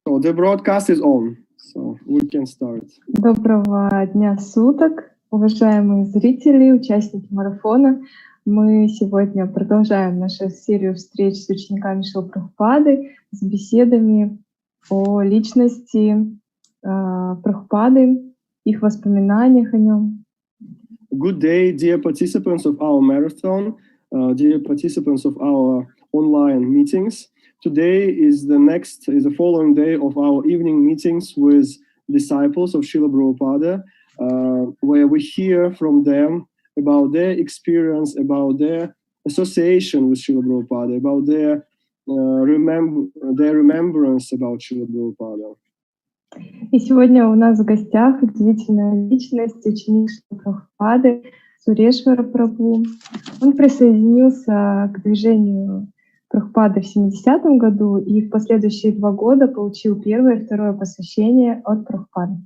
So the broadcast is on, so we can start. Доброго дня суток, уважаемые зрители, участники марафона. Мы сегодня продолжаем нашу серию встреч с учениками Шрилы Прабхупады, с беседами о личности Прабхупады, их воспоминаниях о нем. Good day, dear participants of our marathon, dear participants of our online meetings. Today is the following day of our evening meetings with disciples of Shrila Prabhupada, where we hear from them about their experience, about their association with Shrila Prabhupada, about their remembrance about Shrila Prabhupada. И сегодня у нас в гостях удивительная личность, ученик Шрилы Прабхупады, Сурешвара Прабху. Он присоединился к движению Прабхупады в 70-м году и в последующие 2 года получил первое и второе посвящение от Прабхупады.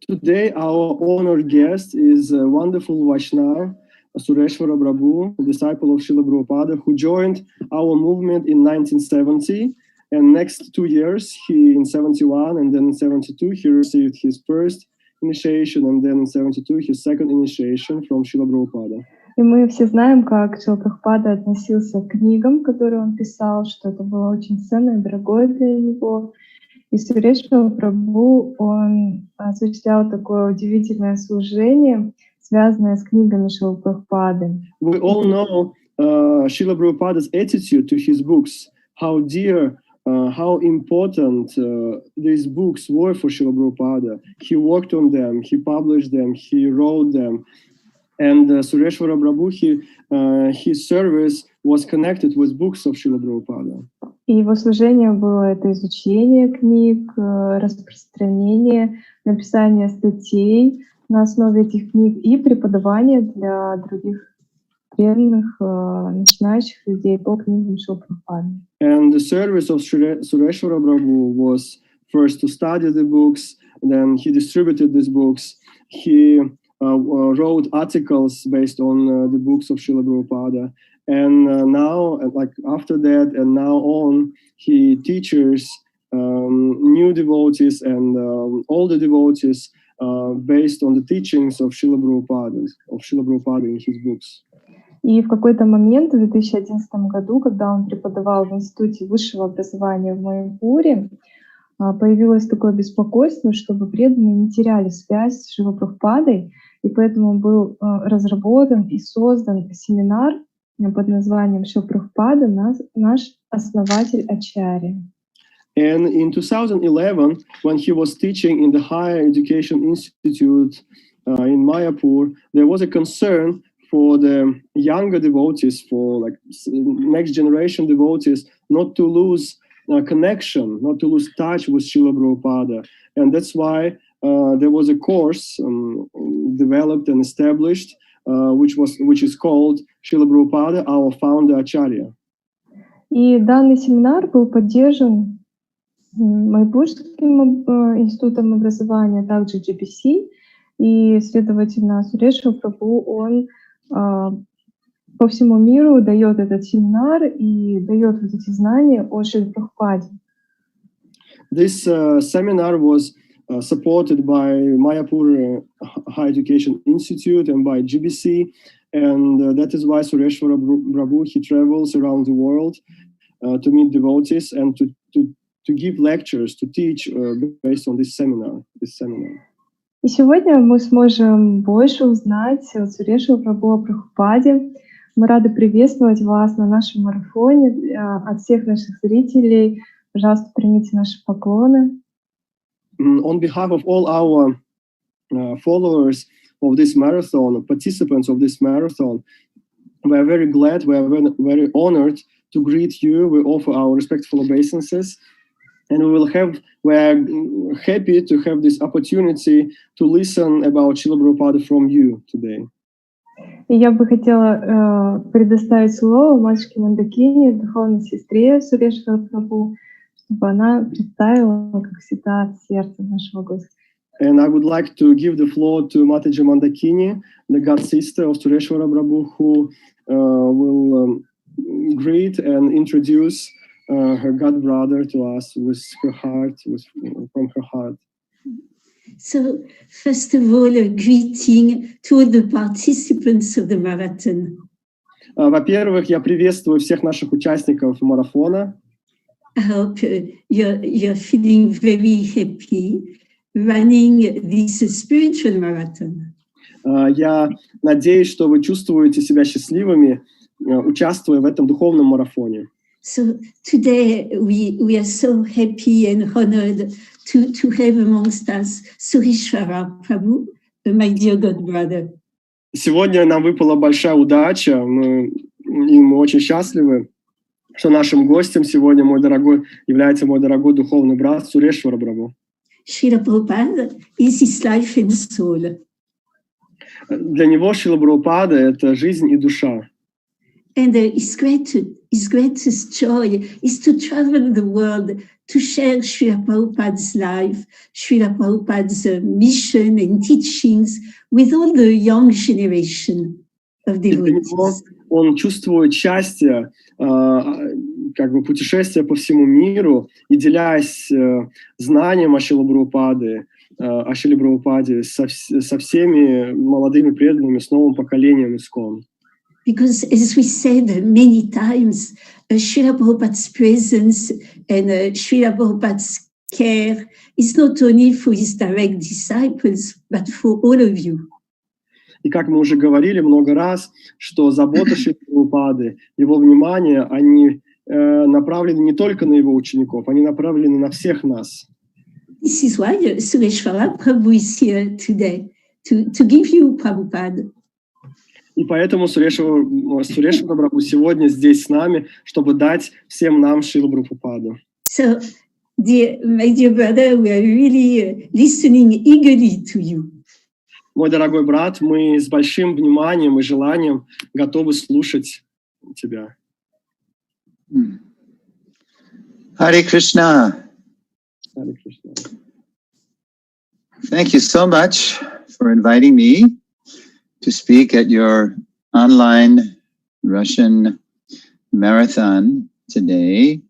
Today our honored guest is a wonderful Vaishnava, Sureshvara Prabhu, a disciple of Shrila Prabhupada, who joined our movement in 1970. And next 2 years, in 71 and then in 72, he received his first initiation, and then in 72, his second initiation from Shrila Prabhupada. И мы все знаем, как Шрила Прабхупада относился к книгам, которые он писал, что это было очень ценно и дорогое для него. И Сурешвара Прабху, он осуществлял такое удивительное служение, связанное с книгами Шрилы Прабхупады. We all know Srila Prabhupada's attitude to his books, how dear, how important these books were for Srila Prabhupada. He worked on them, he published them, he wrote them. And Sureshvara Prabhu, his service was connected with books of Srila Prabhupada. И его служение было это изучение книг, распространение, написание статей на основе этих книг и преподавание для других преданных, начинающих людей по книгам Шрилы Прабхупады. And the service of Sureshvara Prabhu was first to study the books, then he distributed these books, he wrote articles based on the books of Srila Prabhupada, and now, like after that, and now on, he teaches new devotees and older devotees based on the teachings of Srila Prabhupada in his books. И в какой-то момент, в 2011 году, когда он преподавал в Институте высшего образования в Майяпуре, появилось такое беспокойство, чтобы преданные не теряли связь с Шрилой Прабхупадой, и поэтому был разработан и создан семинар под названием «Шрила Прабхупада, наш основатель Ачарья». And in 2011, when he was teaching in the Higher Education Institute in Mayapur, there was a concern for the younger devotees, for like next generation devotees, not to lose connection, not to lose touch with Srila Prabhupada. And that's why there was a course developed and established, which is called Srila Prabhupada, our founder Acharya. И данный семинар был поддержан Майяпурским институтом образования, также GBC, и, следовательно, Сурешвара Прабху, он по всему миру дает этот семинар и дает вот эти знания о Шриле Прабхупаде. This seminar was supported by Mayapur Higher Education Institute and by GBC, and that is why Sureshvara Prabhu, he travels around the world to meet devotees and to give lectures, to teach based on this seminar. И сегодня мы сможем больше узнать от Сурешвара Прабху о Прабхупаде. Мы рады приветствовать вас на нашем марафоне. От всех наших зрителей, пожалуйста, примите наши поклоны. On behalf of all our followers of this marathon, participants of this marathon, we are very glad, we are very honored to greet you. We offer our respectful obeisances. And we are happy to have this opportunity to listen about Srila Prabhupada from you today. И я бы хотела предоставить слово матушке Мандакини, духовной сестре Сурешвара Прабху, чтобы она представила, как всегда, сердце нашего гостя. And I would like to give the floor to Mataji Mandakini, the god sister of Sureshvara Prabhu, who will greet and introduce her god brother to us with her heart, from her heart. So, first of all, a greeting to all the participants of the marathon. Во-первых, я приветствую всех наших участников марафона. I hope you're feeling very happy running this spiritual marathon. Я надеюсь, что вы чувствуете себя счастливыми, участвуя в этом духовном марафоне. So today we are so happy and honored to have amongst us Suрешвara Prabhu, my dear God brother. Сегодня нам выпала большая удача, мы очень счастливы, что нашим гостем сегодня является мой дорогой духовный брат Сурешвара Прабху. Шриле Прабхупаде is his life and soul. Для него Шрила Прабхупада — это жизнь и душа. And his greatest joy is to travel the world to share Srila Prabhupada's life, Srila Prabhupada's mission and teachings with all the young generation of devotees. Он чувствует счастье, путешествия по всему миру и делясь знанием о Шриле Прабхупаде со всеми молодыми преданными, с новым поколением ИСККОН. Because, as we said many times, Srila Prabhupada's presence and Srila Prabhupada's care is not only for his direct disciples, but for all of you. И как мы уже говорили много раз, что забота Шрилы Прабхупады, его внимание, они направлены не только на его учеников, они направлены на всех нас. This is why Suрешвара Prabhu is here today, to give you Prabhupada. И поэтому Сурешвара Прабху сегодня здесь с нами, чтобы дать всем нам Шрилу Прабхупаду. So, my dear brother, we are really listening eagerly to you. Мой дорогой брат, мы с большим вниманием и желанием готовы слушать тебя. Харе Кришна. Харе Кришна. Thank you so much for inviting me to speak at your online Russian marathon today.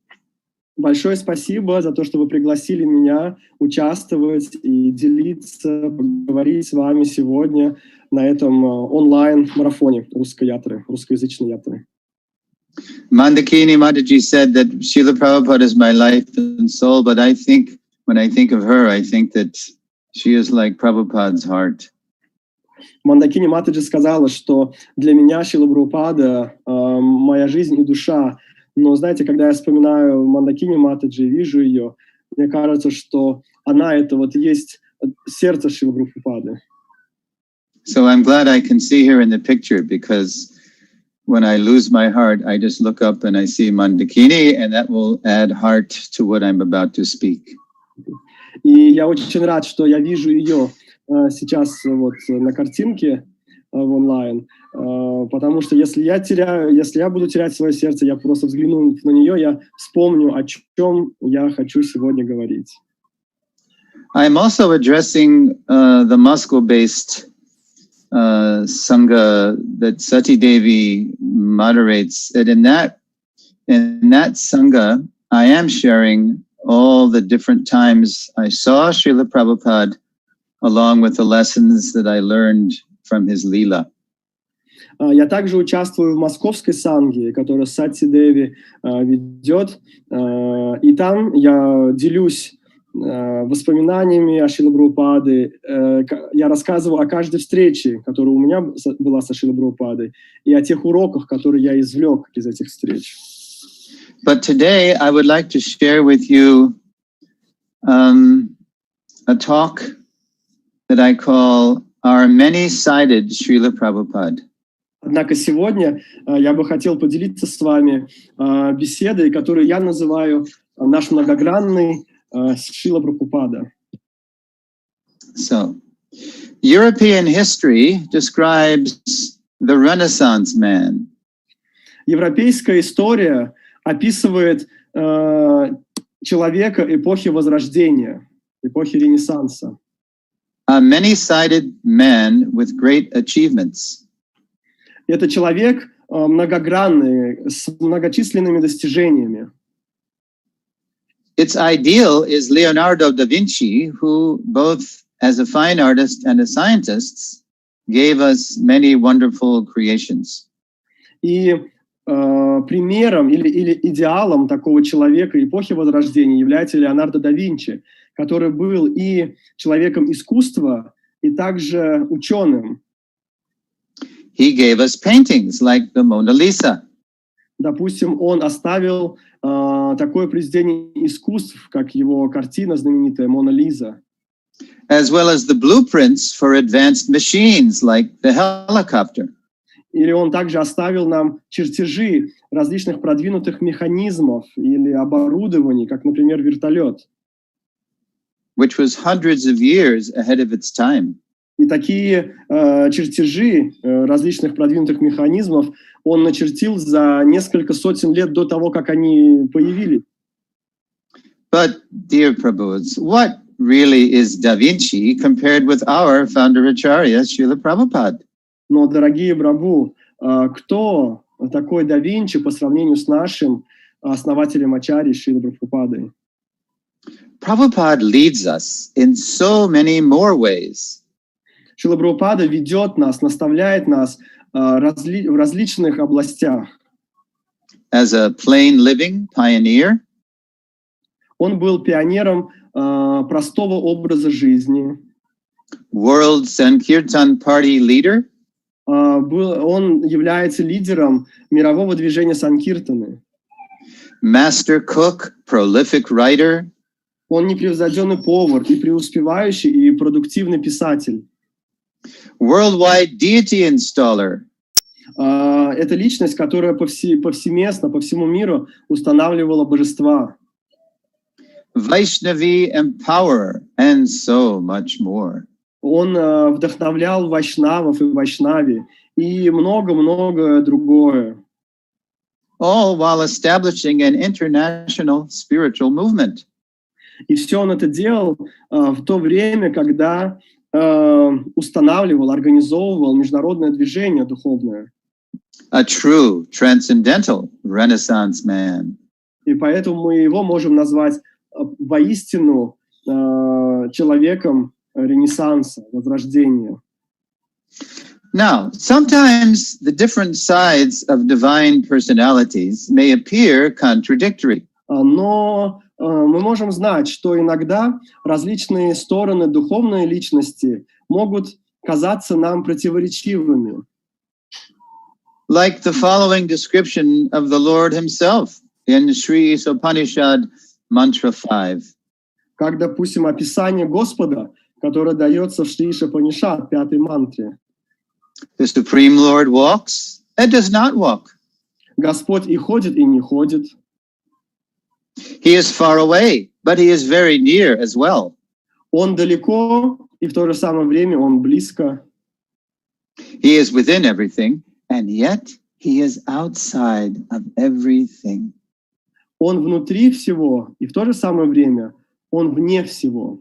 Большое спасибо за то, что вы пригласили меня участвовать и делиться, поговорить с вами сегодня на этом онлайн-марафоне русскоязычной ятры. Mandakini Mataji said that Srila Prabhupada is my life and soul, but I think, when I think of her, I think that she is like Prabhupada's heart. Мандакини Матаджи сказала, что для меня Шрила Прабхупада моя жизнь и душа. Но знаете, когда я вспоминаю Мандакини Матаджи, вижу ее, мне кажется, что она — это вот есть сердце Шрилы Прабхупады. So I'm glad I can see her in the picture, because when I lose my heart, I just look up and I see Mandakini, and that will add heart to what I'm about to speak. И я очень рад, что я вижу ее сейчас вот на картинке в онлайн, потому что если я буду терять свое сердце, я просто взгляну на нее, я вспомню, о чем я хочу сегодня говорить. I'm also addressing the Moscow-based Sangha that Sati Devi moderates. And in that Sangha, I am sharing all the different times I saw Srila Prabhupada, along with the lessons that I learned from his Leela. Я также участвую в московской санге, которую Сати Деви ведет, и там я делюсь воспоминаниями о Шриле Прабхупаде. Я рассказываю о каждой встрече, которая у меня была со Шрилой Прабхупадой, и о тех уроках, которые я извлек из этих встреч. But today I would like to share with you a talk that I call Our Many-Sided Srila Prabhupada. Однако сегодня я бы хотел поделиться с вами беседой, которую я называю «Наш многогранный Шрила Прабхупада». So, European history describes the Renaissance man. Европейская история описывает человека эпохи Возрождения, эпохи Ренессанса. A many-sided man with great achievements. Это человек многогранный, с многочисленными достижениями. its ideal is Leonardo da Vinci, who both as a fine artist and a scientist gave us many wonderful creations. И примером или идеалом такого человека эпохи Возрождения является Леонардо да Винчи, который был и человеком искусства, и также ученым. He gave us paintings like the Mona Lisa. Допустим, он оставил такое произведение искусств, как его картина знаменитая «Мона Лиза». As well as the blueprints for advanced machines like the helicopter. Или он также оставил нам чертежи различных продвинутых механизмов или оборудований, как, например, вертолет. Which was hundreds of years ahead of its time. И такие чертежи различных продвинутых механизмов он начертил за несколько сотен лет до того, как они появились. But, dear Prabhus, what really is Da Vinci compared with our founder Acharya, Шриле Прабхупаде? Но, дорогие Прабху, кто такой Да Винчи по сравнению с нашим основателем Ачарьей Шрилой Прабхупадой? Prabhupada leads us in so many more ways. Шрила Прабхупада ведет нас, наставляет нас в различных областях. As a plain living pioneer, Он был пионером простого образа жизни. World Sankirtan Party leader, Он является лидером мирового движения Санкиртаны. master cook, prolific writer, Он непревзойденный повар и преуспевающий и продуктивный писатель. worldwide deity installer, Это личность, которая повсеместно, по всему миру устанавливала божества. Vaishnavi empowerer, and so much more. Он вдохновлял вайшнавов и вайшнави и много-много другое. All while establishing an international spiritual movement. И все он это делал в то время, когда устанавливал, организовывал международное движение духовное. A true transcendental Renaissance man. И поэтому мы его можем назвать воистину человеком Ренессанса, Возрождения. Now, sometimes the different sides of divine personalities may appear contradictory. Но мы можем знать, что иногда различные стороны духовной личности могут казаться нам противоречивыми. Like the following description of the Lord himself in Sri Isopanishad Mantra 5. Как, допустим, описание Господа, которое дается в Шри Ишопанишад, 5-й мантре. The Supreme Lord walks and does not walk. Господь и ходит, и не ходит. He is far away, but he is very near as well. Он далеко, и в то же самое время он близко. He is within everything, and yet he is outside of everything. Он внутри всего, и в то же самое время он вне всего.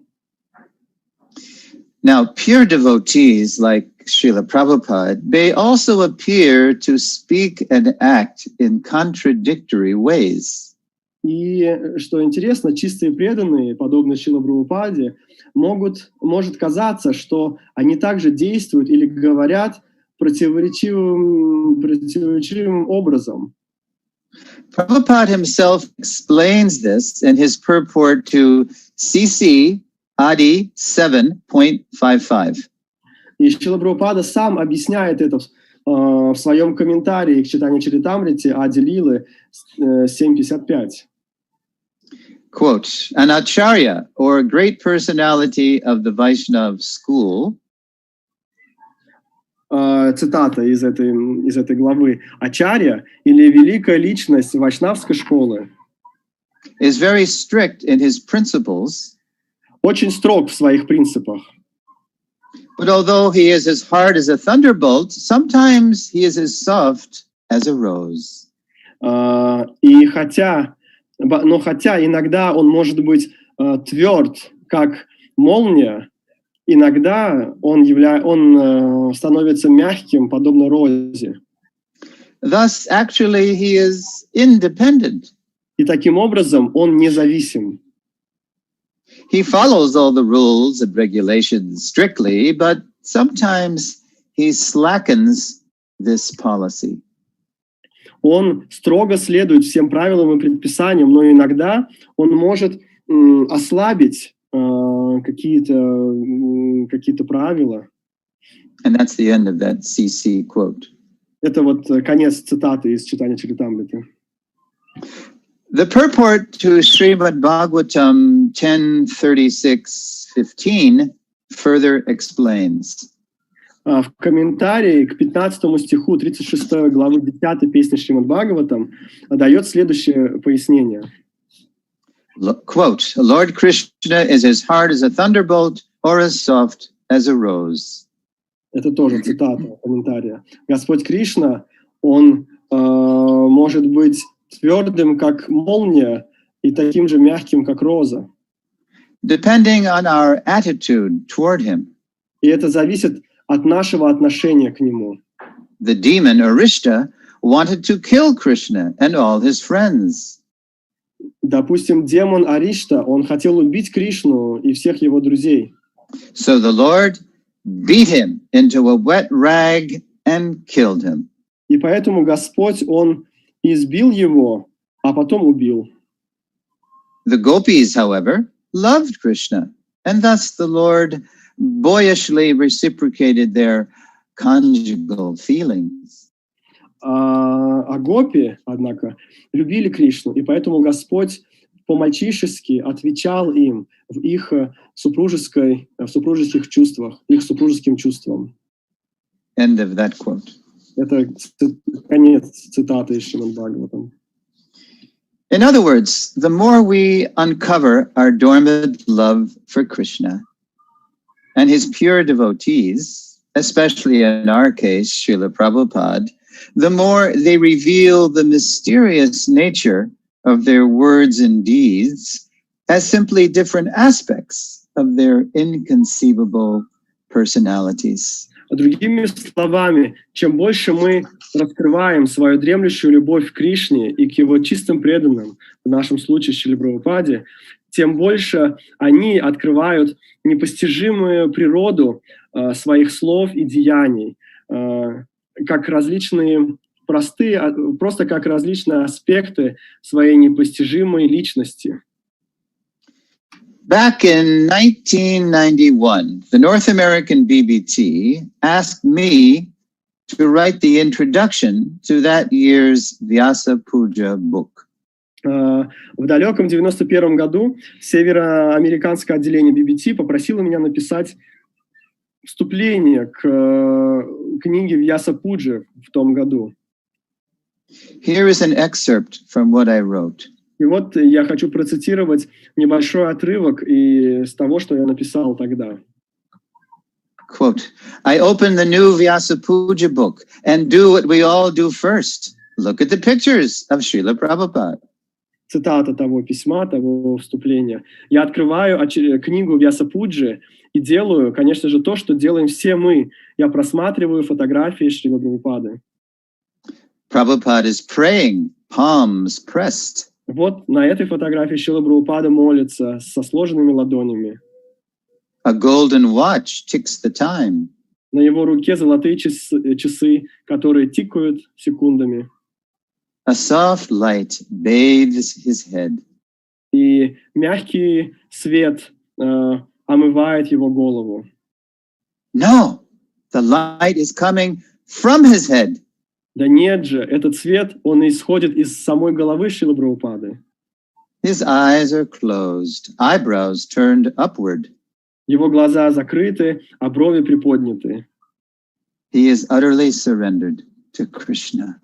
Now, pure devotees like Srila Prabhupada may also appear to speak and act in contradictory ways. И, что интересно, чистые преданные, подобно Шриле Прабхупаде, может казаться, что они также действуют или говорят противоречивым образом. Prabhupada himself explains this in his purport to CC Adi 7.55. И Шрила Прабхупада сам объясняет это в своем комментарии к читанию Чаритамрити Ади Лилы 7.55. Quote, an acharya, or a great personality of the Vaishnav school, цитата из этой главы. Ачарья, или великая личность вайшнавской школы, is very strict in his principles, очень строг в своих принципах. But although he is as hard as a thunderbolt, sometimes he is as soft as a rose. Но хотя иногда он может быть тверд, как молния, иногда он становится мягким, подобно розе. Thus, actually, he is independent. И таким образом он независим. He follows all the rules and regulations strictly, but sometimes he slackens this policy. Он строго следует всем правилам и предписаниям, но иногда он может ослабить какие-то правила. And that's the end of that CC quote. Это вот конец цитаты из читания Чаритамриты. The purport to Srimad Bhagavatam 10:36-15 further explains. В комментарии к 15 стиху 36 главы 10 песни Шримад Бхагаватам дает следующее пояснение. Quote, Lord Krishna is as hard as a thunderbolt or as soft as a rose. Это тоже цитата комментария. Господь Кришна, он может быть твердым, как молния, и таким же мягким, как роза. Depending on our attitude toward him. И это зависит от нашего отношения к нему. The demon Arishta wanted to kill Krishna and all his friends. Допустим, демон Аришта, он хотел убить Кришну и всех его друзей. So the Lord beat him into a wet rag and killed him. И поэтому Господь, он избил его, а потом убил. The gopis, however, loved Krishna, and thus the Lord boyishly reciprocated their conjugal feelings. А гопи, однако, любили Кришну, и поэтому Господь по-мальчишески отвечал им в их супружеских чувствах, их супружеским чувствам. End of that quote. Это конец цитаты из Шримад Бхагаватам. In other words, the more we uncover our dormant love for Krishna and his pure devotees, especially in our case, Shrila Prabhupada, the more they reveal the mysterious nature of their words and deeds as simply different aspects of their inconceivable personalities. Другими словами, чем больше мы раскрываем свою дремлющую любовь к Кришне и к его чистым преданным, в нашем случае Шриле Прабхупаде, тем больше они открывают непостижимую природу своих слов и деяний, как различные просто как различные аспекты своей непостижимой личности. Back in 1991, the North American BBT asked me to write the introduction to that year's Vyasa Puja book. В далеком 91 году североамериканское отделение BBT попросило меня написать вступление к книге Vyasa Puja в том году. Here is an excerpt from what I wrote. И вот я хочу процитировать небольшой отрывок из того, что я написал тогда. Quote, I open the new Vyasa Puja book and do what we all do first. Look at the pictures of Shrila Prabhupada. Цитата того письма, того вступления. Я открываю книгу Vyasa Puja и делаю, конечно же, то, что делаем все мы. Я просматриваю фотографии Шрилы Прабхупады. Prabhupada is praying, palms pressed. Вот на этой фотографии Шрила Прабхупада молится со сложенными ладонями. A golden watch ticks the time. На его руке золотые часы, которые тикают секундами. A soft light bathes his head. И мягкий свет омывает его голову. No, the light is coming from his head. Да нет же, этот свет, он исходит из самой головы Шрилы Прабхупады. His eyes are closed, eyebrows turned upward. Его глаза закрыты, а брови приподняты. He is utterly surrendered to Krishna.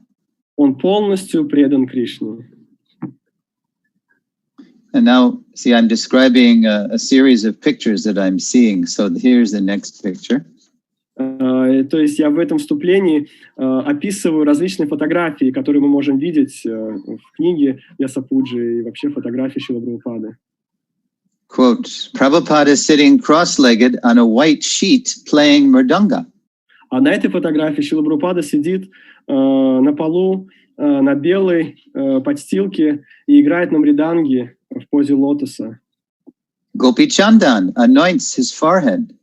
Он полностью предан Кришне. And now, see, I'm describing a series of pictures that I'm seeing. So here's the next picture. То есть я в этом вступлении описываю различные фотографии, которые мы можем видеть в книге Vyasa Puja и вообще фотографии Шрилы Прабхупады. Quote, Prabhupada is sitting cross-legged on a white sheet playing mridanga. А на этой фотографии Шрила Прабхупада сидит на полу, на белой подстилке и играет на мриданге в позе лотоса. Gopi Chandan anoints his forehead.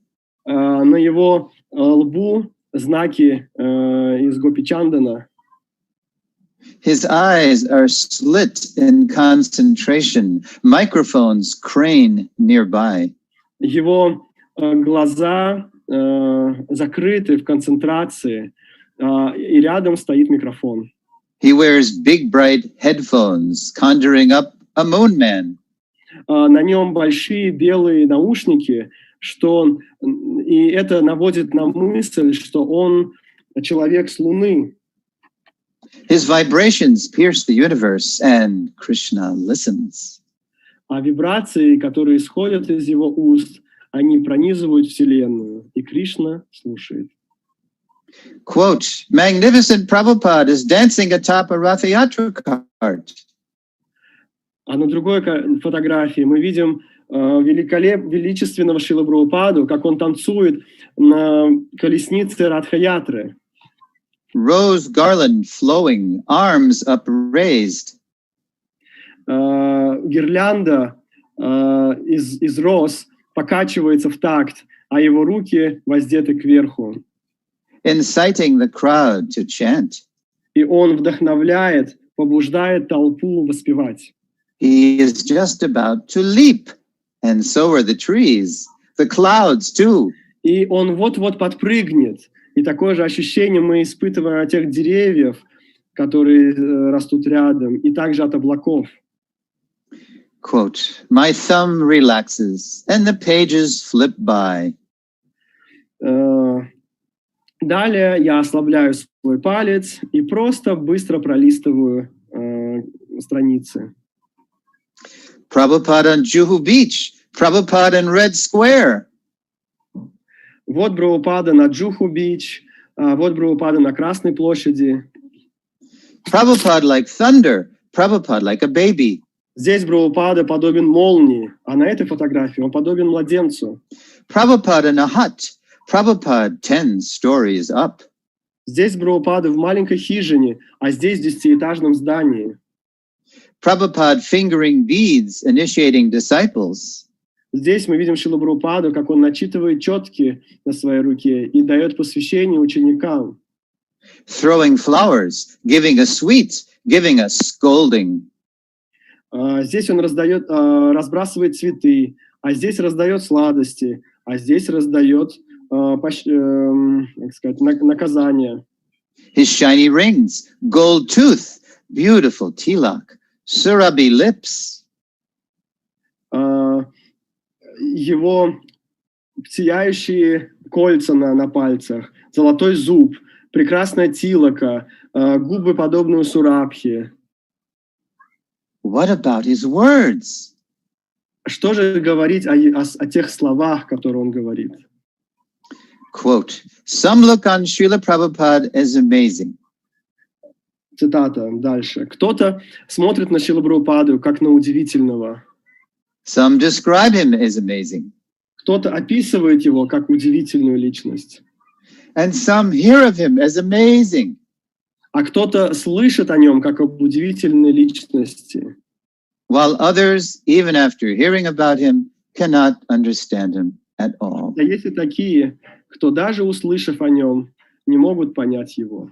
На его лбу знаки из Гопичандана. His eyes are slit in concentration. Microphones crane nearby. Его глаза закрыты в концентрации, и рядом стоит микрофон. He wears big bright headphones, conjuring up a moon man. На нем большие белые наушники, и это наводит на мысль, что он человек с Луны. His vibrations pierce the universe, and Krishna listens. А вибрации, которые исходят из его уст, они пронизывают Вселенную, и Кришна слушает. Quote, magnificent Prabhupada is dancing atop a Ratha Yatra cart. А на другой фотографии мы видим величественного Шрилу Прабхупаду, как он танцует на колеснице Радха-ятры. Rose garland flowing, arms upraised. Гирлянда из роз покачивается в такт, а его руки воздеты кверху. Inciting the crowd to chant. И он вдохновляет, побуждает толпу воспевать. He is just about to leap, and so are the trees, the clouds too. И он вот-вот подпрыгнет. И такое же ощущение мы испытываем от тех деревьев, которые растут рядом, и также от облаков. Quote, my thumb relaxes, and the pages flip by. Далее я ослабляю свой палец и просто быстро пролистываю страницы. Prabhupada on Juhu Beach, Prabhupada in Red Square. Вот Прабхупада на Джуху-Бич, вот Прабхупада на Красной площади. Prabhupada like thunder, Prabhupada like a baby. Здесь Прабхупада подобен молнии, а на этой фотографии он подобен младенцу. Prabhupada in a hut, Prabhupada 10 stories up. Здесь Прабхупада в маленькой хижине, а здесь в 10-этажном здании. Prabhupada fingering beads, initiating disciples. Здесь мы видим Шрилу Прабхупаду, как он начитывает четки на своей руке и дает посвящение ученикам. Throwing flowers, giving a sweet, giving a scolding. Здесь он разбрасывает цветы, а здесь раздает сладости, а здесь раздает наказание. His shiny rings, gold tooth, beautiful tilak, surabi lips. Его сияющие кольца на пальцах, золотой зуб, прекрасная тилака, губы, подобные сурабхи. What about his words? Что же говорить о тех словах, которые он говорит? Quote, some look on Srila Prabhupada as amazing. Цитата дальше. Кто-то смотрит на Шрилу Прабхупаду как на удивительного. Some describe him as amazing. Кто-то описывает его как удивительную личность. And some hear of him as amazing. А кто-то слышит о нем как об удивительной личности. While others, even after hearing about him, cannot understand him at all. А есть и такие, кто даже услышав о нем, не могут понять его.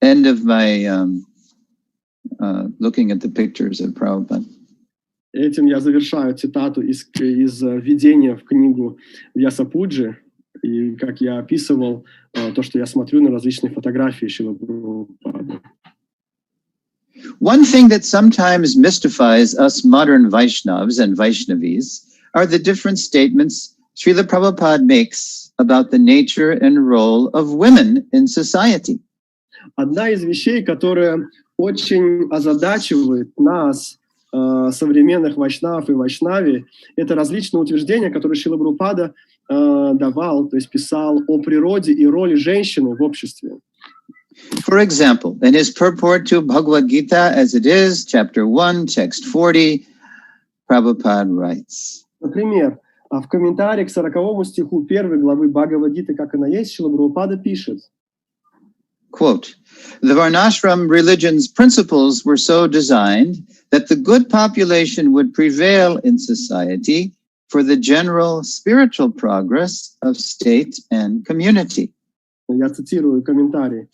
End of my looking at the pictures of Prabhupada. Этим я завершаю цитату из введения в книгу Вьясапуджи, и как я описывал то, что я смотрю на различные фотографии Шрилы Прабхупады. One thing that sometimes mystifies us modern Vaishnavas and Vaishnavis are the different statements Srila Prabhupada makes about the nature and role of women in society. Одна из вещей, которая очень озадачивает нас, современных вайшнавов и вайшнави, это различные утверждения, которые Шрила Прабхупада давал, то есть писал о природе и роли женщины в обществе. For example, in his purport to Bhagavad Gita as it is, chapter 1, text 40, Prabhupada writes. Например, в комментарии к 40 стиху 1 главы Бхагавад-гиты, как она есть, Шрила Прабхупада пишет. quote, "The Varnashram religion's principles were so designed that the good population would prevail in society for the general spiritual progress of state and community." Я цитирую комментарий.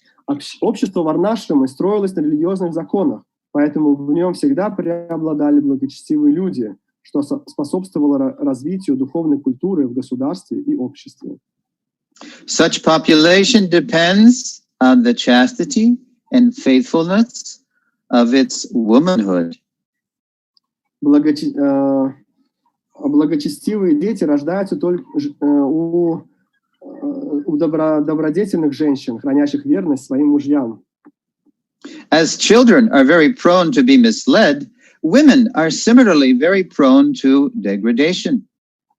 Общество Варнашрамы строилось на религиозных законах, поэтому в нем всегда преобладали благочестивые люди, что способствовало развитию духовной культуры в государстве и обществе. Such population depends on the chastity and faithfulness of its womanhood. Благочестивые дети рождаются только у добродетельных женщин, хранящих верность своим мужьям. As children are very prone to be misled, women are similarly very prone to degradation.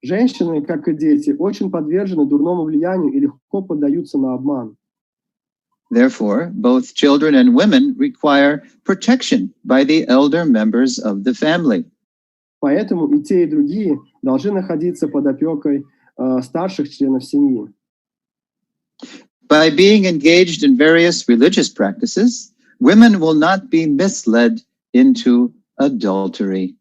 Женщины, как и дети, очень подвержены дурному влиянию и легко поддаются на обман. Therefore, both children and women require protection by the elder members of the family. Поэтому и те, и другие должны находиться под опекой старших членов семьи. By being engaged in various religious practices, women will not be misled into adultery.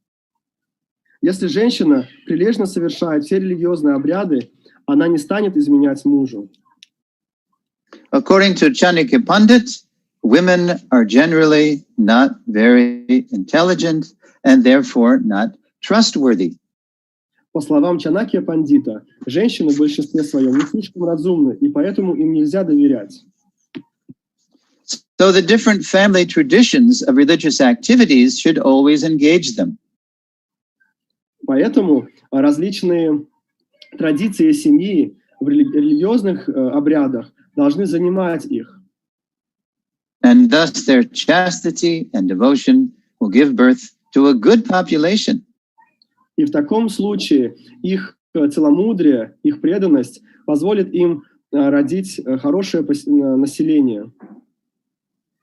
Если женщина прилежно совершает все религиозные обряды, она не станет изменять мужу. According to Chanakya Pandit, women are generally not very intelligent and therefore not trustworthy. По словам Чанакья Пандита, женщины в большинстве своем не слишком разумны, и поэтому им нельзя доверять. So the different family traditions of religious activities should always engage them. Поэтому различные традиции семьи в религиозных обрядах должны занимать их. And thus their chastity and devotion will give birth to a good population. И в таком случае их целомудрие, их преданность позволит им родить хорошее население.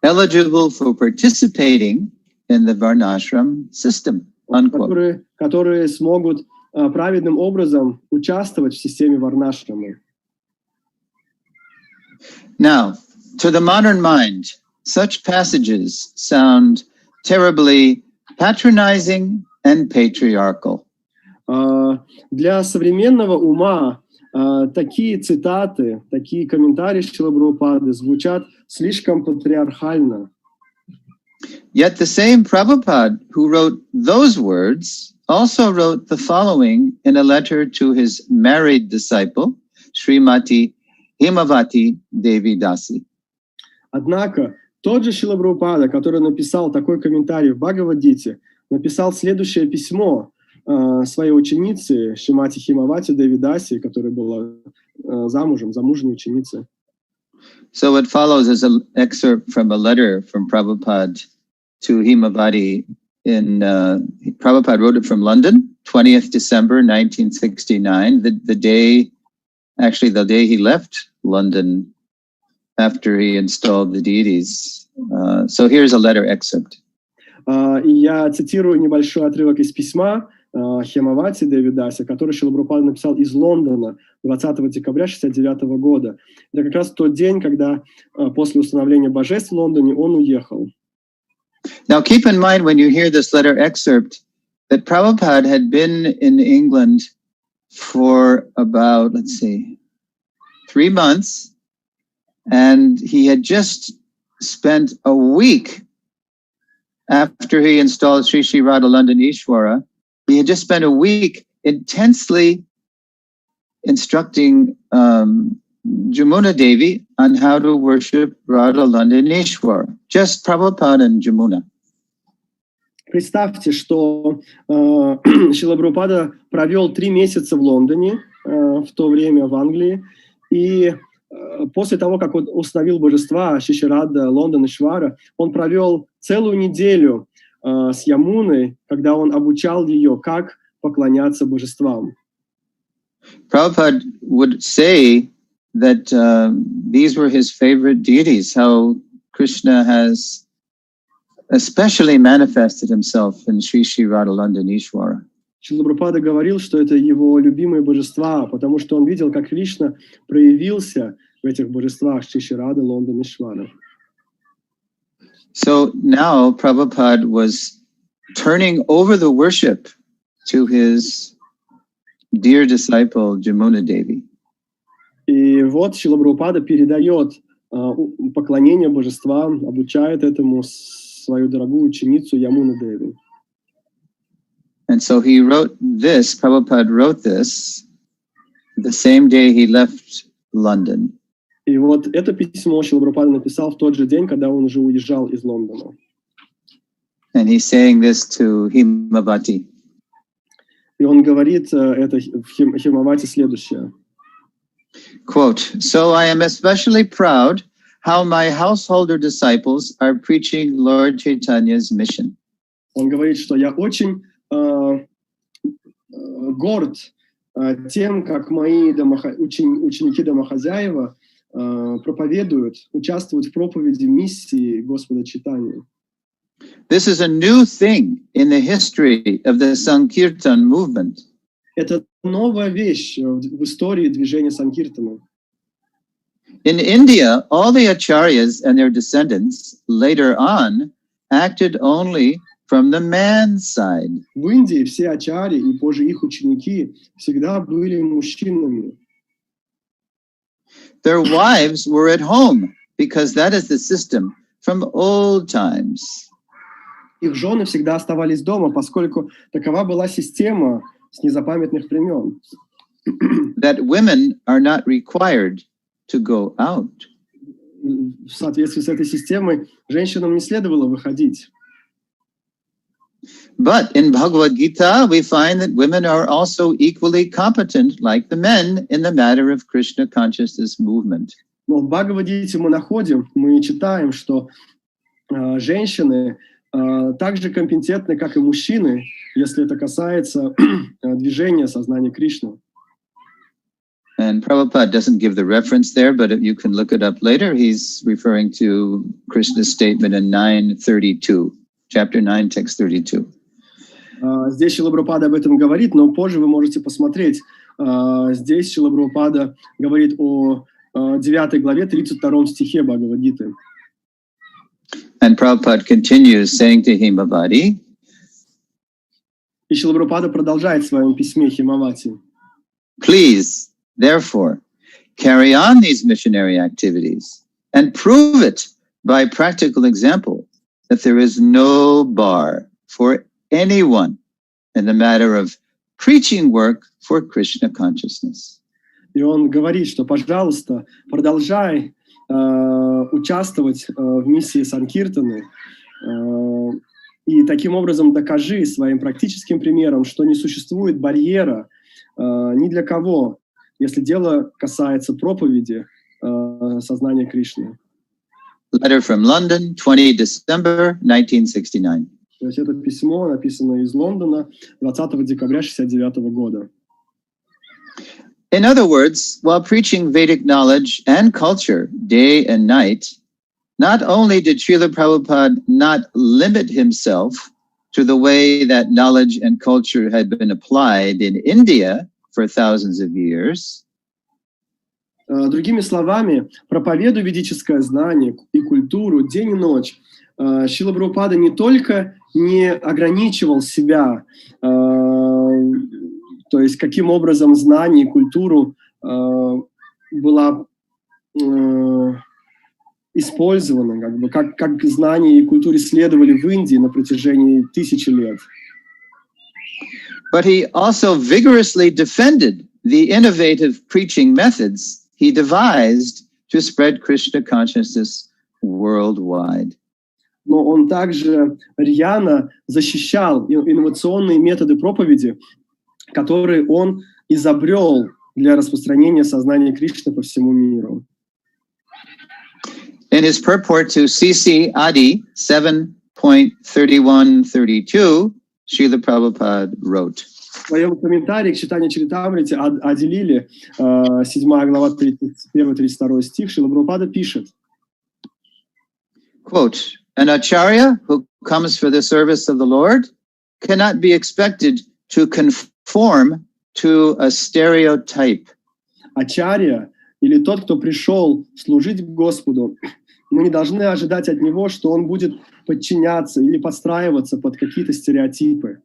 Eligible for participating in the Varnashram system. Которые смогут праведным образом участвовать в системе Варнашрамы. Now, to the modern mind, such passages sound terribly patronizing and patriarchal. Для современного ума такие цитаты, такие комментарии Шрилы Прабхупады звучат слишком патриархально. Yet the same Prabhupada who wrote those words also wrote the following in a letter to his married disciple, Srimati Himavati Devi Dasi. Однако тот же Шрила Прабхупада, который написал такой комментарий в Бхагавад-гите, написал следующее письмо своей ученице Шримати Химавати Деви Даси, которая была замужней ученицей. So what follows is an excerpt from a letter from Prabhupada to Himavati. Prabhupada wrote it from London, 20th December 1969, the day he left London after he installed the deities. So here's a letter excerpt. И я цитирую небольшой отрывок из письма Химавати Деви Даси, который Шрила Прабхупада написал из Лондона 20 декабря 1969 года. Это как раз тот день, когда после установления божеств в Лондоне он уехал. Now keep in mind when you hear this letter excerpt that Prabhupada had been in England for about, 3 months, and he had just spent a week after he installed Sri Sri Radha London Ishwara. He had just spent a week intensely instructing Jamuna Devi on how to worship Radha London Ishwara. Just Prabhupada and Jamuna. Представьте, что Шрила Прабхупада провел 3 месяца в Лондоне, в то время в Англии, и после того, как он установил божества Шри Шри Радха Лондон Ишвара, он провел целую неделю с Ямуной, когда он обучал ее, как поклоняться божествам. Prabhupada would say that these were his favorite deities, how Krishna has especially manifested himself in Sri Sri Radha London Ishwara. Шрила Прабхупада говорил, что это его любимые божества, потому что он видел, как Кришна проявился в этих божествах Шиширады, Лондон и Швара. So now Prabhupada was turning over the worship to his dear disciple Jamuna Devi. И вот Шрила Прабхупада передает поклонение божествам, обучает этому свою дорогую ученицу Ямуну Деви. And so he wrote this, Prabhupada wrote this the same day he left London. И вот это письмо Шрила Прабхупада написал в тот же день, когда он уже уезжал из Лондона. And he's saying this to Himavati. И он говорит это в Химавате следующее. Quote, so I am especially proud how my householder disciples are preaching Lord Chaitanya's mission. Он говорит, что я очень горд тем, как мои ученики домохозяева проповедуют, участвуют в проповеди миссии Господа Чайтаньи. This is a new thing in the history of the Sankirtan movement. Это новая вещь в истории движения Санкиртана. In India, all the acharyas and their descendants later on acted only from the man's side. В Индии все ачарьи и позже их ученики всегда были мужчинами. Their wives were at home because that is the system from old times. Их жены всегда оставались дома, поскольку такова была система с незапамятных времен. That women are not required to go out. В соответствии с этой системой женщинам не следовало выходить. But in Bhagavad Gita, we find that women are also equally competent, like the men, in the matter of Krishna consciousness movement. Но в Бхагавад-гите мы читаем, что женщины так же компетентны, как и мужчины, если это касается движения сознания Кришны. And Prabhupada doesn't give the reference there, but you can look it up later. He's referring to Krishna's statement in 9:32, chapter 9, text 32. Здесь Шрила Прабхупада об этом говорит, но позже вы можете посмотреть. Здесь Шрила Прабхупада говорит о 9 главе, 32 стихе Бхагавад-гиты. And Prabhupada continues saying to Himavati, и Шрила Прабхупада продолжает в своем письме Химавати. Please, therefore, carry on these missionary activities and prove it by practical example that there is no bar for anyone in the matter of preaching work for Krishna consciousness. И он говорит, что, пожалуйста, продолжай участвовать в миссии Санкиртаны и таким образом докажи своим практическим примером, что не существует барьера ни для кого, если дело касается проповеди сознания Кришны. Letter from London, 20 December 1969. То есть это письмо написано из Лондона 20 декабря 1969 года. In other words, while preaching Vedic knowledge and culture day and night, not only did Srila Prabhupada not limit himself to the way that knowledge and culture had been applied in India for thousands of years. Другими словами, проповедуя ведическое знание и культуру день и ночь, Шрила Прабхупада не только не ограничивал себя, то есть каким образом знание и культуру была использована, как знания и культуре следовали в Индии на протяжении тысячи лет. But he also vigorously defended the innovative preaching methods he devised to spread Krishna consciousness worldwide. Но он также рьяно защищал инновационные методы проповеди, которые он изобрел для распространения сознания Кришны по всему миру. In his purport to CC Adi 7.31-32, Srila Prabhupada wrote, В своем комментарии к читанию Чаритамрити Ади Лили, 7 глава, 31-32 стих, Шрила Прабхупада пишет, quote, an acharya who comes for the service of the Lord cannot be expected to conform to a stereotype. Ачарья или тот, кто пришел служить Господу, мы не должны ожидать от него, что он будет подчиняться или подстраиваться под какие-то стереотипы.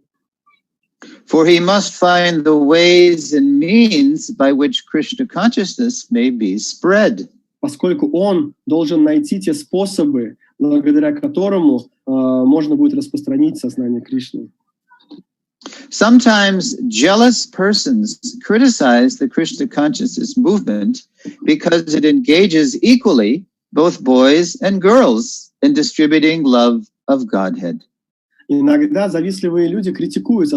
For he must find the ways and means by which Krishna consciousness may be spread. Поскольку он должен найти те способы, благодаря которому можно будет распространить сознание Кришны. Sometimes jealous persons criticize the Krishna consciousness movement because it engages equally both boys and girls in distributing love of Godhead. Иногда завистливые люди критикуют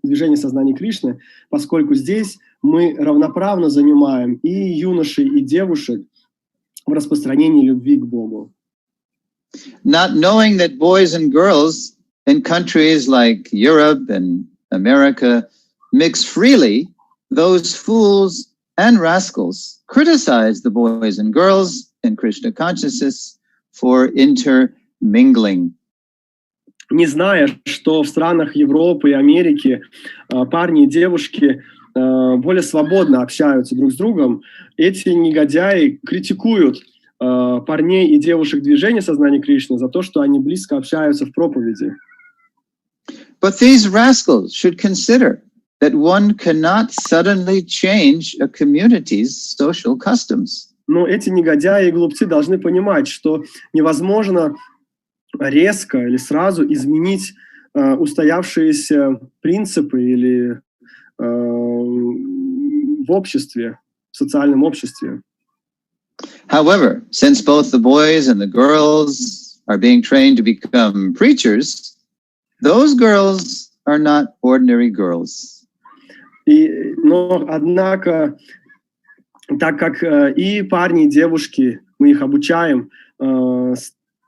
движение сознания Кришны, поскольку здесь мы равноправно занимаем и юношей, и девушек в распространении любви к Богу. Not knowing that boys and girls in countries like Europe and America mix freely, those fools and rascals criticize the boys and girls in Krishna consciousness for intermingling. Не зная, что в странах Европы и Америки парни и девушки более свободно общаются друг с другом, эти негодяи критикуют парней и девушек движения сознания Кришны за то, что они близко общаются в проповеди. But these rascals should consider that one cannot suddenly change a community's social customs. Но эти негодяи и глупцы должны понимать, что невозможно резко или сразу изменить устоявшиеся принципы или в обществе, в социальном обществе. However, since both the boys and the girls are being trained to become preachers, those girls are not ordinary girls. Но, однако, так как и парни, и девушки, мы их обучаем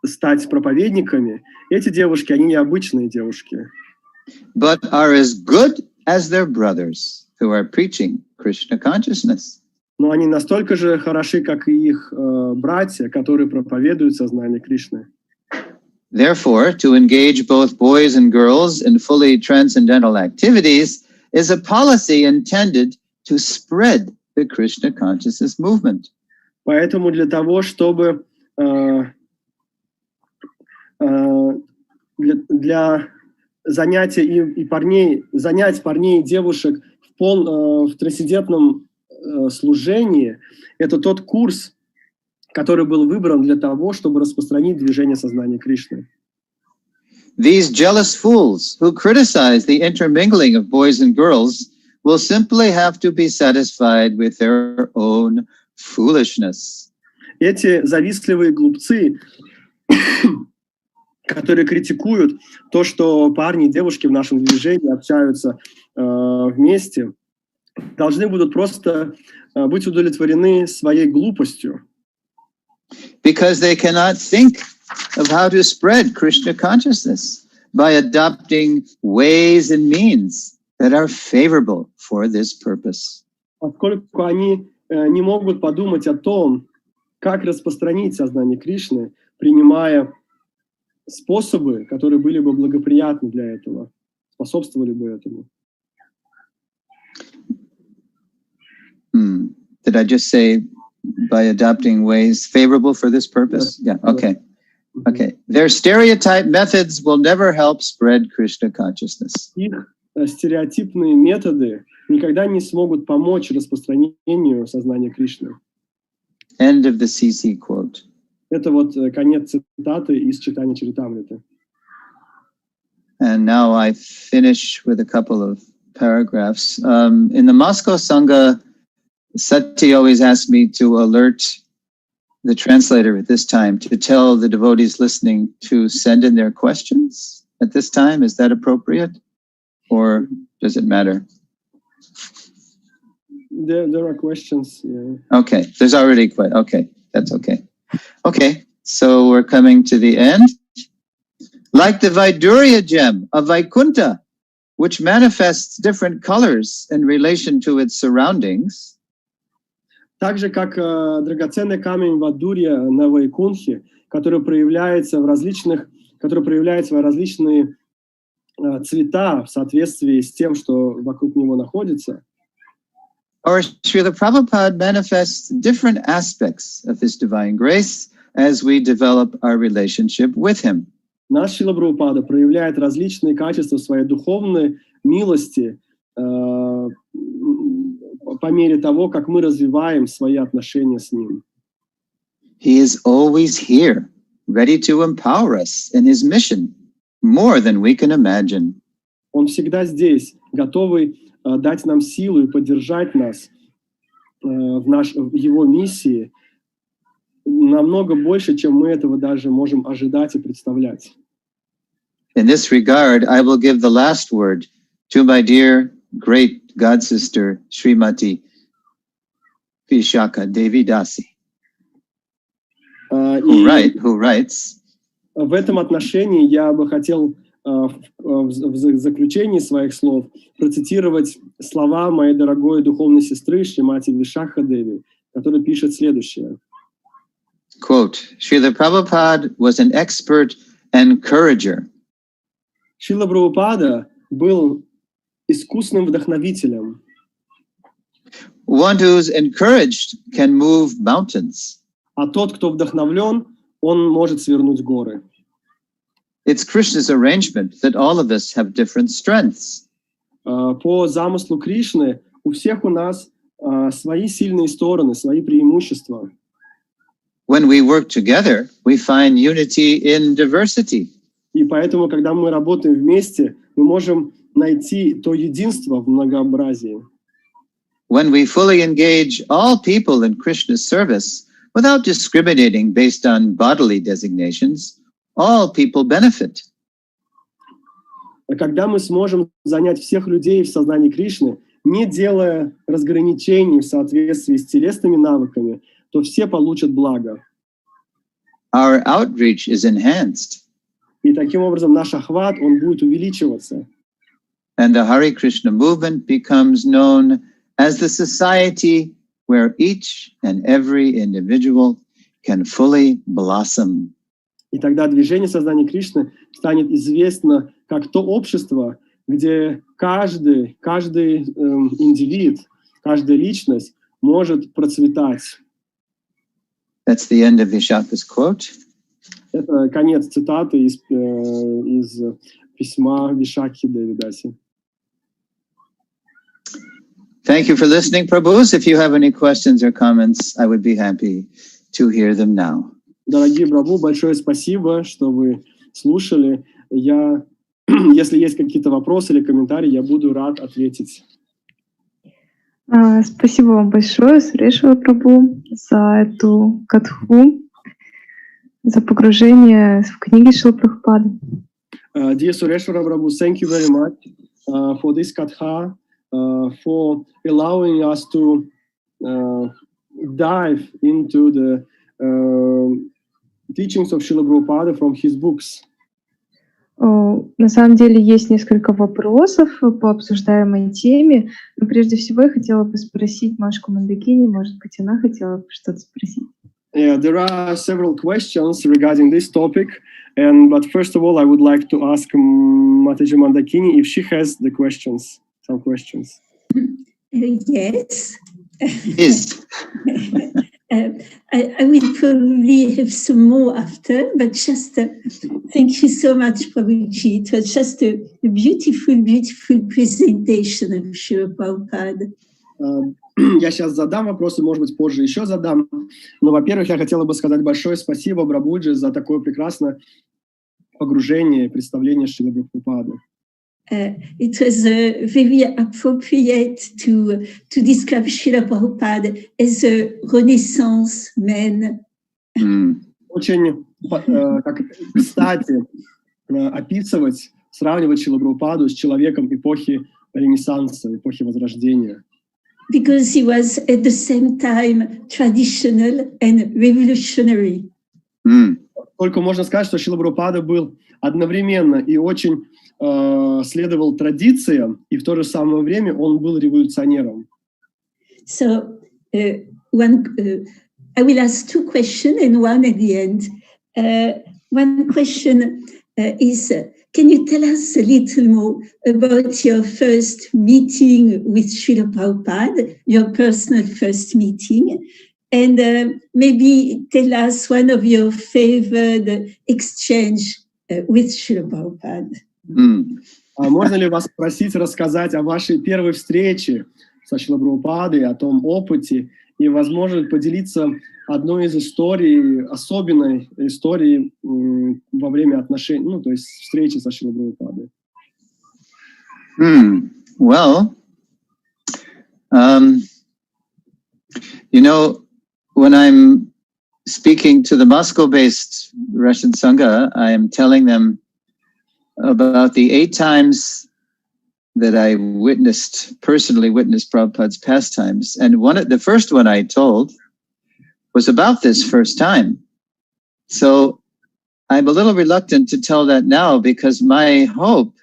стать проповедниками, эти девушки, они необычные девушки. But are as good as their brothers who are preaching Krishna consciousness. Но они настолько же хороши, как и их братья, которые проповедуют сознание Кришны. Therefore, to engage both boys and girls in fully transcendental activities is a policy intended to spread the Krishna consciousness movement. Поэтому для того, чтобы для занятия занять парней и девушек в трансцендентном служении, это тот курс, который был выбран для того, чтобы распространить движение сознания Кришны. These jealous fools who criticize the intermingling of boys and girls will simply have to be satisfied with their own foolishness. Эти завистливые глупцы, которые критикуют то, что парни и девушки в нашем движении общаются вместе, должны будут просто быть удовлетворены своей глупостью. Because they cannot think of how to spread Krishna consciousness by adopting ways and means that are favorable for this purpose. Поскольку они не могут подумать о том, как распространить сознание Кришны, принимая способы, которые были бы благоприятны для этого, способствовали бы этому. Did I just say by adopting ways favorable for this purpose? Yes. Yeah, okay. Okay. Their stereotype methods will never help spread Krishna consciousness. Их стереотипные методы никогда не смогут помочь распространению сознания Кришны. End of the CC quote. Это вот конец цитаты из читания Чаритамриты. And now I finish with a couple of paragraphs. In the Moscow Sangha, Sati always asked me to alert the translator at this time to tell the devotees listening to send in their questions at this time. Is that appropriate? Or does it matter? There are questions. Yeah. Okay, there's already okay, that's okay. Okay, so we're coming to the end. Like the Vaidurya gem of Vaikuntha, which manifests different colors in relation to its surroundings, Так же, как драгоценный камень Вайдурья на Вайкунхе, который проявляет свои различные цвета в соответствии с тем, что вокруг него находится. Or Srila Prabhupada manifests different aspects of his divine grace as we develop our relationship with him. Наш Шрила Прабхупада проявляет различные качества своей духовной милости по мере того, как мы развиваем свои отношения с ним. He is always here, ready to empower us in his mission, more than we can imagine. Он всегда здесь, готовый дать нам силу и поддержать нас в его миссии намного больше, чем мы этого даже можем ожидать и представлять. In this regard, I will give the last word to my dear great God sister, Srimati Vishaka Devi Dasi, who writes. В этом отношении я бы хотел в заключении своих слов процитировать слова моей дорогой духовной сестры Шримати Вишаха Деви, которая пишет следующее. Quote, Srila Prabhupada was an expert encourager. Шрила Прабхупада был искусным вдохновителем. One who's encouraged can move mountains. А тот, кто вдохновлен, он может свернуть горы. It's Krishna's arrangement that all of us have different strengths. По замыслу Кришны у всех у нас свои сильные стороны, свои преимущества. When we work together, we find unity in diversity. И поэтому, когда мы работаем вместе, мы можем найти то единство в многообразии. When we fully engage all people in Krishna's service without discriminating based on bodily designations, all people benefit. Когда мы сможем занять всех людей в сознании Кришны, не делая разграничений в соответствии с телесными навыками, то все получат благо. Our outreach is enhanced. И таким образом наш охват, он будет увеличиваться. And the Hare Krishna movement becomes known as the society where each and every individual can fully blossom. И тогда движение сознания Кришны станет известно как то общество, где каждый индивид, каждая личность может процветать. That's the end of Vishaka's quote. Это конец цитаты из письма Вишакхи Девидаси. Thank you for listening, Prabhus. If you have any questions or comments, I would be happy to hear them now. Дорогие Прабху, большое спасибо, что вы слушали. Если есть какие-то вопросы или комментарии, я буду рад ответить. Спасибо вам большое, Сурешвара Прабху, за эту катху, за погружение в книги Шрилы Прабхупады. Dear Sureshwara Prabhu, thank you very much for this katha, for allowing us to dive into the teachings of Srila Prabhupada from his books. На самом деле есть несколько вопросов по обсуждаемой теме, но прежде всего я хотела бы спросить Машку Мандакини, может быть, она хотела бы что-то спросить. Yeah, there are several questions regarding this topic, but first of all, I would like to ask Mataji Mandakini if she has some questions. Yes. Yes. I will probably have some more after, but just thank you so much, Prabhuji. It was just a beautiful, beautiful presentation of Srila Prabhupada. Я сейчас задам вопросы, может быть, позже еще задам. Но, во-первых, я хотела бы сказать большое спасибо Прабхуджи за такое прекрасное погружение и представление Шрилы Прабхупады. It was very appropriate to describe Srila Prabhupada as a Renaissance man. Очень, кстати, описывать, сравнивать Шрилу Прабхупаду с человеком эпохи Ренессанса, эпохи Возрождения. Because he was at the same time traditional and revolutionary. Только можно сказать, что Шрила Прабхупада был одновременно и очень следовал традициям, и в то же самое время он был революционером. So, I will ask two questions and one at the end. One question, can you tell us a little more about your first meeting with Shrila Prabhupada, your personal first meeting, and maybe tell us one of your favorite exchange with Shrila Prabhupada. Можно ли вас просить рассказать о вашей первой встрече со Шрилой Прабхупадой, о том опыте, и, возможно, поделиться одной из историй, особенной историей во время отношений, ну, то есть встречи со Шрилой Прабхупадой? Well, you know, when I'm speaking to the Moscow-based Russian Sangha, I am telling them about the 8 times that I personally witnessed Prabhupada's pastimes. And the first one I told was about this first time. So I'm a little reluctant to tell that now, because my hope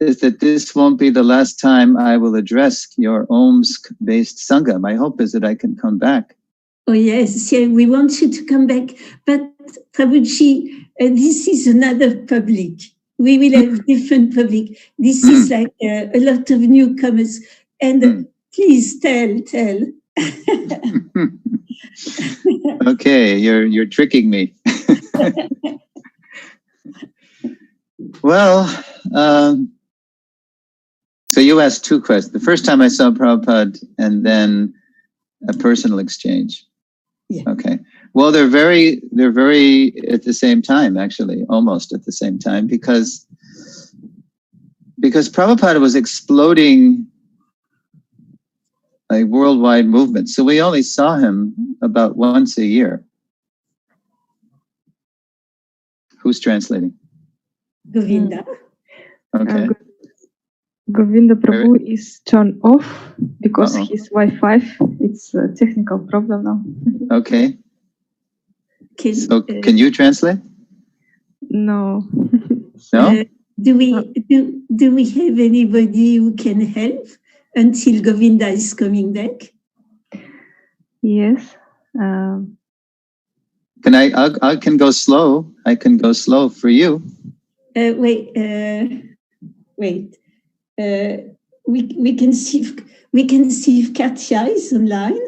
is that this won't be the last time I will address your Omsk-based Sangha. My hope is that I can come back. Oh yes, yeah, we want you to come back. But Prabhuji, this is another public. We will have different public. This is like a lot of newcomers. And please tell. Okay, you're tricking me. Well, so you asked 2 questions. The first time I saw Prabhupada, and then a personal exchange. Yeah. Okay. Well, they're very at the same time, actually, almost at the same time, because Prabhupada was exploding a worldwide movement. So we only saw him about once a year. Who's translating? Govinda. Okay. Govinda Prabhu is turned off because his Wi-Fi, it's a technical problem now. Okay. Can you translate? No. No? Do we have anybody who can help until Govinda is coming back? Yes. Can I can go slow. I can go slow for you. Wait. We can see if Katya is online.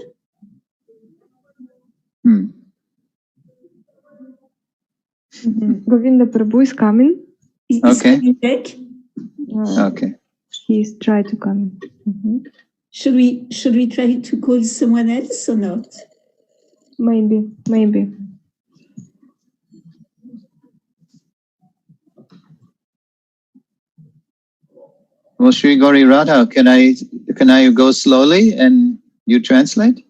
Govinda Prabhu is coming. Is coming back? Okay. He's trying to come. Should we try to call someone else or not? Maybe. Well, Shri Gauri Radha, can I go slowly and you translate?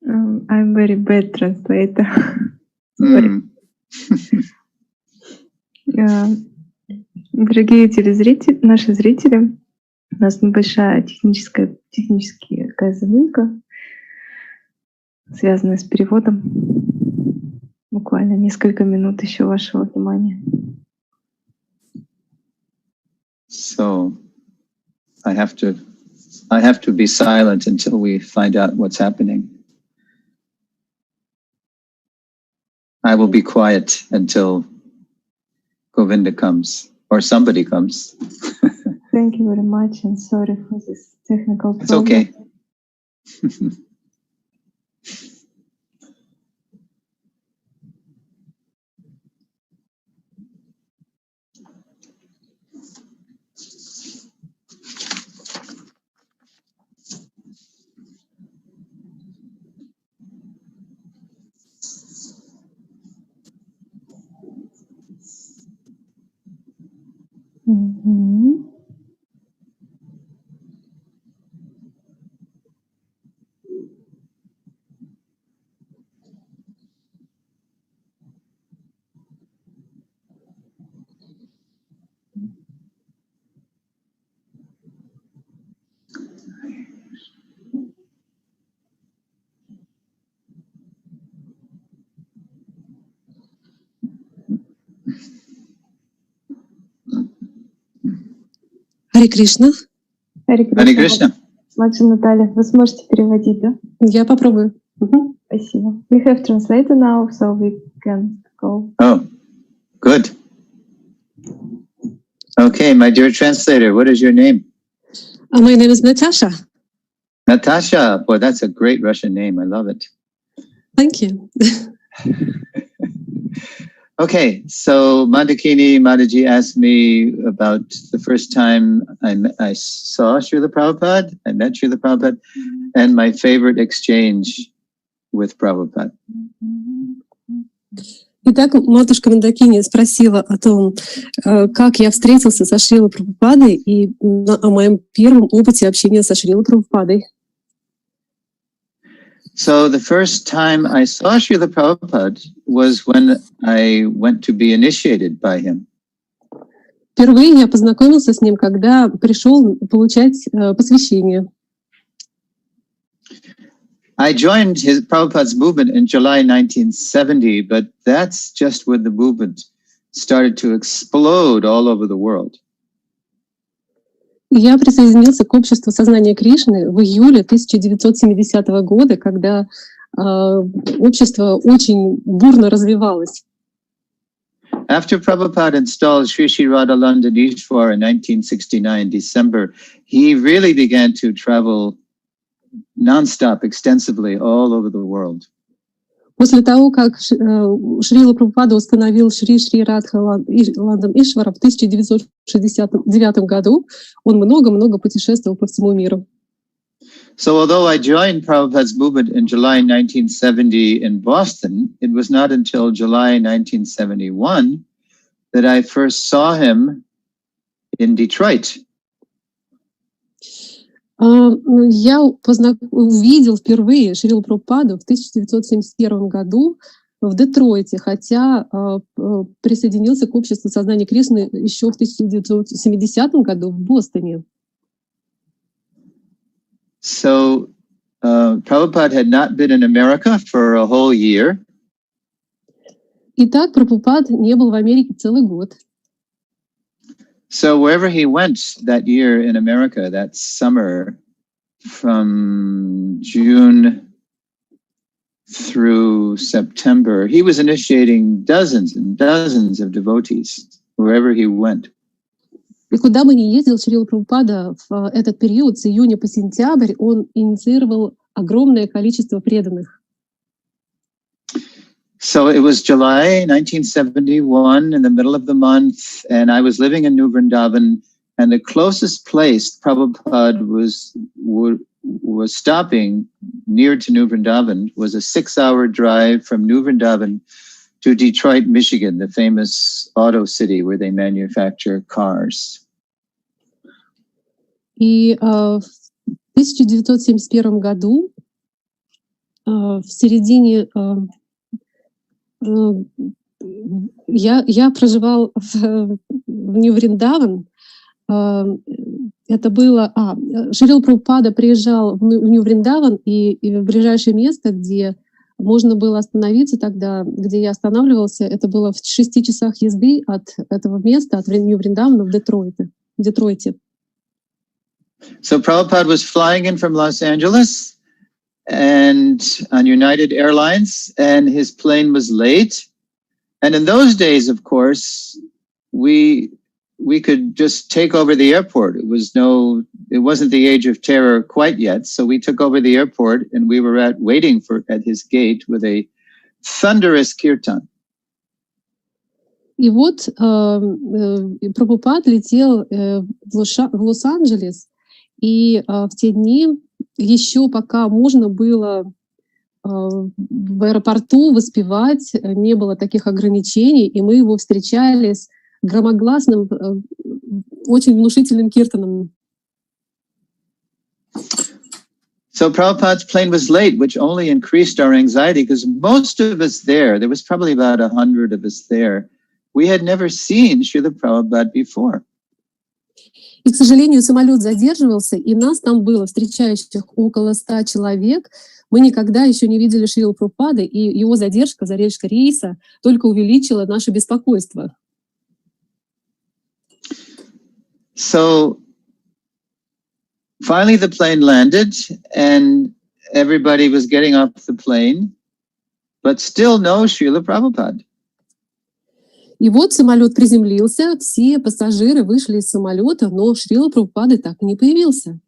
I'm very bad translator. Дорогие телезрители, наши зрители, у нас небольшая техническая такая заминка, связанная с переводом. Буквально несколько минут еще вашего внимания. So I have to be silent until we find out what's happening. I will be quiet until Govinda comes or somebody comes. Thank you very much, and sorry for this technical problem. It's okay. Харе Кришна. Харе Кришна. Младшая Наталья, вы сможете переводить, да? Я попробую. Спасибо. We have translator now, so we can go. Oh, good. Okay, my dear translator, what is your name? My name is Natasha. Natasha. Boy, that's a great Russian name. I love it. Thank you. Okay, so Mandakini Mataji asked me about the first time I saw Srila Prabhupada, I met Srila Prabhupada, and my favorite exchange with Prabhupada. Итак, матушка Мандакини спросила о том, как я встретился со Шрилой Прабхупадой и о моем первом опыте общения со Шрилой Прабхупадой. So the first time I saw Srila Prabhupada was when I went to be initiated by him. Впервые я познакомился с ним, когда пришел получать посвящение. I joined Prabhupada's movement in July 1970, but that's just when the movement started to explode all over the world. Я присоединился к обществу сознания Кришны в июле 1970 года, когда общество очень бурно развивалось. After Prabhupada installed Sri Sri Radhalanda Ishwar in 1969 December, he really began to travel non-stop, extensively, all over the world. После того, как Шрила Прабхупада установил Шри Шри Радха Ландам Ишвара в 1969 году, он много-много путешествовал по всему миру. So although I joined Prabhupada's movement in July 1970 in Boston, it was not until July 1971 that I first saw him in Detroit. Я увидел впервые Шрилу Прабхупаду в 1971 году в Детройте, хотя присоединился к обществу сознания Кришны еще в 1970 году в Бостоне. So Prabhupada had not been in America for a whole year. Итак, Прабхупад не был в Америке целый год. So wherever he went that year in America, that summer, from June through September, he was initiating dozens and dozens of devotees wherever he went. И куда бы ни ездил Шрила Прабхупада в этот период, с июня по сентябрь, он инициировал огромное количество преданных. So it was July 1971, in the middle of the month, and I was living in New Vrindavan, and the closest place Prabhupada was stopping near to New Vrindavan was a 6-hour drive from New Vrindavan to Detroit, Michigan, the famous auto city where they manufacture cars. И в 1971 году, в середине я проживал в Нью-Вриндаван. Это было... Шрила Прабхупада приезжал в Нью-Вриндаван, и в ближайшее место, где можно было остановиться тогда, где я останавливался, это было в 6 часах езды от этого места, от Нью-Вриндавана в Детройте. So Prabhupada was flying in from Los Angeles and on United Airlines, and his plane was late. And in those days, of course, we could just take over the airport. It wasn't the age of terror quite yet. So we took over the airport, and we were waiting at his gate with a thunderous kirtan. И вот Прабхупад летел в Лос-Анджелес, и в те дни еще пока можно было в аэропорту воспевать, не было таких ограничений, и мы его встречали с громогласным, очень внушительным киртаном. So Prabhupada's plane was late, which only increased our anxiety, because most of us there was probably about 100 of us there, we had never seen Srila Prabhupada before. И, к сожалению, самолет задерживался, и нас там было, встречающих, около 100 человек. Мы никогда еще не видели Шрилу Прабхупады, и его задержка рейса только увеличила наше беспокойство. So finally the plane landed, and everybody was getting off the plane, but still no Srila Prabhupada. И вот самолет приземлился, все пассажиры вышли из самолета, но Шрила Прабхупады так и не появился.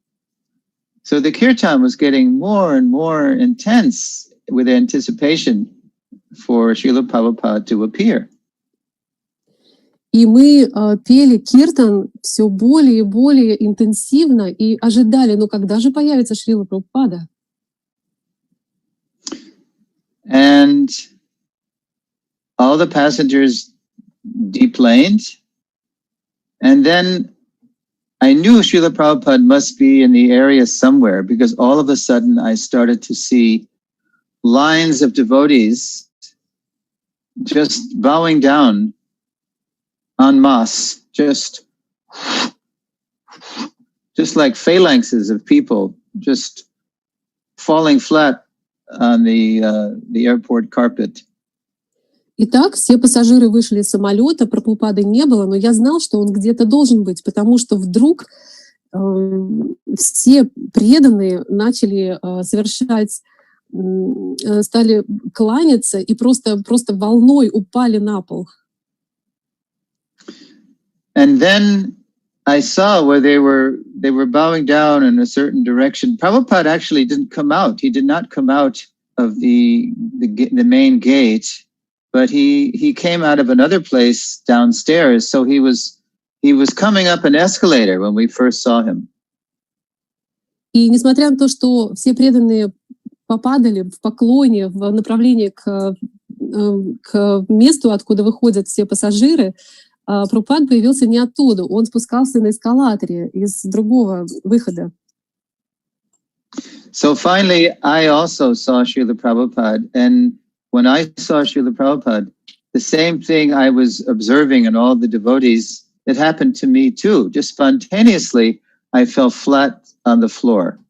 So the kirtan was getting more and more intense with anticipation for Srila Prabhupada to appear. И мы пели киртан все более и более интенсивно и ожидали, ну когда же появится Шрила Прабхупада? And all the passengers deplaned, and then I knew Srila Prabhupada must be in the area somewhere, because all of a sudden I started to see lines of devotees just bowing down en masse, just like phalanxes of people just falling flat on the airport carpet. Итак, все пассажиры вышли из самолета, Прабхупады не было, но я знал, что он где-то должен быть, потому что вдруг все преданные начали совершать, стали кланяться и просто волной упали на пол. And then I saw where they were bowing down in a certain direction. Prabhupada actually didn't come out. He did not come out of the main gate, but he came out of another place downstairs. So he was coming up an escalator when we first saw him. И несмотря на то, что все преданные попадали в поклоне в направлении к месту, откуда выходят все пассажиры, Прабхупада появился не оттуда, он спускался на эскалаторе из другого выхода. So finally, I also saw Srila Prabhupada, and when I saw Srila Prabhupada, the same thing I was observing in all the devotees, it happened to me too. Just spontaneously, I fell flat on the floor.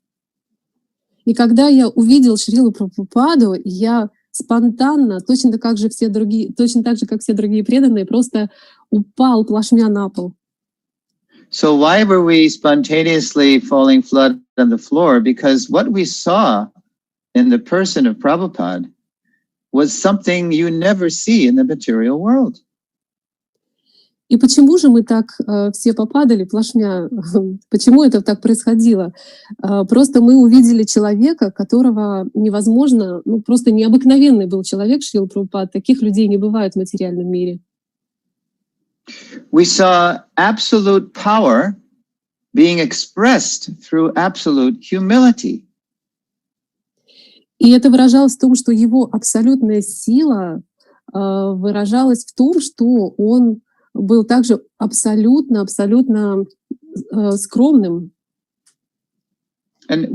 И когда я увидел Шрилу Прабхупаду, я спонтанно, точно так же, как все другие преданные, просто упал плашмя на пол. So why were we spontaneously falling flat on the floor? Because what we saw in the person of Prabhupada was something you never see in the material world. И почему же мы так все попадали плашмя? Почему это так происходило? Просто мы увидели человека, которого невозможно, ну просто необыкновенный был человек, Шрила Прабхупад. Таких людей не бывает в материальном мире. We saw absolute power being expressed through absolute humility. И это выражалось в том, что его абсолютная сила выражалась в том, что он был также абсолютно скромным. And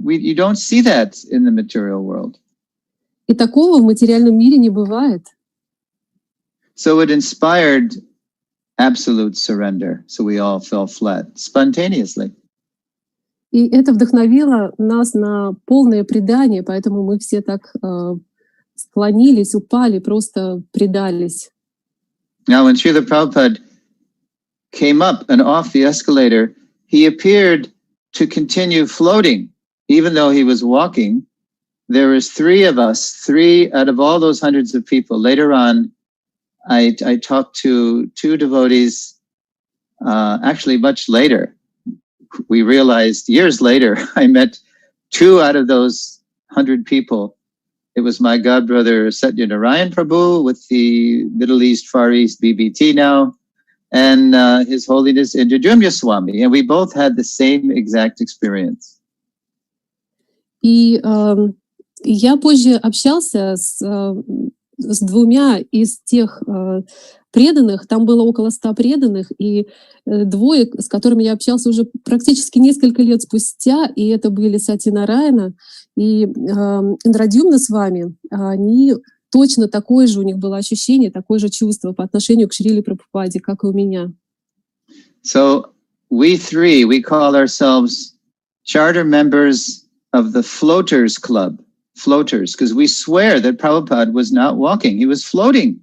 you don't see that in the material world. И такого в материальном мире не бывает. So it inspired absolute surrender. So we all fell flat spontaneously. И это вдохновило нас на полное предание, поэтому мы все так склонились, упали, просто предались. Now, when Srila Prabhupada came up and off the escalator, he appeared to continue floating, even though he was walking. There was three of us, three out of all those hundreds of people. Later on, I talked to two devotees, actually much later. We realized years later, I met two out of those 100 people. It was my godbrother Satyanarayan Prabhu with the Middle East, Far East BBT now, and His Holiness Indrajumya Swami. And we both had the same exact experience. И я позже общался с двумя из тех преданных, там было около 100 преданных, и двое, с которыми я общался уже практически несколько лет спустя, и это были Сатьянараяна и Индрадьюмна с вами, они точно такое же, у них было ощущение, такое же чувство по отношению к Шриле Прабхупаде, как и у меня. So we three, we call ourselves charter members of the Floaters Club. Floaters, because we swear that Prabhupada was not walking, he was floating.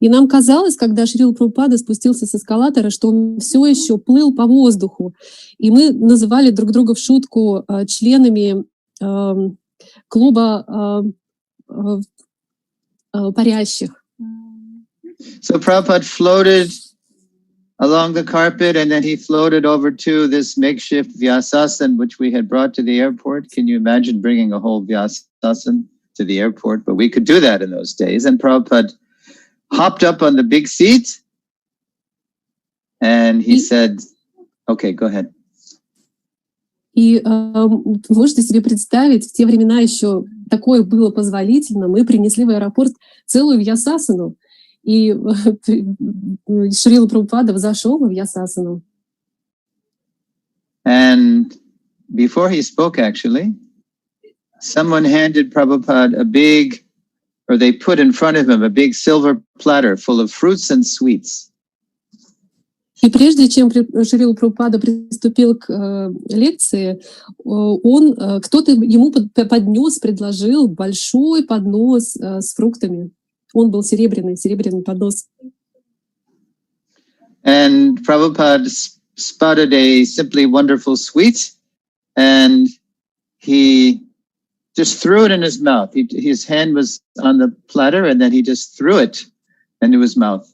И нам казалось, когда Шрила Прабхупада спустился с эскалатора, что он все еще плыл по воздуху. И мы называли друг друга в шутку членами клуба парящих. So Prabhupada floated along the carpet, and then he floated over to this makeshift Vyasasan, which we had brought to the airport. Can you imagine bringing a whole Vyasasan to the airport? But we could do that in those days. And Prabhupada hopped up on the big seat, and he said, okay, go ahead. И можете себе представить, в те времена еще такое было позволительно. Мы принесли в аэропорт целую вьясасану, и Шрила Прабхупада взошел в вьясасану. And before he spoke, actually, someone handed Prabhupada a big, or they put in front of him a big silver platter full of fruits and sweets. И прежде чем Шрила Прабхупада приступил к лекции, кто-то ему поднес, предложил большой поднос с фруктами. Он был серебряный поднос. And Prabhupada spotted a simply wonderful sweet, and he just threw it in his mouth. His hand was on the platter, and then he just threw it into his mouth.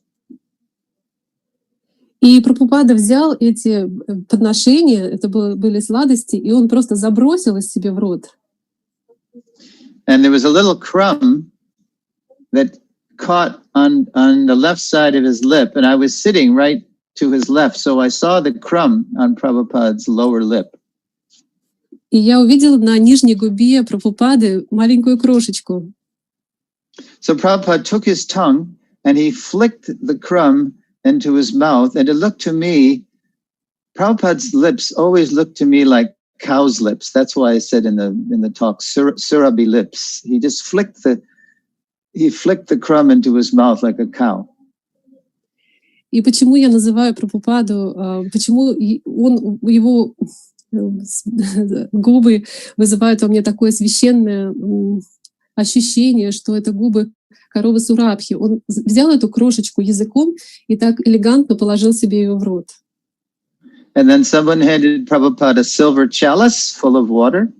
И Прабхупада взял эти подношения, это были сладости, и он просто забросил их себе в рот. And there was a little crumb that caught on the left side of his lip, and I was sitting right to his left, so I saw the crumb on Prabhupada's lower lip. И я увидела на нижней губе Прабхупады маленькую крошечку. So Prabhupada took his tongue and he flicked the crumb into his mouth, and it looked to me, Prabhupada's lips always looked to me like cow's lips. That's why I said in the talk, surabhi lips. He just flicked the crumb into his mouth like a cow. И почему я называю Прабхупаду, почему его губы вызывают во мне такое священное ощущение, что это губы коровы Сурабхи. Он взял эту крошечку языком и так элегантно положил себе ее в рот. And then someone handed Prabhupada a silver chalice full of water.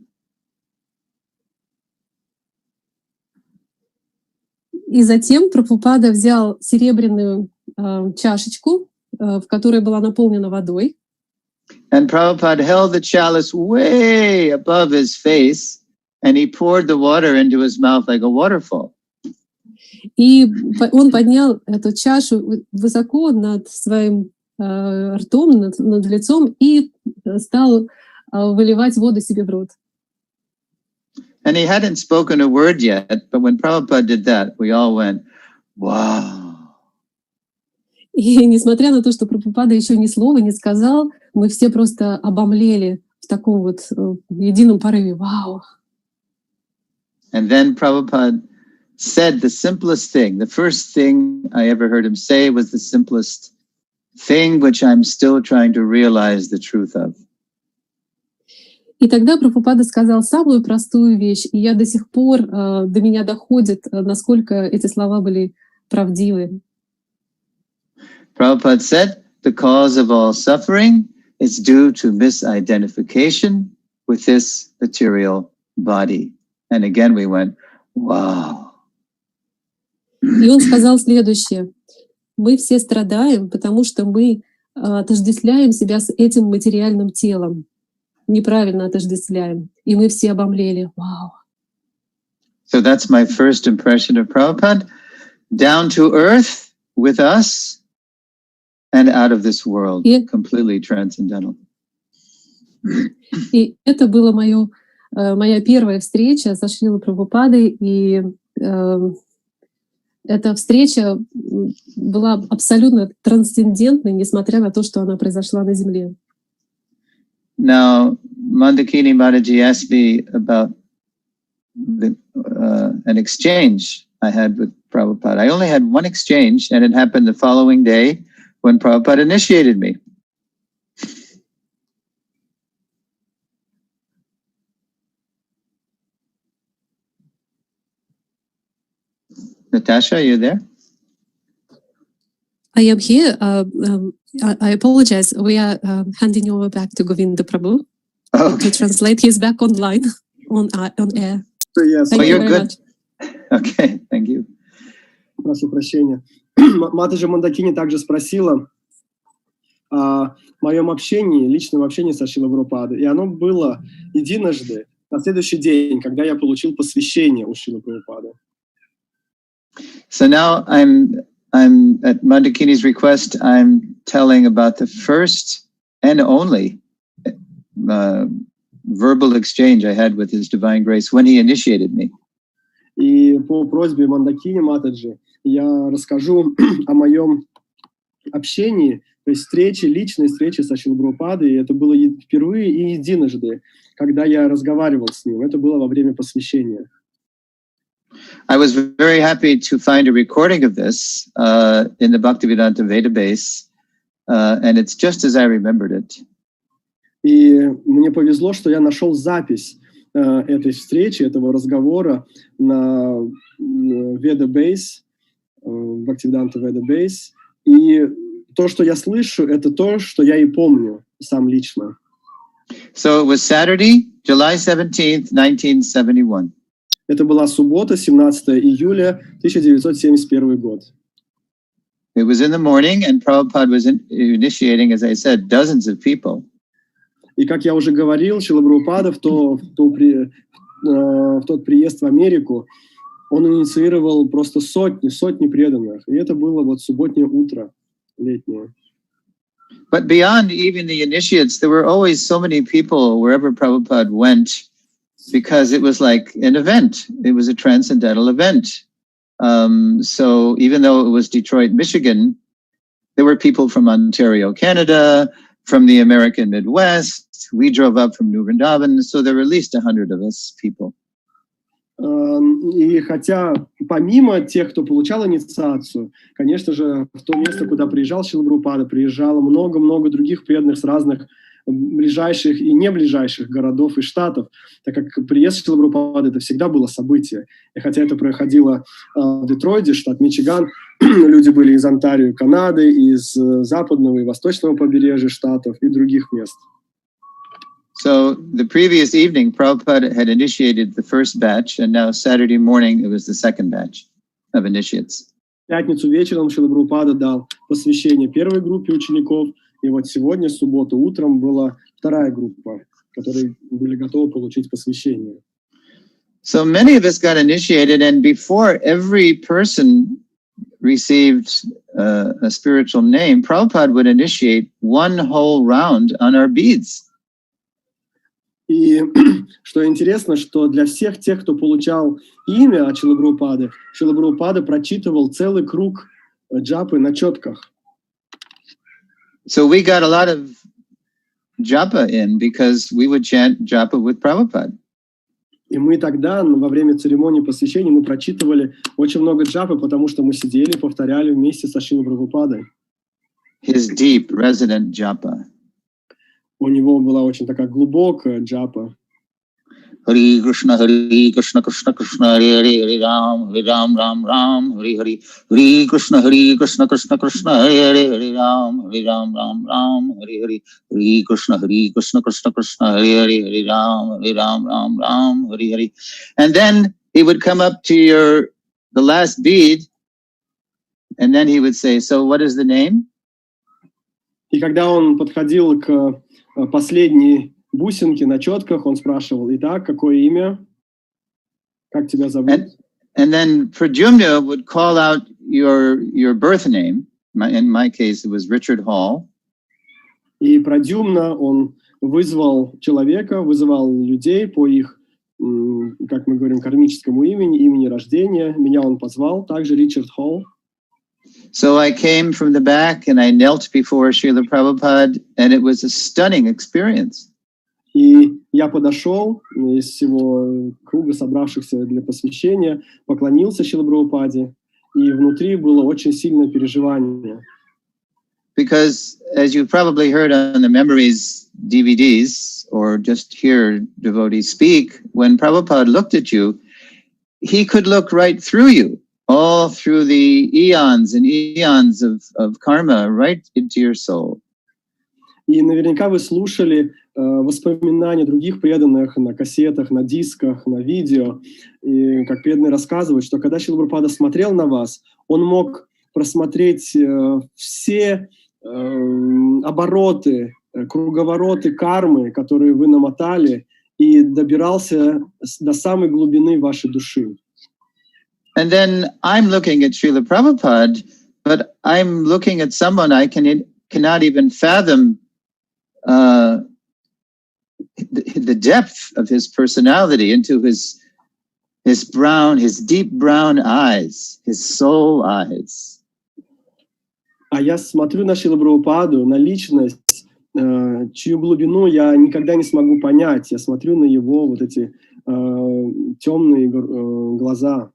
И затем Прабхупада взял серебряную чашечку, в которой была наполнена водой. And Prabhupada held the chalice way above his face, and he poured the water into his mouth like a waterfall. И он поднял эту чашу высоко над своим ртом, над лицом, и стал выливать воду себе в рот. And he hadn't spoken a word yet, but when Prabhupada did that, we all went, wow. И несмотря на то, что Прабхупада еще ни слова не сказал, мы все просто обомлели в таком вот едином порыве. Вау! And then Prabhupada said the simplest thing. The first thing I ever heard him say was the simplest thing, which I'm still trying to realize the truth of. И тогда Прабхупада сказал самую простую вещь, и я до сих пор, до меня доходит, насколько эти слова были правдивы. Prabhupada said, the cause of all suffering is due to misidentification with this material body. And again we went, wow. И он сказал следующее. Мы все страдаем, потому что мы отождествляем себя с этим материальным телом. Неправильно отождествляем. И мы все обомлели. Вау. So that's my first impression of Prabhupada. Down to earth with us and out of this world. Completely transcendental. И это была моя первая встреча со Шрилой Прабхупадой, и эта встреча была абсолютно трансцендентной, несмотря на то, что она произошла на Земле. Now, Mandakini Mataji asked me about an exchange I had with Prabhupada. I only had one exchange, and it happened the following day when Prabhupada initiated me. Natasha, are you there? I am here. I apologize. We are handing over back to Govinda Prabhu to translate. He's back online, on air. Yes. Thank you you're very good. much. Okay, thank you. Прошу прощения. Матаджи Мандакини также спросила о моем общении, личном общении со Шрилой Прабхупадой. И оно было единожды, на следующий день, когда я получил посвящение у Шрилы Прабхупады. So now I'm at Mandakini's request, I'm telling about the first and only verbal exchange I had with His Divine Grace when He initiated me. И по просьбе Мандакини Матаджи я расскажу о моем общении, то есть встрече, личной встрече со Шрилой Прабхупадой. И это было впервые и единожды, когда я разговаривал с ним. Это было во время посвящения. I was very happy to find a recording of this in the Bhaktivedanta database, and it's just as I remembered it. И мне повезло, что я нашел запись этой встречи, этого разговора на Vedabase, Bhaktivedanta Vedabase. И то, что я слышу, это то, что я и помню сам лично. So it was Saturday, July 17th, 1971. Это была суббота, 17 июля 1971 год. It was in the morning, and Prabhupada was initiating, as I said, dozens of people. И, как я уже говорил, Шрила Прабхупада в тот приезд в Америку, он инициировал просто сотни преданных. И это было вот субботнее утро летнее. But beyond even the initiates, there were always so many people wherever Prabhupada went, because it was like an event. It was a transcendental event. So even though it was Detroit, Michigan, there were people from Ontario, Canada, from the American Midwest. We drove up from New Vrindavan, so there were at least 100 of us people. И хотя помимо тех, кто получал инициацию, конечно же, в то место, куда приезжал Шрила Прабхупада, приезжало много-много других преданных с разных ближайших и не ближайших городов и штатов, так как приезд Шрилы Прабхупады это всегда было событие. И хотя это происходило в Детройте, штат Мичиган, люди были из Онтарио, Канады, из западного и восточного побережья штатов и других мест. So the previous evening, Prabhupada had initiated the first batch, and now Saturday morning it was the second batch of initiates. В пятницу вечером Шрила Прабхупада дал посвящение первой группе учеников, и вот сегодня, в субботу утром, была вторая группа, которые были готовы получить посвящение. So many of us got initiated, and before every person received a spiritual name, Prabhupada would initiate one whole round on our beads. И что интересно, что для всех тех, кто получал имя от Шрилы Прабхупады, Шрила Прабхупада прочитывал целый круг джапы на четках. So we got a lot of japa in because we would chant japa with Prabhupada. И мы тогда, во время церемонии посвящения, мы прочитывали очень много джапы, потому что мы сидели и повторяли вместе со Шрилой Прабхупадой. His deep, resonant japa. У него была очень такая глубокая джапа. Hare Krishna, Krishna Krishna, Hare Hare, Hare Ram, Ram Ram, Hare Hare, Hare Krishna, Krishna Krishna, Hare Hare, Hare Ram, Ram, Hare Hare, Hare Krishna, Krishna Krishna, Hare Hare, Hare Ram, Ram, Hare Hare. And then he would come up to the last bead, and then he would say, "So what is the name?" И когда он подходил к последней бусинке на четках, он спрашивал: "Итак, какое имя? Как тебя зовут?" And then Pradyumna would call out your birth name. In my case, it was Richard Hall. И Прадюмна, он вызывал людей по их, как мы говорим, кармическому имени рождения. Меня он позвал, также Ричард Холл. So I came from the back and I knelt before Shrila Prabhupada, and it was a stunning experience. И я подошел из всего круга собравшихся для посвящения, поклонился Шриле Прабхупаде, и внутри было очень сильное переживание. Because, as you probably heard on the Memories DVDs, or just hear devotees speak, when Prabhupada looked at you, he could look right through you, all through the eons and eons of karma, right into your soul. И наверняка вы слушали воспоминания других преданных на кассетах, на дисках, на видео, и как преданные рассказывают, что когда Шрила Прабхупада смотрел на вас, он мог просмотреть все обороты, круговороты кармы, которые вы намотали, и добирался до самой глубины вашей души. And then I'm looking at Srila Prabhupada, but I'm looking at someone I cannot even fathom the depth of his personality into his deep brown eyes, his soul eyes. А я смотрю на Шрилу Прабхупаду, на личность, чью глубину я никогда не смогу понять. Я смотрю на его вот эти темные глаза.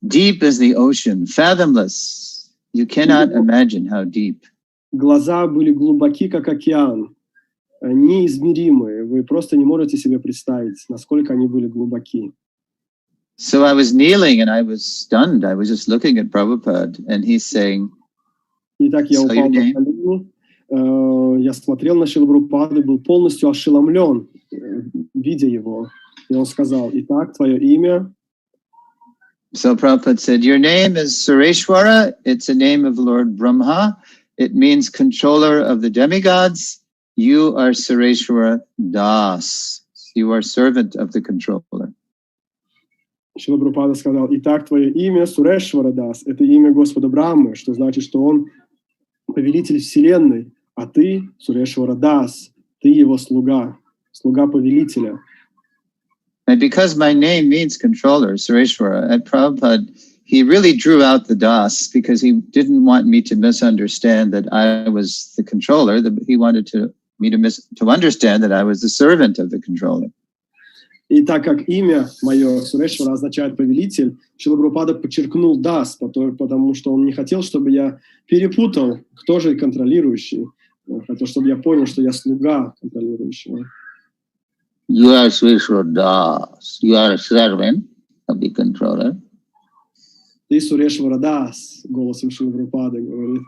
Deep as the ocean, fathomless. You cannot imagine how deep. Глаза были глубоки, как океан, неизмеримые. Вы просто не можете себе представить, насколько они были глубоки. So I was kneeling and I was stunned. I was just looking at Prabhupada and he's saying, Итак, я упал на колени, я смотрел на Шрилу Прабхупаду, был полностью ошеломлен, видя его. И он сказал: итак, твое имя. So Prabhupada said, your name is Sureshvara. It's a name of Lord Brahma. It means controller of the demigods. You are Sureshvara Das. You are servant of the controller. Шрила Прабхупада сказал: итак, твое имя Сурешвара Дас. Это имя Господа Брахмы, что значит, что он повелитель Вселенной, а ты Сурешвара Дас. Ты его слуга, слуга повелителя. And because my name means controller, Sureshvara, at Prabhupada, he really drew out the Das because he didn't want me to misunderstand that I was the controller. He wanted me to understand that I was the servant of the controller. И так как имя мое Сурешвара означает повелитель, Шрила Прабхупада подчеркнул Дас, потому что он не хотел, чтобы я перепутал, кто же контролирующий. Хотел, чтобы я понял, что я слуга контролирующего. You are Sureshvara Das. You are a servant of the controller. Ты Сурешвара Дас, голосом Шрилы Прабхупады говорит.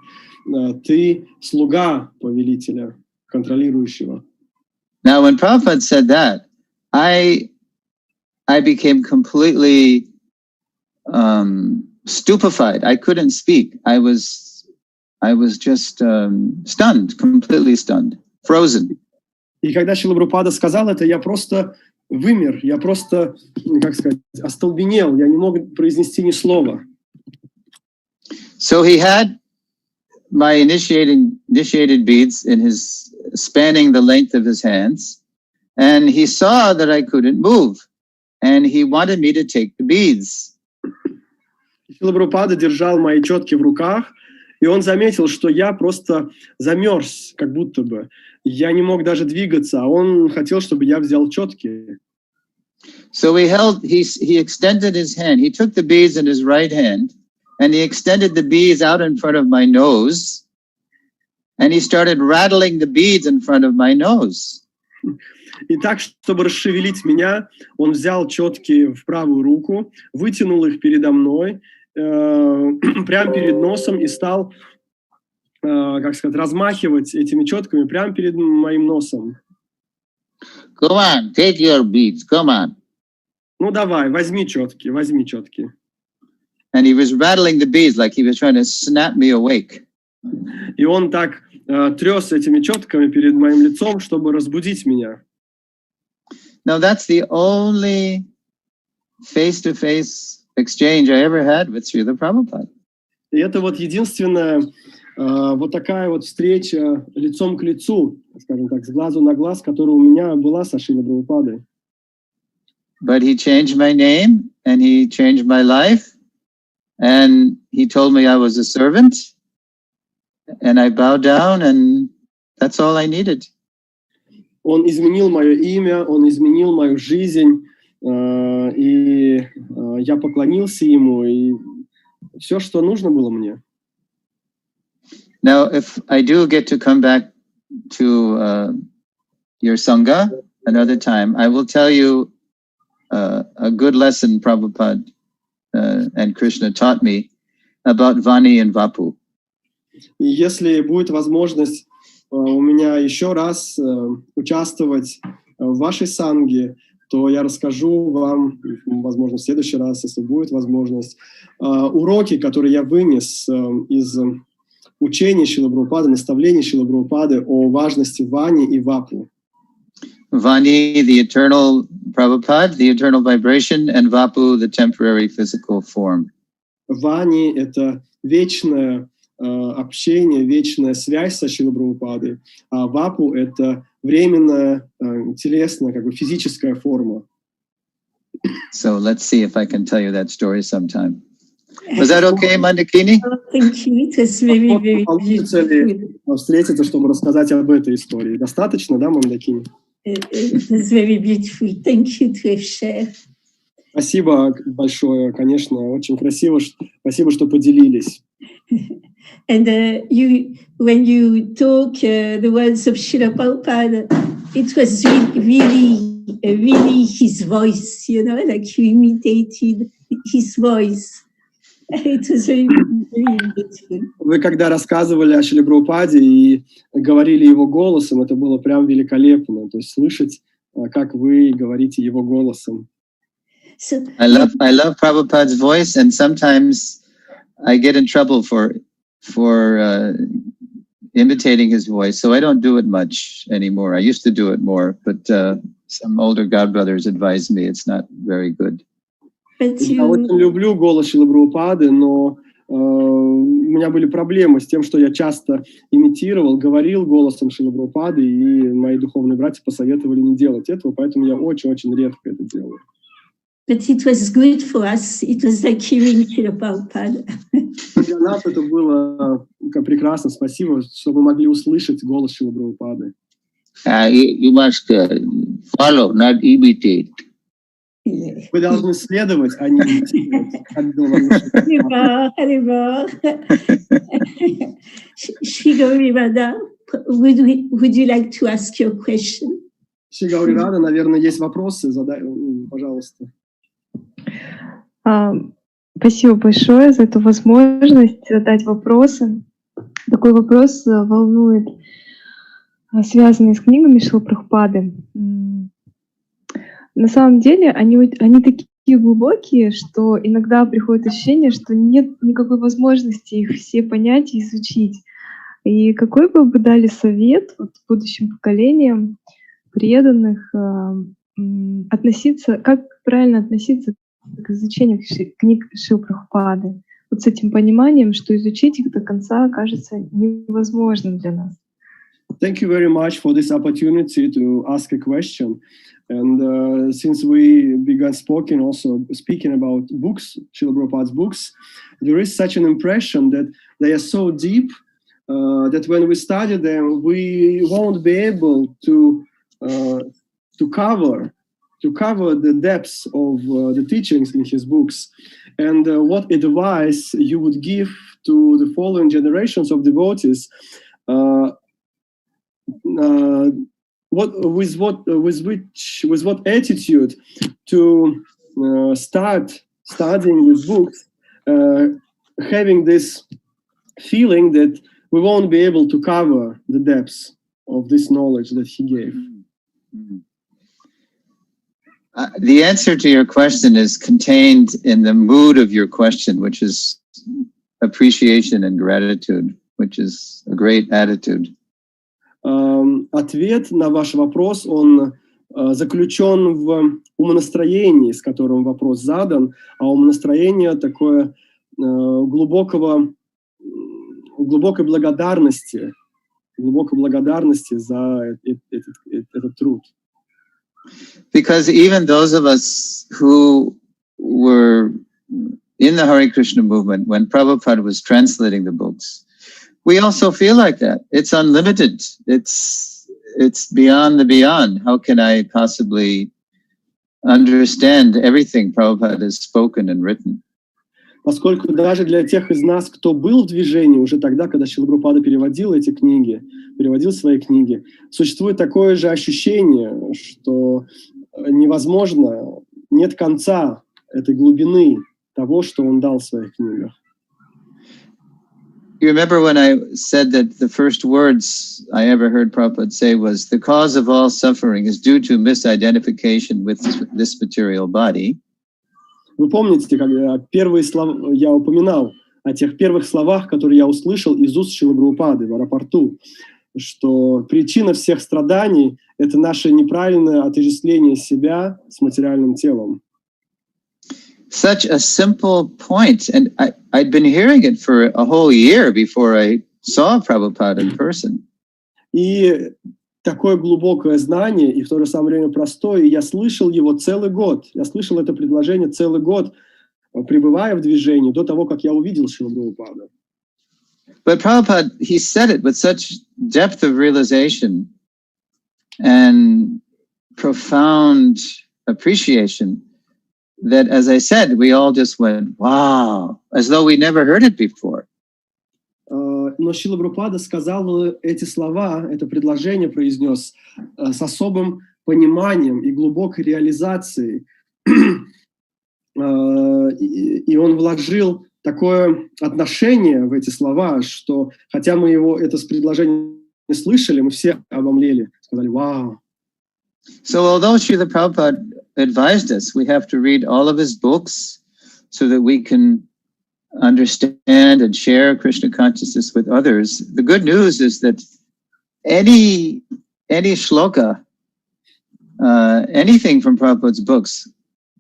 Ты слуга повелителя, контролирующего. Now, when Prabhupada said that, I became completely stupefied. I couldn't speak. I was just stunned, completely stunned, frozen. И когда Шрила Прабхупада сказал это, я просто вымер, я просто, как сказать, остолбенел, я не мог произнести ни слова. So he had my initiated beads in his spanning the length of his hands, and he saw that I couldn't move, and he wanted me to take the beads. Шрила Прабхупада держал мои четки в руках, и он заметил, что я просто замерз, как будто бы. Я не мог даже двигаться, а он хотел, чтобы я взял четки. So he extended his hand. He took the beads in his right hand, and he extended the beads out in front of my nose, and he started rattling the beads in front of my nose. И так, чтобы расшевелить меня, он взял четки в правую руку, вытянул их передо мной, прямо перед носом и стал, как сказать, размахивать этими четками прямо перед моим носом. Come on, take your beads, come on. Ну давай, возьми четки, возьми четки. And he was rattling the beads like he was trying to snap me awake. И он так тряс этими четками перед моим лицом, чтобы разбудить меня. Now that's the only face-to-face exchange I ever had with Srila Prabhupada. И это вот единственная вот такая вот встреча лицом к лицу, скажем так, с глазу на глаз, которая у меня была со Шрилой Прабхупадой. But he changed my name and he changed my life and he told me I was a servant and I bowed down and that's all I needed. Он изменил мое имя, он изменил мою жизнь, и я поклонился ему, и все, что нужно было мне. Now, if I do get to come back to your Sangha another time, I will tell you a good lesson Prabhupada and Krishna taught me about Vani and Vapu. И если будет возможность у меня еще раз участвовать в вашей санге, то я расскажу вам, возможно, в следующий раз, если будет возможность, уроки, которые я вынес из учения Шрилы Прабхупады, наставлений Шрилы Прабхупады о важности Вани и Вапу. Vani, the eternal Prabhupada, the eternal vibration, and Vapu, the temporary physical form. Вани — это вечное общение, вечная связь со Шрилой Прабхупадой, а Вапу — это временная, телесная, как бы физическая форма. So let's see if I can tell you that story sometime. Was that okay, Mandakini? Thank you. It was very, very Получится ли встретиться, чтобы рассказать об этой истории? Достаточно, да, Мандакини? It was very beautiful. Thank you to have shared. Спасибо большое, конечно, очень красиво. Спасибо, что поделились. And when you talk the words of Srila Prabhupada, it was really his voice, you know, like you imitated his voice. It was very, very beautiful. Вы когда рассказывали о Шриле Прабхупаде и говорили его голосом, это было прям великолепно. То есть слышать, как вы говорите его голосом. So, I love Prabhupada's voice, and sometimes I get in trouble for imitating his voice, so I don't do it much anymore. I used to do it more, but some older godbrothers advised me it's not very good. Я очень люблю голос Шрилы Прабхупады, но у меня были проблемы с тем, что я часто имитировал, говорил голосом Шрилы Прабхупады, и мои духовные братья посоветовали не делать этого, поэтому я очень-очень редко это делаю. But it was good for us. It was like hearing Srila Prabhupada. Для нас это было прекрасно. Спасибо, что вы могли услышать голос Шрилы Прабхупады. You must follow, not imitate. Вы должны следовать, а не имитировать. Shri Gauri Radha, would you like to ask your question? Шри Гаури Рада, наверное, есть вопросы? Задай, пожалуйста. Спасибо большое за эту возможность задать вопросы. Такой вопрос волнует, связанный с книгами Шрилы Прабхупады. На самом деле они такие глубокие, что иногда приходит ощущение, что нет никакой возможности их все понять и изучить. И какой бы вы дали совет будущим поколениям преданных как правильно относиться к изучению книг Шрилы Прабхупады? Вот с этим пониманием, что изучить их до конца кажется невозможным для нас. Thank you very much for this opportunity to ask a question. And since we began speaking about books, Srila Prabhupada's books, there is such an impression that they are so deep that when we study them, we won't be able to cover the depths of the teachings in his books. And what advice you would give to the following generations of devotees? With what attitude to start studying these books, having this feeling that we won't be able to cover the depths of this knowledge that he gave? The answer to your question is contained in the mood of your question, which is appreciation and gratitude, which is a great attitude. Ответ на ваш вопрос, он заключен в умонастроении, с которым вопрос задан, а умонастроение такое глубокой благодарности за этот труд. Because even those of us who were in the Hare Krishna movement, when Prabhupada was translating the books, we also feel like that. It's unlimited. It's beyond the beyond. How can I possibly understand everything Prabhupada has spoken and written? Поскольку даже для тех из нас, кто был в движении уже тогда, когда Шрила Прабхупада переводил свои книги, существует такое же ощущение, что невозможно, нет конца этой глубины того, что он дал в своих книгах. You remember when I said that the first words I ever heard Prabhupada say was, the cause of all suffering is due to misidentification with this material body. Вы помните, когда первые слова я упоминал о тех первых словах, которые я услышал из уст Шрилы Прабхупады в аэропорту, что причина всех страданий — это наше неправильное отождествление себя с материальным телом. Such a simple point, and I'd been hearing it for a whole year before I saw Prabhupada in person. И такое глубокое знание, и в то же самое время простое, и я слышал его целый год. Я слышал это предложение целый год, пребывая в движении, до того, как я увидел Шрилу Прабхупаду. But Prabhupada, he said it with such depth of realization and profound appreciation that, as I said, we all just went, wow, as though we never heard it before. Но Шрила Прабхупада сказал эти слова, это предложение произнес с особым пониманием и глубокой реализацией. И он вложил такое отношение в эти слова, что хотя мы это предложение не слышали, мы все обомлели, сказали «Вау». So although Srila Prabhupada advised us, we have to read all of his books so that we can understand and share Krishna consciousness with others. The good news is that any shloka, anything from Prabhupada's books,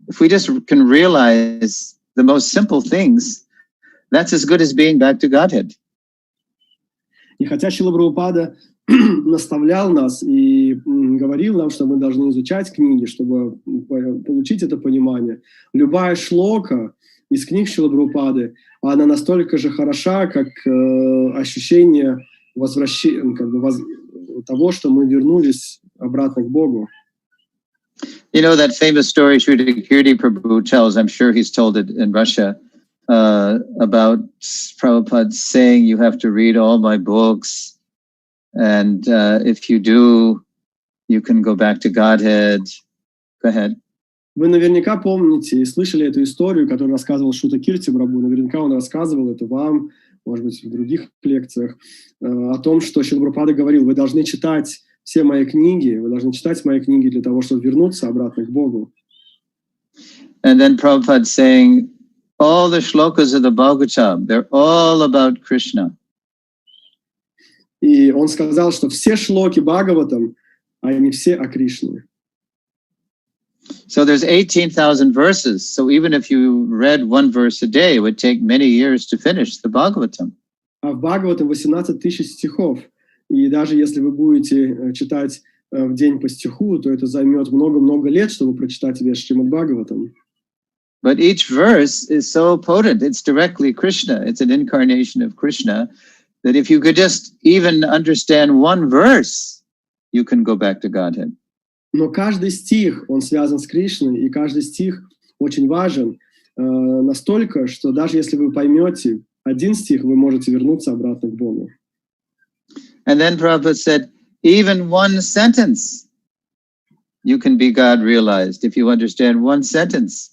if we just can realize the most simple things, that's as good as being back to Godhead. И хотя Шрила Прабхупада наставлял нас и говорил нам, что мы должны изучать книги, чтобы получить это понимание, любая шлока из книг Шрилы Прабхупады, она настолько же хороша, как ощущение возвращения, того, что мы вернулись обратно к Богу. You know that famous story Shrila Prabhu tells, I'm sure he's told it in Russia, about Prabhupada saying, you have to read all my books, and if you do, you can go back to Godhead. Go ahead. Вы наверняка помните и слышали эту историю, которую рассказывал Шрила Прабху. Наверняка он рассказывал это вам, может быть, в других лекциях, о том, что Шрила Прабхупада говорил, вы должны читать все мои книги, вы должны читать мои книги для того, чтобы вернуться обратно к Богу. And then Prabhupada saying, all the shlokas of the Bhagavatam, they're all about Krishna. И он сказал, что все шлоки Бхагаватам, они все о Кришне. So there's 18,000 verses. So even if you read one verse a day, it would take many years to finish the Bhagavatam. А в Бхагаватам 18 тысяч стихов. И даже если вы будете читать в день по стиху, то это займет много-много лет, чтобы прочитать весь Шримад Бхагаватам. But each verse is so potent. It's directly Krishna. It's an incarnation of Krishna. That if you could just even understand one verse, you can go back to Godhead. Но каждый стих, он связан с Кришной, и каждый стих очень важен настолько, что даже если вы поймете один стих, вы можете вернуться обратно к Богу. And then Prabhupada said, even one sentence, you can be God realized if you understand one sentence.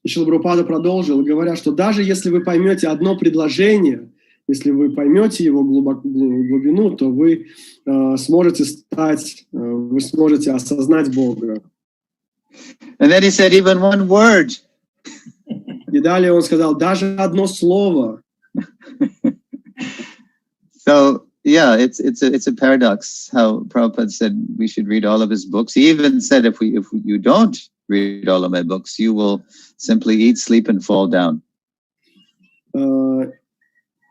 И Шрила Прабхупада продолжил, говоря, что даже если вы поймете одно предложение, если вы поймете его глубину, то вы сможете вы сможете осознать Бога. And then he said, even one word. И далее он сказал, даже одно слово. So yeah, it's a paradox how Prabhupada said we should read all of his books. He even said if you don't read all of my books, you will simply eat, sleep, and fall down.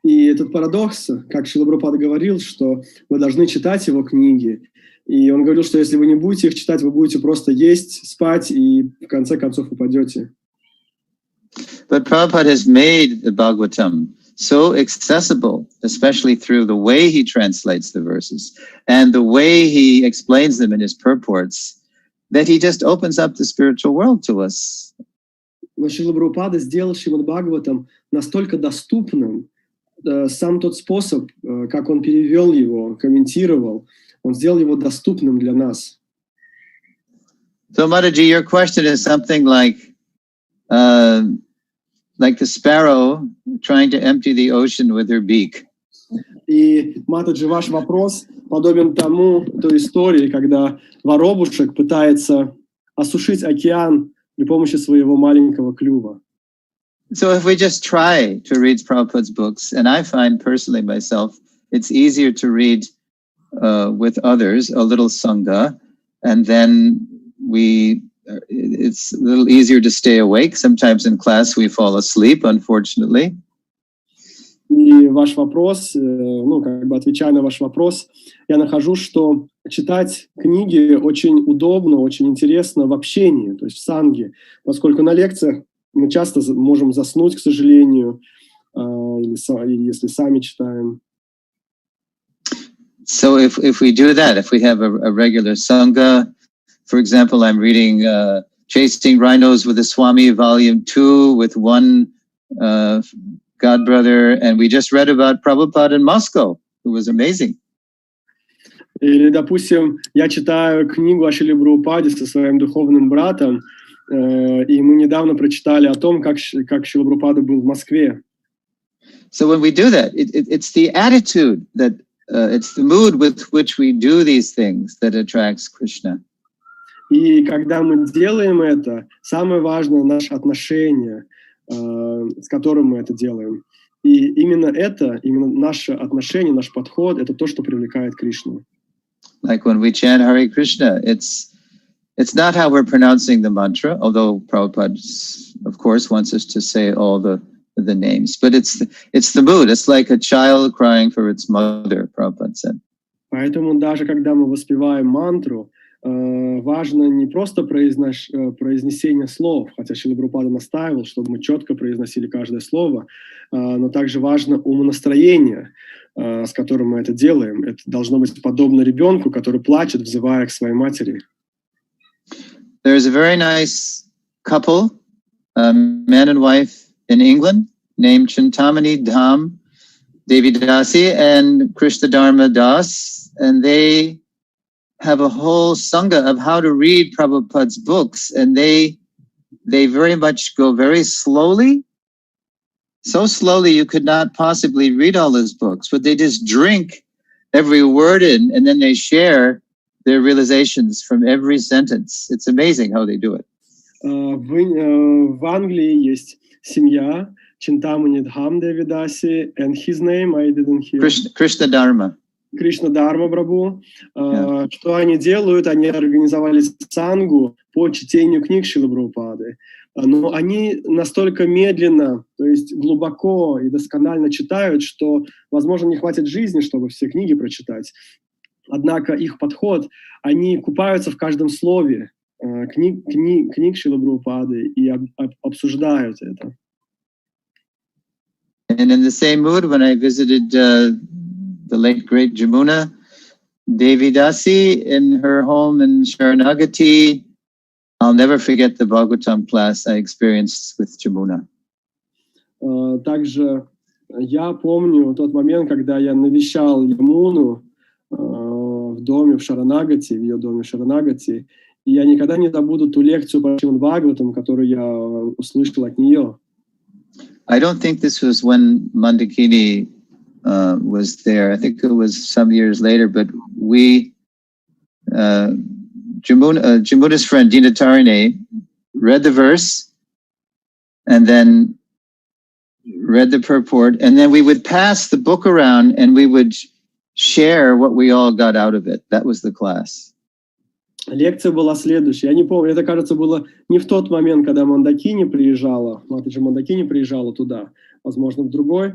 И этот парадокс, как Шрила Прабхупада говорил, что вы должны читать его книги. И он говорил, что если вы не будете их читать, вы будете просто есть, спать, и в конце концов упадете. But Prabhupada has made the Bhagavatam so accessible, especially through the way he translates the verses and the way he explains them in his purports, that he just opens up the spiritual world to us. Но Шрила Прабхупада сделал Шримад Бхагаватам настолько доступным, сам тот способ, как он перевел его, комментировал, он сделал его доступным для нас. So Mataji, your question is something like like the sparrow trying to empty the ocean with her beak. И, Матаджи, ваш вопрос подобен той истории, когда воробушек пытается осушить океан при помощи своего маленького клюва. So if we just try to read Prabhupada's books, and I find personally myself, it's easier to read with others, a little sangha, and then it's a little easier to stay awake. Sometimes in class we fall asleep, unfortunately. И ваш вопрос, отвечая на ваш вопрос, я нахожу, что читать книги очень удобно, очень интересно в общении, то есть в санге, поскольку на лекциях мы часто можем заснуть, к сожалению, или если сами читаем. So if we do that, if we have a regular sangha, for example, I'm reading Chasing Rhinos with the Swami, Volume 2, with one godbrother, and we just read about Prabhupada in Moscow. It was amazing. Или, допустим, я читаю книгу о Шриле Прабхупаде со своим духовным братом, и мы недавно прочитали о том, как Шрила Прабхупада был в Москве. So when we do that, it's the attitude that it's the mood with which we do these things that attracts Krishna. И когда мы делаем это, самое важное наше отношение, с которым мы это делаем. И именно наше отношение, наш подход, это то, что привлекает Кришну. Like when we chant Hare Krishna, it's not how we're pronouncing the mantra, although Prabhupada, of course, wants us to say all the names, but it's the mood. It's like a child crying for its mother, Prabhupada said. Поэтому даже когда мы воспеваем мантру, важно не просто произнесение слов, хотя Шрила Прабхупада настаивал, чтобы мы четко произносили каждое слово, но также важно умонастроение, с которым мы это делаем. Это должно быть подобно ребенку, который плачет, взывая к своей матери. There's a very nice couple, man and wife in England, named Chintamani Dham Devidasi and Krishna Dharma Das, and they have a whole sangha of how to read Prabhupada's books, and they very much go very slowly, so slowly you could not possibly read all his books, but they just drink every word in, and then they share their realizations from every sentence. It's amazing how they do it. В Англии есть семья Чинтамани Дхам Девидаси, and his name I didn't hear. Krishna Dharma. Кришна Дharma Прабху. Что они делают? Они организовали сангу по чтению книг Шрилы Прабхупады. Но они настолько медленно, то есть глубоко и досконально читают, что, возможно, не хватит жизни, чтобы все книги прочитать. Однако их подход, они купаются в каждом слове книг Шрилы Прабхупады и обсуждают это. And in the same mood, when I visited the late great Jamuna Devidasi in her home in Sharanagati, I'll never forget the Bhagavatam class I experienced with Jamuna. Также я помню тот момент, когда я навещал Ямуну в доме в Шаранагати, в ее доме в Шаранагати, и я никогда не забуду ту лекцию по Шримад Бхагаватам, которую я услышал от нее. I don't think this was when Mandakini was there. I think it was some years later, but we, Jamuna's friend Dina Tarine read the verse and then read the purport, and then we would pass the book around and we would share what we all got out of it. That was the class. Лекция была следующая. Я не помню, это, кажется, было не в тот момент, когда Мандакини приезжала, Матаджи Мандакини приезжала туда, возможно, в другой.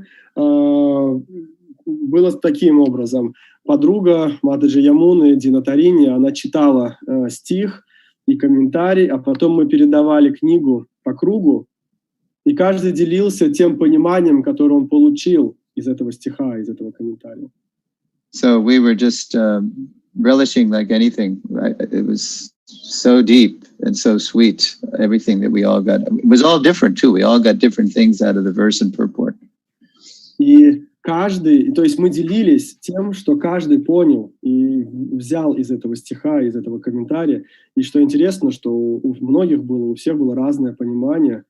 Было таким образом. Подруга Матаджи Ямуны, Дина Тарини, она читала стих и комментарий, а потом мы передавали книгу по кругу, и каждый делился тем пониманием, которое он получил из этого стиха, из этого комментария. So we were just relishing like anything. It was so deep and so sweet, everything that we all got. It was all different too. We all got different things out of the verse and purport. И каждый, то есть мы делились тем, что каждый понял и взял из этого стиха, из этого комментария. И что интересно, что у многих было, у всех было разное понимание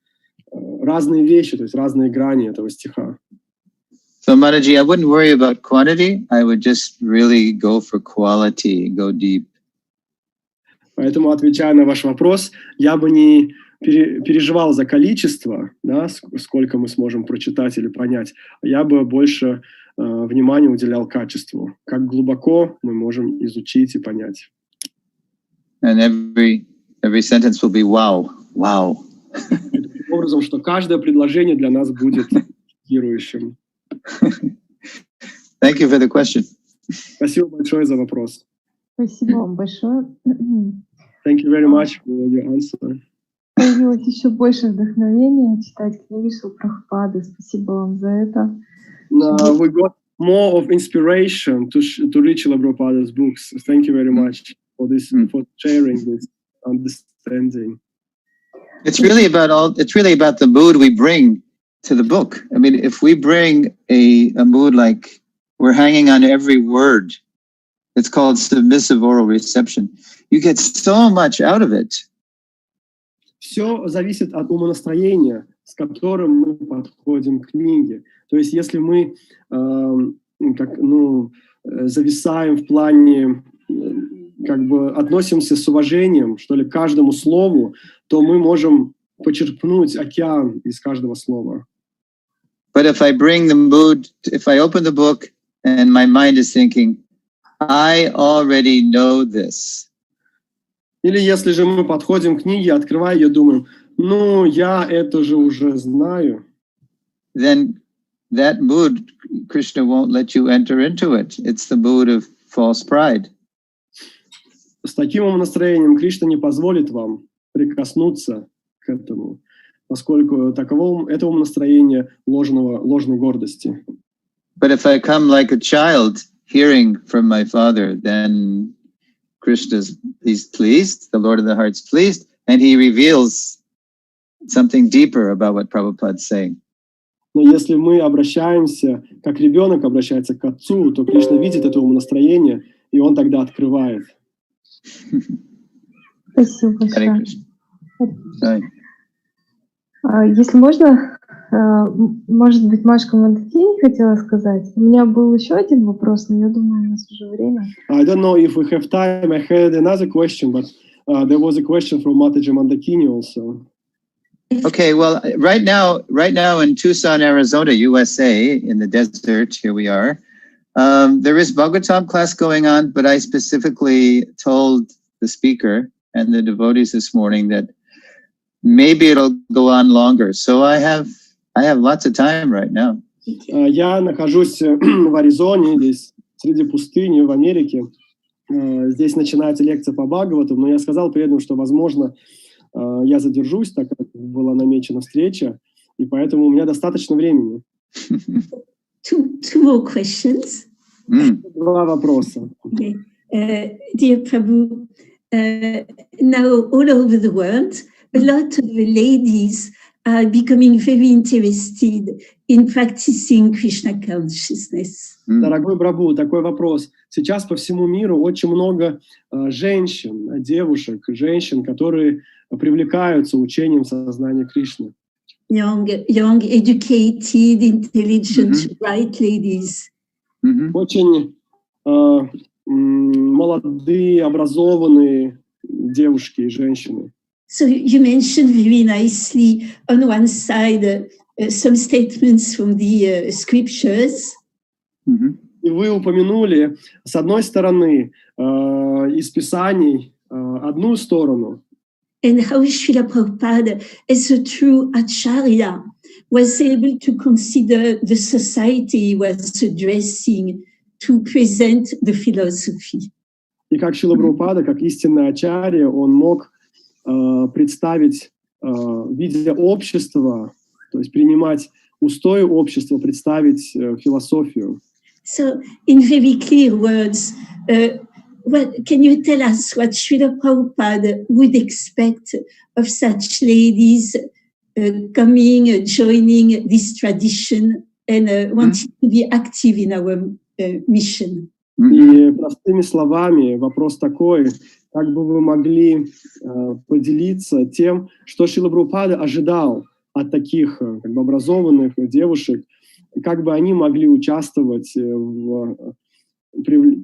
разные вещи, то есть разные грани этого стиха. So Mataji, I wouldn't worry about quantity. I would just really go for quality, go deep. Поэтому, отвечая на ваш вопрос, я бы не переживал за количество, да, сколько мы сможем прочитать или понять. Я бы больше внимания уделял качеству, как глубоко мы можем изучить и понять. And every sentence will be wow, wow. Таким образом, что каждое предложение для нас будет шокирующим. Thank you for the question. Спасибо большое за вопрос. Спасибо вам большое. Thank you very much for your answer. Появилось еще больше вдохновения читать книги Шрилы Прабхупады. Спасибо вам за это. We got more of inspiration to read Шрилы Прабхупаde's books. Thank you very much for this, for sharing this understanding. It's really about the mood we bring to the book. I mean, if we bring a mood like we're hanging on every word, it's called submissive oral reception. You get so much out of it. Все зависит от умонастроения, с которым мы подходим к книге. То есть, если мы зависаем в плане, как бы относимся с уважением, что ли, к каждому слову, то мы можем почерпнуть океан из каждого слова. But if I bring the mood, if I open the book and my mind is thinking, I already know this. Или если же мы подходим к книге, открывая ее, думаем, ну, я это же уже знаю. Then that mood, Krishna won't let you enter into it. It's the mood of false pride. С таким умонастроением Кришна не позволит вам прикоснуться к этому, поскольку это умонастроение ложной гордости. But if I come like a child hearing from my father, then he's pleased, the Lord of the Heart's pleased, and he reveals something deeper about what Prabhupada's saying. Но если мы обращаемся, как ребенок обращается к отцу, то Кришна видит это умонастроение, и он тогда открывает. Спасибо Харе большое. Кришна. Если можно, может быть, Машка Мандакини хотела сказать. У меня был еще один вопрос, но я думаю, у нас уже время. I don't know if we have time. I had another question, but there was a question from Mataji Mandakini also. Okay, well, right now in Tucson, Arizona, USA, in the desert, here we are, there is Bhagavatam class going on, but I specifically told the speaker and the devotees this morning that maybe it'll go on longer. So I have lots of time right now. Я нахожусь в Аризоне, здесь среди пустыни в Америке. Здесь начинается лекция по Бхагавату, но я сказал при этом, что, возможно, я задержусь, так как была намечена встреча, и поэтому у меня достаточно времени. Two more questions. Два вопроса. Okay. Dear Prabhu, now all over the world, a lot of the ladies are becoming very interested in practicing Krishna consciousness. Дорогой Прабху, такой вопрос. Сейчас по всему миру очень много женщин, девушек, женщин, которые привлекаются учением сознания Кришны. Young, educated, intelligent, bright ladies. Очень молодые, образованные девушки и женщины. So you mentioned very nicely on one side some statements from the scriptures. И вы упомянули, с одной стороны, из Писаний одну сторону. And how Srila Prabhupada, as a true acharya, was able to consider the society he was addressing to present the philosophy. И как Шрила Прабхупада, как истинный ачарья, он мог представить, видя общество, то есть принимать устои общества, представить философию. So, in very clear words, can you tell us what Srila Prabhupada would expect of such ladies coming, joining this tradition and wanting to be active in our mission? И простыми словами вопрос такой, как бы вы могли поделиться тем, что Шрила Прабхупада ожидал от таких как бы образованных девушек, как бы они могли участвовать,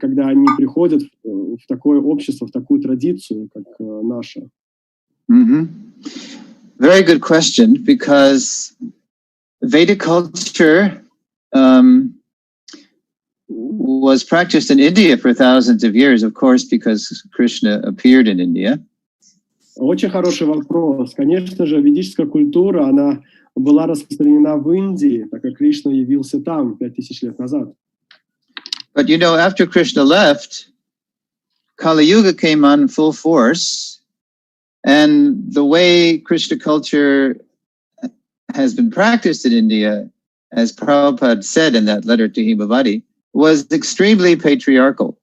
когда они приходят в такое общество, в такую традицию, как наша. Mm-hmm. Very good question, because Vedic culture was practiced in India for thousands of years, of course, because Krishna appeared in India. Очень хороший вопрос. Конечно же, ведическая культура, она была распространена в Индии, так как Кришна явился там 5000 лет назад. But you know, after Krishna left, Kali Yuga came on full force, and the way Krishna culture has been practiced in India, as Prabhupada said in that letter to Himavati, was extremely patriarchal.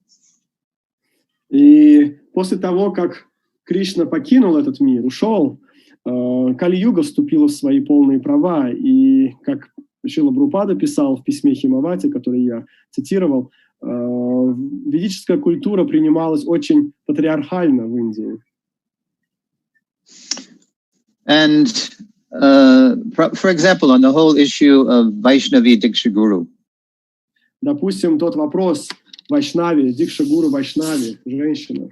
И после того, как Кришна покинул этот мир, ушел, Кали-юга вступила в свои полные права, и, как Шрила Прабхупада писал в письме Химавати, который я цитировал, ведическая культура принималась очень патриархально в Индии. And for example, on the whole issue of Vaishnavi Diksha Guru. Допустим, тот вопрос Вайшнави, Дикша Гуру Вайшнави, женщина.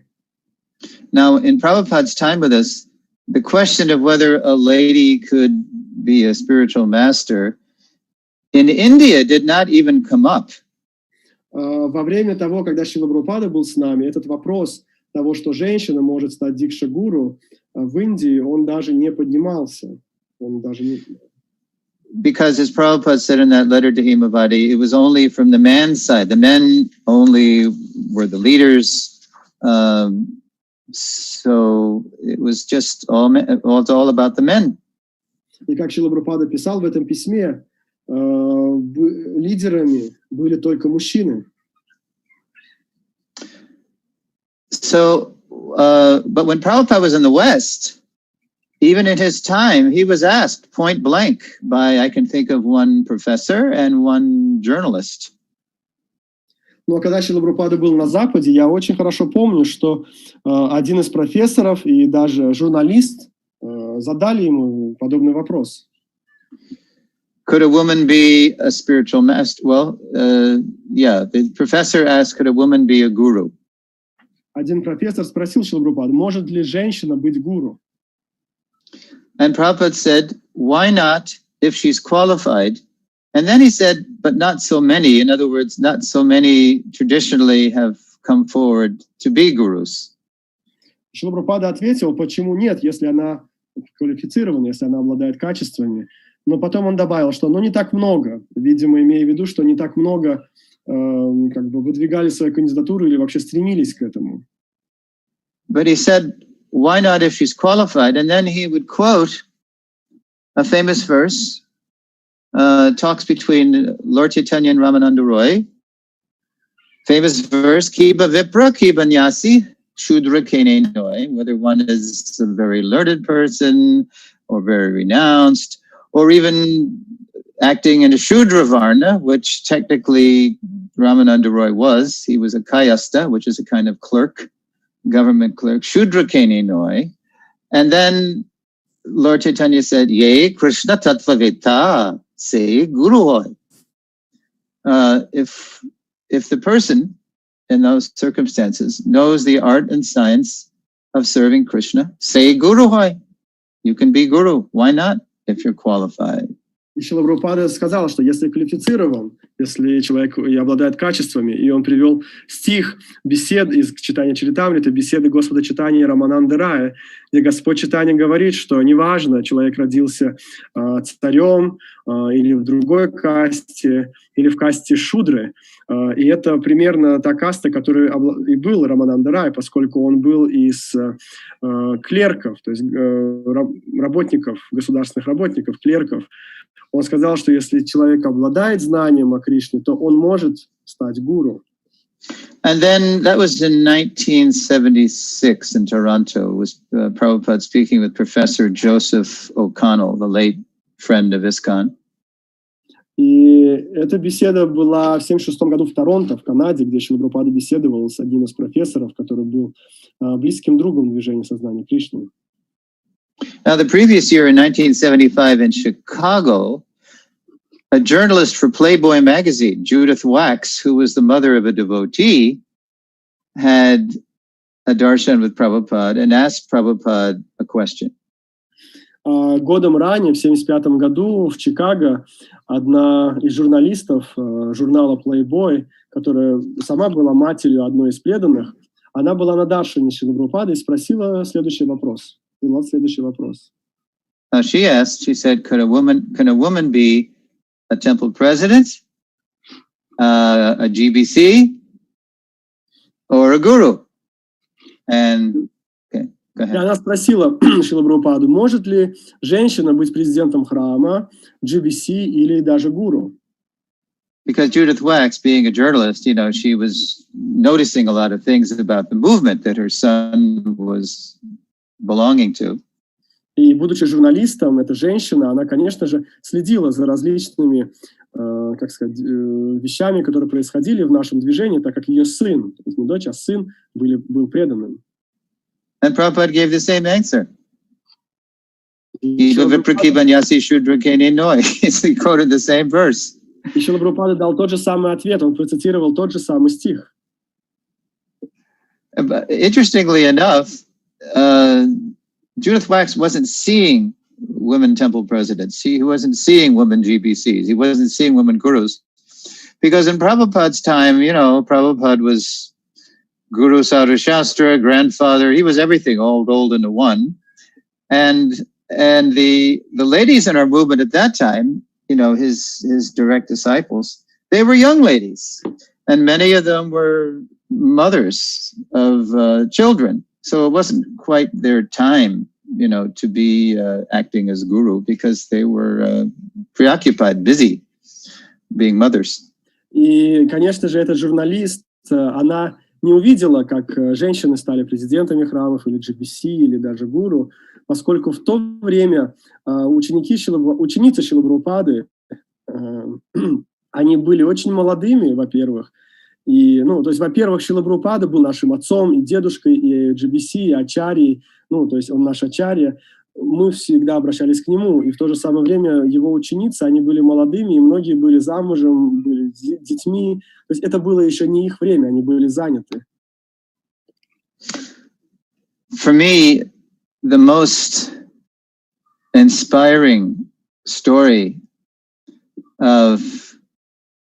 Now, in Prabhupada's time with us, the question of whether a lady could be a spiritual master in India did not even come up. Во время того, когда Шрила Прабхупада был с нами, этот вопрос того, что женщина может стать Дикша Гуру, в Индии он даже не поднимался. Он даже не... Because, as Prabhupada said in that letter to Himavati, it was only from the man's side. The men only were the leaders. So it was just all about the men. И как Шрила Прабхупада писал в этом письме, лидерами были только мужчины. So, but when Prabhupada was in the West, even in his time, he was asked point blank by, I can think of one professor and one journalist. Но когда Шрила Прабхупада был на Западе, я очень хорошо помню, что один из профессоров и даже журналист задали ему подобный вопрос. Could a woman be a spiritual master? Well, yeah, the professor asked, could a woman be a guru? Один профессор спросил Шрилу Прабхупаду, может ли женщина быть гуру? And Prabhupada said, why not if she's qualified? And then he said, but not so many. In other words, not so many traditionally have come forward to be gurus. Шрила Прабхупада ответил, почему нет, если она квалифицирована, если она обладает качествами. Но потом он добавил, что не так много, видимо, имея в виду, что не так много как бы выдвигали свою кандидатуру или вообще стремились к этому. But he said, why not if she's qualified? And then he would quote a famous verse, talks between Lord Chaitanya and Ramananda Roy. Famous verse, Kiba Vipra, Kiba Nyasi, Shudra Kene Noi, whether one is a very learned person or very renounced, or even acting in a Shudra Varna, which technically Ramananda Roy was. He was a Kayasta, which is a kind of clerk, government clerk, Shudra Kene Noi. And then Lord Chaitanya said, Ye Krishna Tattvaveta, say Guru Hoy. If the person in those circumstances knows the art and science of serving Krishna, say Guru Hoy. You can be Guru. Why not? If you're qualified. И Шрила Прабхупада сказал, что если квалифицирован, если человек и обладает качествами, и он привел стих бесед из читания Чаритамриты, беседы Господа Чайтаньи и Рамананды Рая, где Господь Чайтанья говорит, что неважно, человек родился царем или в другой касте, или в касте шудры, и это примерно та каста, которой и был Рамананда Рай, поскольку он был из клерков, то есть работников, государственных работников, клерков. Он сказал, что если человек обладает знанием о Кришне, то он может стать гуру. And then that was in 1976 in Toronto, was Prabhupada speaking with Professor Joseph O'Connell, the late friend of ISKCON. И эта беседа была в 1976 году в Торонто, в Канаде, где Шрила Прабхупада беседовал с одним из профессоров, который был близким другом движения сознания Кришны. Now, the previous year in 1975 in Chicago, a journalist for Playboy magazine, Judith Wax, who was the mother of a devotee, had a darshan with Prabhupada and asked Prabhupada a question. Годом ранее, в 1975 году, в Чикаго, одна из журналистов журнала Playboy, которая сама была матерью одной из преданных, она была на даршане Шрилы Прабхупады и спросила следующий вопрос. She asked, she said, can a woman be a temple president, a GBC, or a guru? And и она спросила Шрилу Прабхупаду, может ли женщина быть президентом храма, GBC или даже гуру? Because Judith Wax, being a journalist, you know, she was noticing a lot of things about the movement that her son was belonging to. И будучи журналистом, эта женщина, она, конечно же, следила за различными, как сказать, вещами, которые происходили в нашем движении, так как ее сын, то есть не дочь, а сын был преданным. And Prabhupada gave the same answer. И Шрила quoted the same verse. И Шрила Прабхупада дал тот же самый ответ, он процитировал тот же самый стих. Interestingly enough, Judith Wax wasn't seeing women temple presidents. He wasn't seeing women GBCs. He wasn't seeing women gurus. Because in Prabhupada's time, you know, Prabhupada was Guru Sadhu Shastra, grandfather. He was everything, all rolled into one. And the ladies in our movement at that time, you know, his direct disciples, they were young ladies. And many of them were mothers of children. So it wasn't quite their time, you know, to be acting as guru because they were preoccupied, busy being mothers. И, конечно же, этот журналист, она не увидела, как женщины стали президентами храмов или GBC, или даже гуру, поскольку в то время ученицы Шрилы Прабхупады, они были очень молодыми, во-первых. И, ну, то есть, во-первых, Шрила Прабхупада был нашим отцом и дедушкой, и GBC, и ачарьей, ну, то есть он наш ачарья. Мы всегда обращались к нему, и в то же самое время его ученицы, они были молодыми, и многие были замужем, были с детьми. То есть это было еще не их время, они были заняты. For me, the most inspiring story of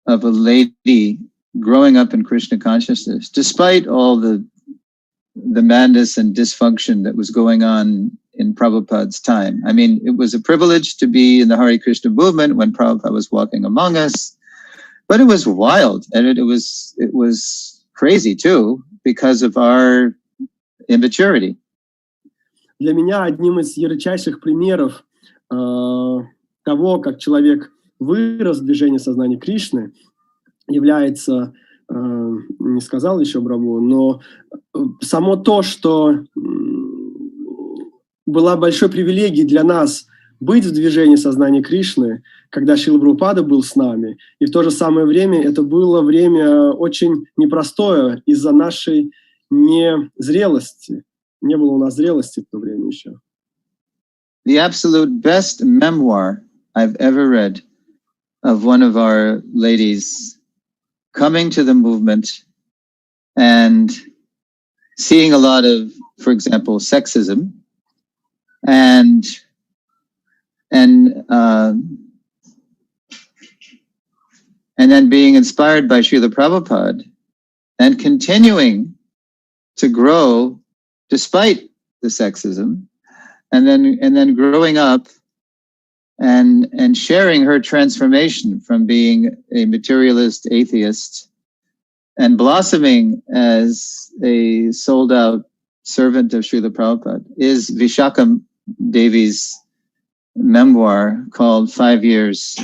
a lady growing up in Krishna consciousness, despite all the madness and dysfunction that was going on in Prabhupada's time. I mean, it was a privilege to be in the Hare Krishna movement when Prabhupada was walking among us, but it was wild, and it was crazy too because of our immaturity. Для меня одним из ярчайших примеров того, как человек вырос в движении сознания Кришны, является, не сказал еще Прабху, но само то, что была большой привилегией для нас быть в движении сознания Кришны, когда Шрила Прабхупада был с нами. И в то же самое время это было время очень непростое из-за нашей незрелости. Не было у нас зрелости в то время еще. The absolute best memoir I've ever read of one of our ladies coming to the movement and seeing a lot of, for example, sexism, and then being inspired by Srila Prabhupada and continuing to grow despite the sexism, and then growing up and sharing her transformation from being a materialist atheist and blossoming as a sold-out servant of Srila Prabhupada is Vishakha Devi's memoir called 5 Years,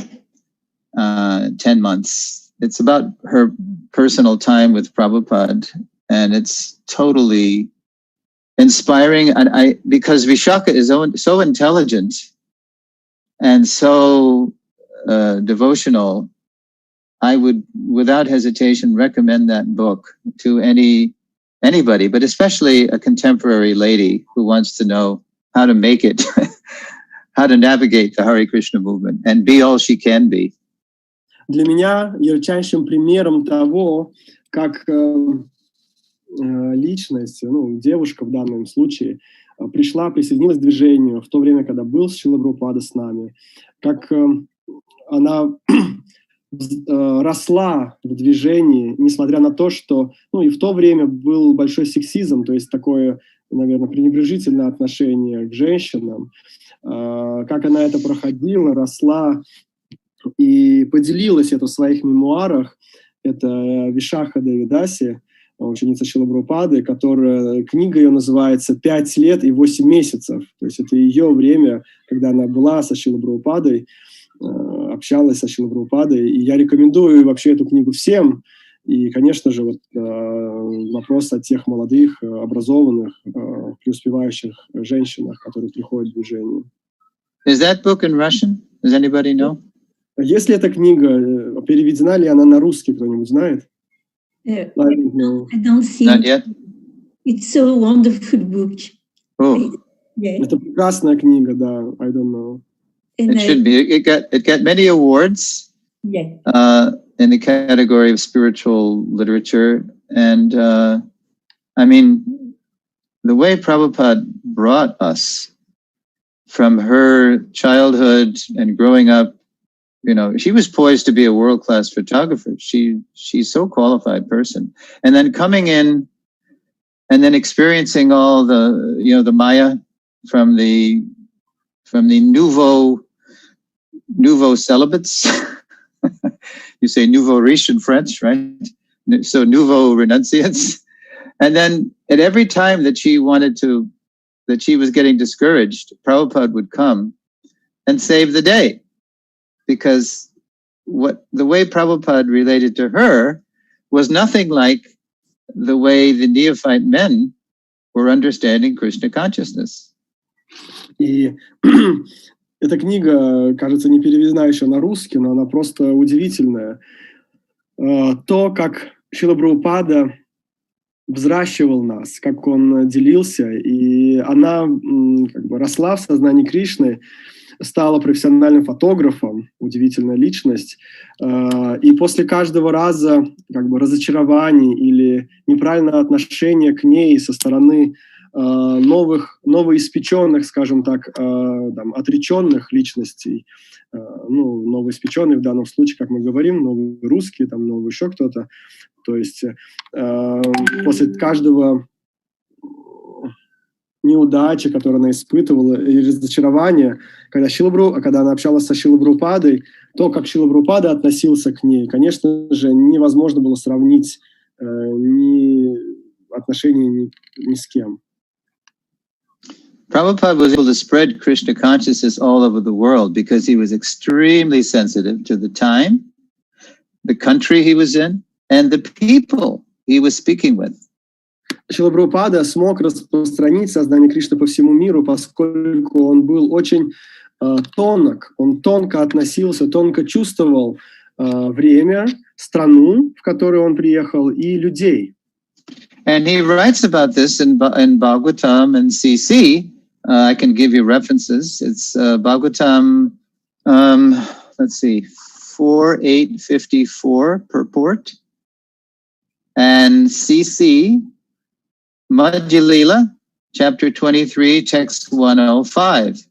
10 Months. It's about her personal time with Prabhupada, and it's totally inspiring. And because Vishakha is so intelligent and so devotional, I would, without hesitation, recommend that book to anybody, but especially a contemporary lady who wants to know how to make it, how to navigate the Hare Krishna movement and be all she can be. Для меня ярчайшим примером того, как личность, ну, девушка в данном случае, присоединилась к движению в то время, когда был Шрила Прабхупада с нами, как она росла в движении, несмотря на то, что, ну, и в то время был большой сексизм, то есть такое, наверное, пренебрежительное отношение к женщинам, как она это проходила, росла и поделилась это в своих мемуарах. Это Вишаха Девидаси, ученица Шрилы Прабхупады, которая, книга ее называется «5 лет и 8 месяцев». То есть это ее время, когда она была со Шрилой Прабхупадой, общалась со Шрилой Прабхупадой. И я рекомендую вообще эту книгу всем. И, конечно же, вот вопрос о тех молодых, образованных, преуспевающих женщинах, которые приходят в движение. Is that book in Russian? Does anybody know? Если эта книга, переведена ли она на русский, кто-нибудь знает? I don't think. Not yet? It's so wonderful book. Oh. Yeah. Это прекрасная книга, да. I don't know. And It should be. It got many awards. Yeah. In the category of spiritual literature. And I mean, the way Prabhupada brought us from her childhood and growing up, you know, she was poised to be a world-class photographer. She's so qualified person. And then coming in and then experiencing all the, you know, the Maya from the nouveau celibates. You say nouveau riche in French, right? So nouveau renunciants. And then at every time that she was getting discouraged, Prabhupada would come and save the day. Because the way Prabhupada related to her was nothing like the way the neophyte men were understanding Krishna consciousness. И эта книга, кажется, не переведена еще на русский, но она просто удивительная. То, как Шрила Прабхупада взращивал нас, как он делился, и она как бы росла в сознании Кришны, стала профессиональным фотографом, удивительная личность, и после каждого раза как бы разочарований или неправильного отношения к ней со стороны новоиспеченных, скажем так, там, отреченных личностей, ну, новоиспеченных в данном случае, как мы говорим, новые русские, там, новый еще кто-то, то есть после каждого неудачи, которую она испытывала, и разочарования, когда она общалась со Шрилой Прабхупадой, то, как Шрила Прабхупада относился к ней, конечно же, невозможно было сравнить ни отношения ни с кем. Prabhupada was able to spread Krishna consciousness all over the world because he was extremely sensitive to the time, the country he was in, and the people he was speaking with. Шрила Прабхупада смог распространить сознание Кришны по всему миру, поскольку он был очень тонок, он тонко относился, тонко чувствовал время, страну, в которую он приехал, и людей. And he writes about this in Bhagavatam and CC. I can give you references. It's Bhagavatam, let's see, 4.854 purport, and CC, Madhya Lila, chapter 23, text 105.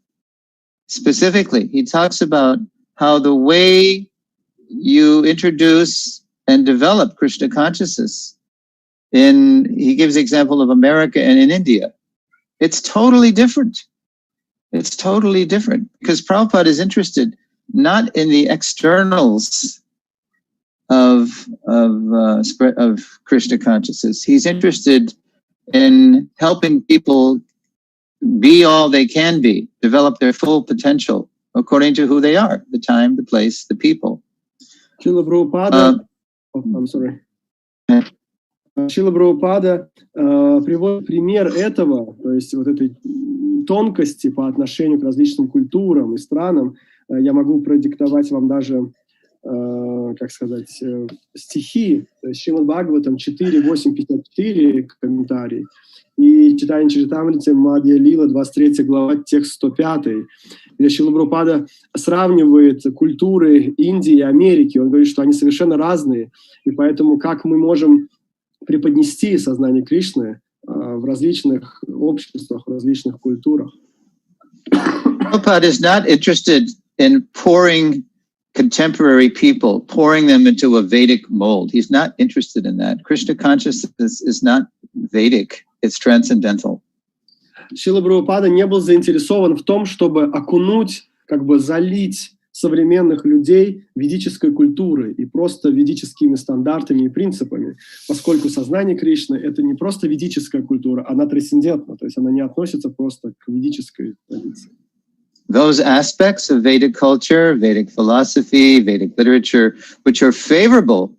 Specifically, he talks about how the way you introduce and develop Krishna consciousness he gives the example of America and in India. It's totally different. It's totally different because Prabhupada is interested not in the externals of Krishna consciousness. He's interested in helping people be all they can be, develop their full potential according to who they are, the time, the place, the people. Шрила Прабхупада, I'm sorry. Шрила Прабхупада приводит пример этого, то есть вот этой тонкости по отношению к различным культурам и странам. Я могу продиктовать вам даже, как сказать, стихи, то есть Шримад Бхагаватам 4.8.54 комментарий. и читание Чаритамрити Мадья Лила, 23 глава, текст 105, где Шрила Прабхупада сравнивает культуры Индии и Америки. Он говорит, что они совершенно разные, и поэтому как мы можем преподнести сознание Кришны в различных обществах, в различных культурах. Prabhupada is not interested in pouring contemporary people, pouring them into a Vedic mold. He's not interested in that. Krishna consciousness is not Vedic, it's transcendental. Шрила Прабхупада не был заинтересован в том, чтобы окунуть, как бы залить современных людей ведической культурой и просто ведическими стандартами и принципами, поскольку сознание Кришны — это не просто ведическая культура, она трансцендентна, то есть она не относится просто к ведической традиции. Those aspects of Vedic culture, Vedic philosophy, Vedic literature, which are favorable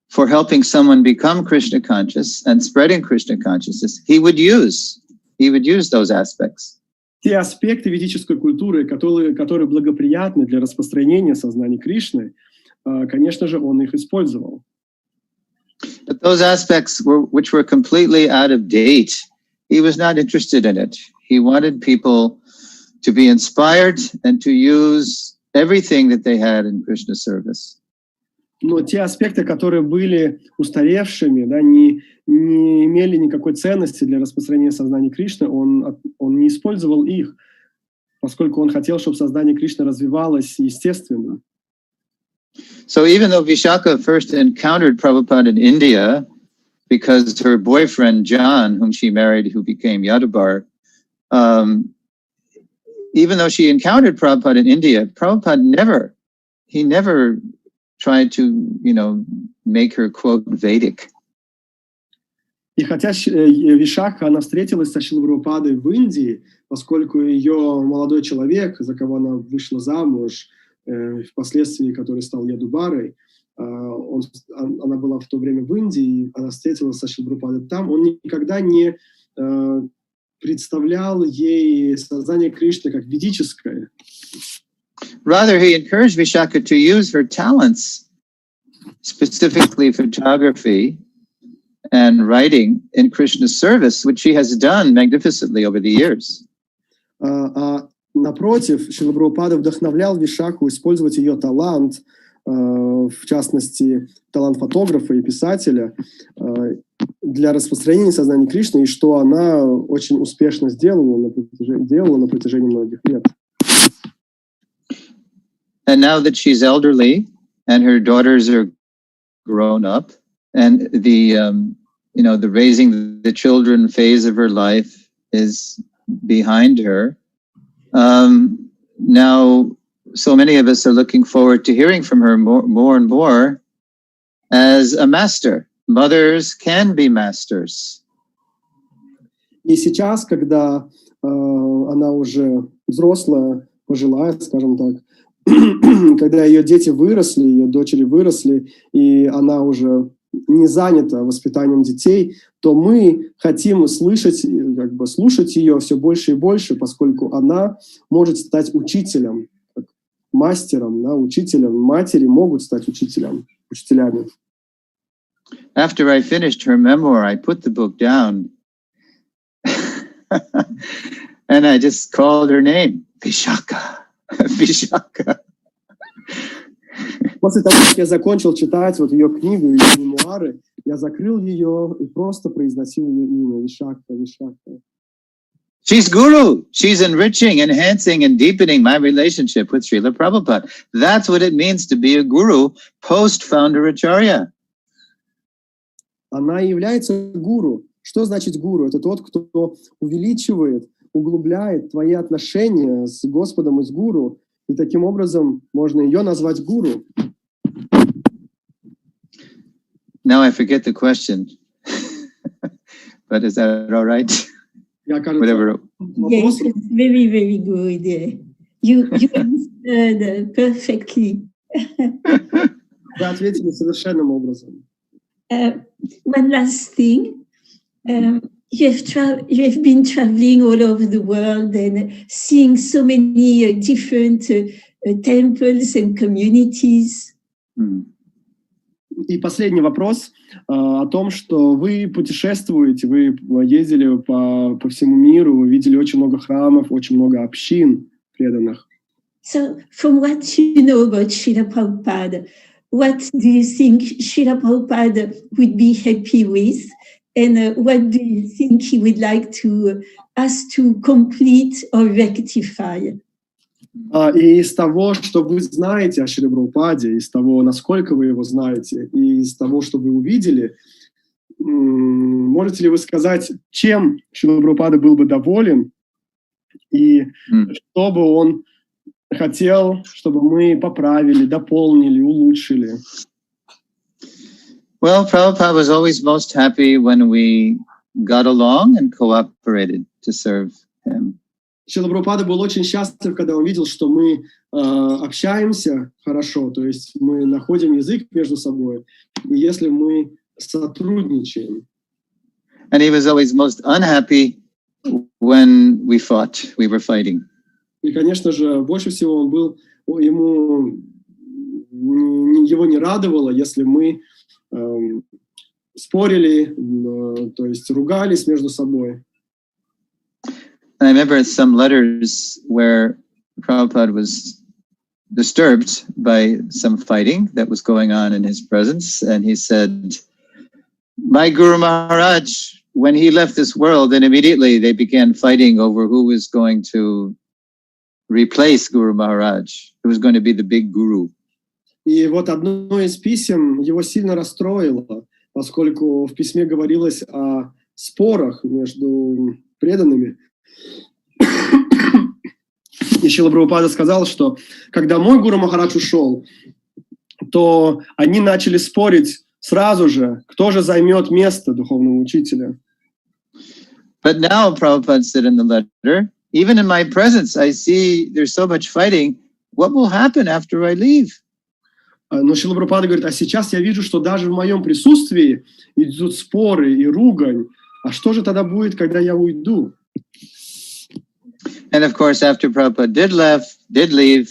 for helping someone become Krishna conscious and spreading Krishna consciousness, he would use those aspects. Те аспекты ведической культуры, которые благоприятны для распространения сознания Кришны, конечно же, он их использовал. But those aspects which were completely out of date, he was not interested in it. He wanted people to be inspired and to use everything that they had in Krishna service. Но те аспекты, которые были устаревшими, да, не имели никакой ценности для распространения сознания Кришны, он не использовал их, поскольку он хотел, чтобы сознание Кришны развивалось естественно. So even though Vishaka first encountered Prabhupada in India, because her boyfriend John, whom she married, who became Yadavar, even though she encountered Prabhupada in India, Prabhupada never tried to, make her, quote, Vedic. И хотя Вишакха, она встретилась со Шрилой Прабхупадой в Индии, поскольку ее молодой человек, за кого она вышла замуж, впоследствии который стал Ядубарой, она была в то время в Индии, она встретилась со Шрилой Прабхупадой там, он никогда не представлял ей сознание Кришны как ведическое. Rather, he encouraged Vishaka to use her talents, specifically photography and writing, in Krishna's service, which she has done magnificently over the years. Напротив, Шрила Прабхупада вдохновлял Вишакху использовать ее талант, в частности, талант фотографа и писателя, для распространения сознания Кришны, и что она очень успешно делала на протяжении многих лет. And now that she's elderly and her daughters are grown up, and the raising the children phase of her life is behind her, now so many of us are looking forward to hearing from her more and more as a master. Mothers can be masters. И сейчас, когда она уже взрослая, пожилая, скажем так, когда ее дети выросли, ее дочери выросли, и она уже не занята воспитанием детей, то мы хотим слушать ее все больше и больше, поскольку она может стать учителем, мастером, да, учителем. Матери могут стать учителями. After I finished her memoir, I put the book down and I just called her name, Vishaka. Vishaka. После того, как я закончил читать ее книгу, ее мемуары, я закрыл ее и просто произносил ее имя, Вишакха. She's guru. She's enriching, enhancing, and deepening my relationship with Srila Prabhupada. That's what it means to be a guru post-founder Acharya. Она является гуру. Что значит гуру? Это тот, кто увеличивает, углубляет твои отношения с Господом и с гуру. И таким образом можно ее назвать гуру. Now I forget the question. But is that all right? Whatever. Yes, it's very, very good. You answered perfectly. Вы ответили совершенным образом. One last thing. You have been traveling all over the world and seeing so many different temples and communities. И последний вопрос о том, что вы путешествуете, вы ездили по всему миру, вы видели очень много храмов, очень много общин преданных. So, from what you know about Srila Prabhupada, what do you think Srila Prabhupada would be happy with? And what do you think he would like to us to complete or rectify? И из того, что вы знаете о Шриле Прабхупаде, из того, насколько вы его знаете, и из того, что вы увидели, можете ли вы сказать, чем Шрила Прабхупада был бы доволен, и что бы он хотел, чтобы мы поправили, дополнили, улучшили? Well, Prabhupada was always most happy when we got along and cooperated to serve him. Шрила Прабхупада был очень счастлив, когда он видел, что мы общаемся хорошо, то есть мы находим язык между собой, и если мы сотрудничаем. And he was always most unhappy when we fought, we were fighting. И, конечно же, больше всего его не радовало, если мы спорили, то есть ругались между собой. I remember some letters where Prabhupada was disturbed by some fighting that was going on in his presence, and he said, "My Guru Maharaj, when he left this world, then immediately they began fighting over who was going to replace Guru Maharaj, who was going to be the big guru." И вот одно из писем его сильно расстроило, поскольку в письме говорилось о спорах между преданными. И Шрила Прабхупада сказал, что когда мой Гуру Махарадж ушел, то они начали спорить сразу же, кто же займет место духовного учителя. But now, Prabhupada said in the letter, even in my presence, I see there's so much fighting. What will happen after I leave? Но Шрила Прабхупада говорит, а сейчас я вижу, что даже в моем присутствии идут споры и ругань. А что же тогда будет, когда я уйду? And of course, after Prabhupada did leave,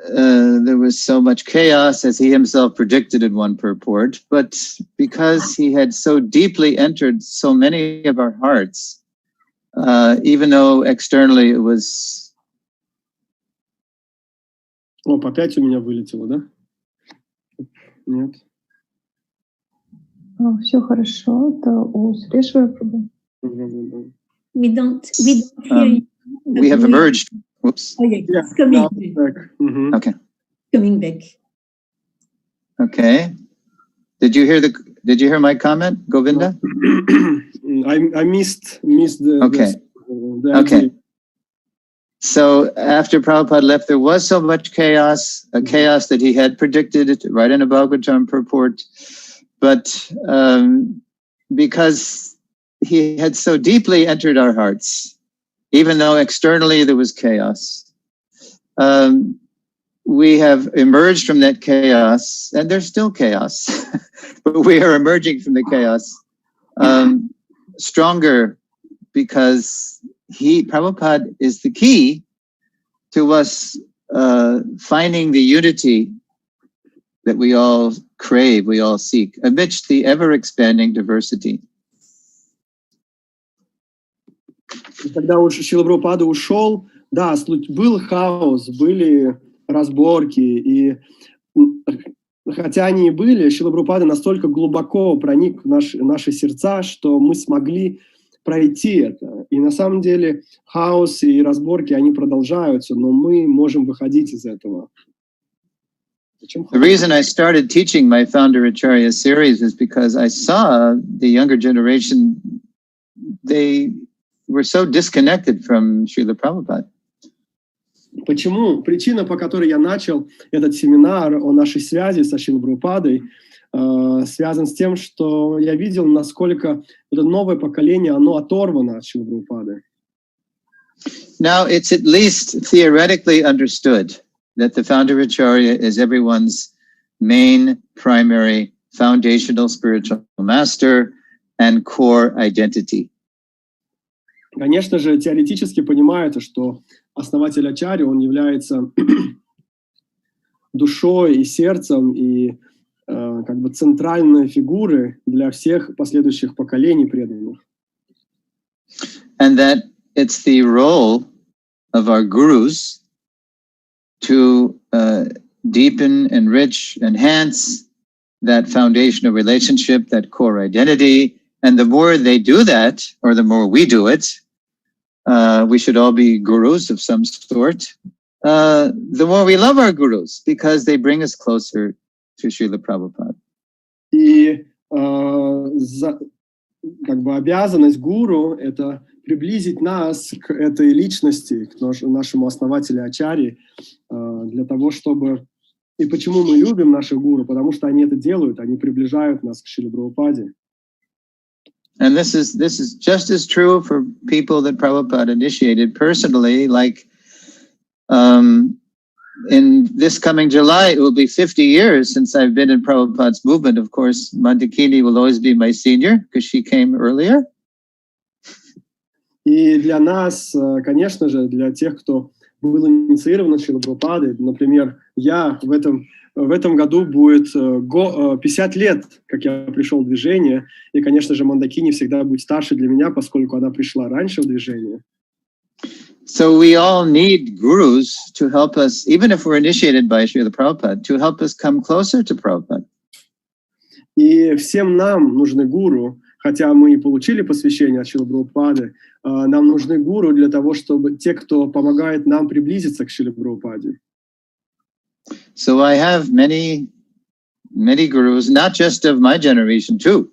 there was so much chaos, as he himself predicted in one purport. But because he had so deeply entered so many of our hearts, even though externally it was... Опять у меня вылетело, да? Нет. Все хорошо. Это у Сурешвара Прабхупады. We don't hear you. We have emerged. Whoops. Oh, yeah, it's coming back. Mm-hmm. Okay. Coming back. Okay. Did you hear my comment, Govinda? I missed the... Okay. The Okay. So after Prabhupada left, there was so much chaos, a chaos that he had predicted it right in a Bhagavatam purport. But because he had so deeply entered our hearts, even though externally there was chaos, we have emerged from that chaos, and there's still chaos, but we are emerging from the chaos stronger, because Prabhupada is the key to us finding the unity that we all crave, we all seek, amidst the ever-expanding diversity. Когда Шрила Прабхупада ушел, да, был хаос, были разборки, и хотя они и были, Шрила Прабхупада настолько глубоко проник в наши сердца, что мы смогли пройти это. И на самом деле хаос и разборки, они продолжаются, но мы можем выходить из этого. The reason I started teaching my Founder Acharya series is because I saw the younger generation, they were so disconnected from Srila Prabhupada. Почему? Причина, по которой я начал этот семинар о нашей связи со Шрилой Прабхупадой, связан с тем, что я видел, насколько это новое поколение, оно оторвано от Шрилы Прабхупады. Now, it's at least theoretically understood that the Founder Acharya is everyone's main, primary, foundational spiritual master and core identity. Конечно же, теоретически понимается, что основатель Ачарьи, он является душой и сердцем, и как бы центральной фигуры для всех последующих поколений преданных. And that it's the role of our gurus to deepen, enrich, enhance that foundational relationship, that core identity. And the more they do that, or the more we do it, we should all be gurus of some sort. The more we love our gurus, because they bring us closer to Шриле Прабхупаде. И как бы обязанность гуру — это приблизить нас к этой личности, к нашему основателю Ачарьи, для того, чтобы... И почему мы любим наших гуру? Потому что они это делают, они приближают нас к Шриле Прабхупаде. And this is just as true for people that Prabhupada initiated personally. Like in this coming July, it will be 50 years since I've been in Prabhupada's movement. Of course, Mandakini will always be my senior because she came earlier. И для нас, конечно же, для тех, кто был инициирован Шрилой Прабхупадой, например, я в этом году будет 50 лет, как я пришел в движение, и, конечно же, Мандакини всегда будет старше для меня, поскольку она пришла раньше в движение. So we all need gurus to help us, even if we're initiated by Шрила Прабхупада, to help us come closer to Prabhupada. И всем нам нужны гуру, хотя мы и получили посвящение от Шрилы Прабхупады, нам нужны гуру для того, чтобы те, кто помогает нам приблизиться к Шриле Прабхупаде. So I have many gurus, not just of my generation too.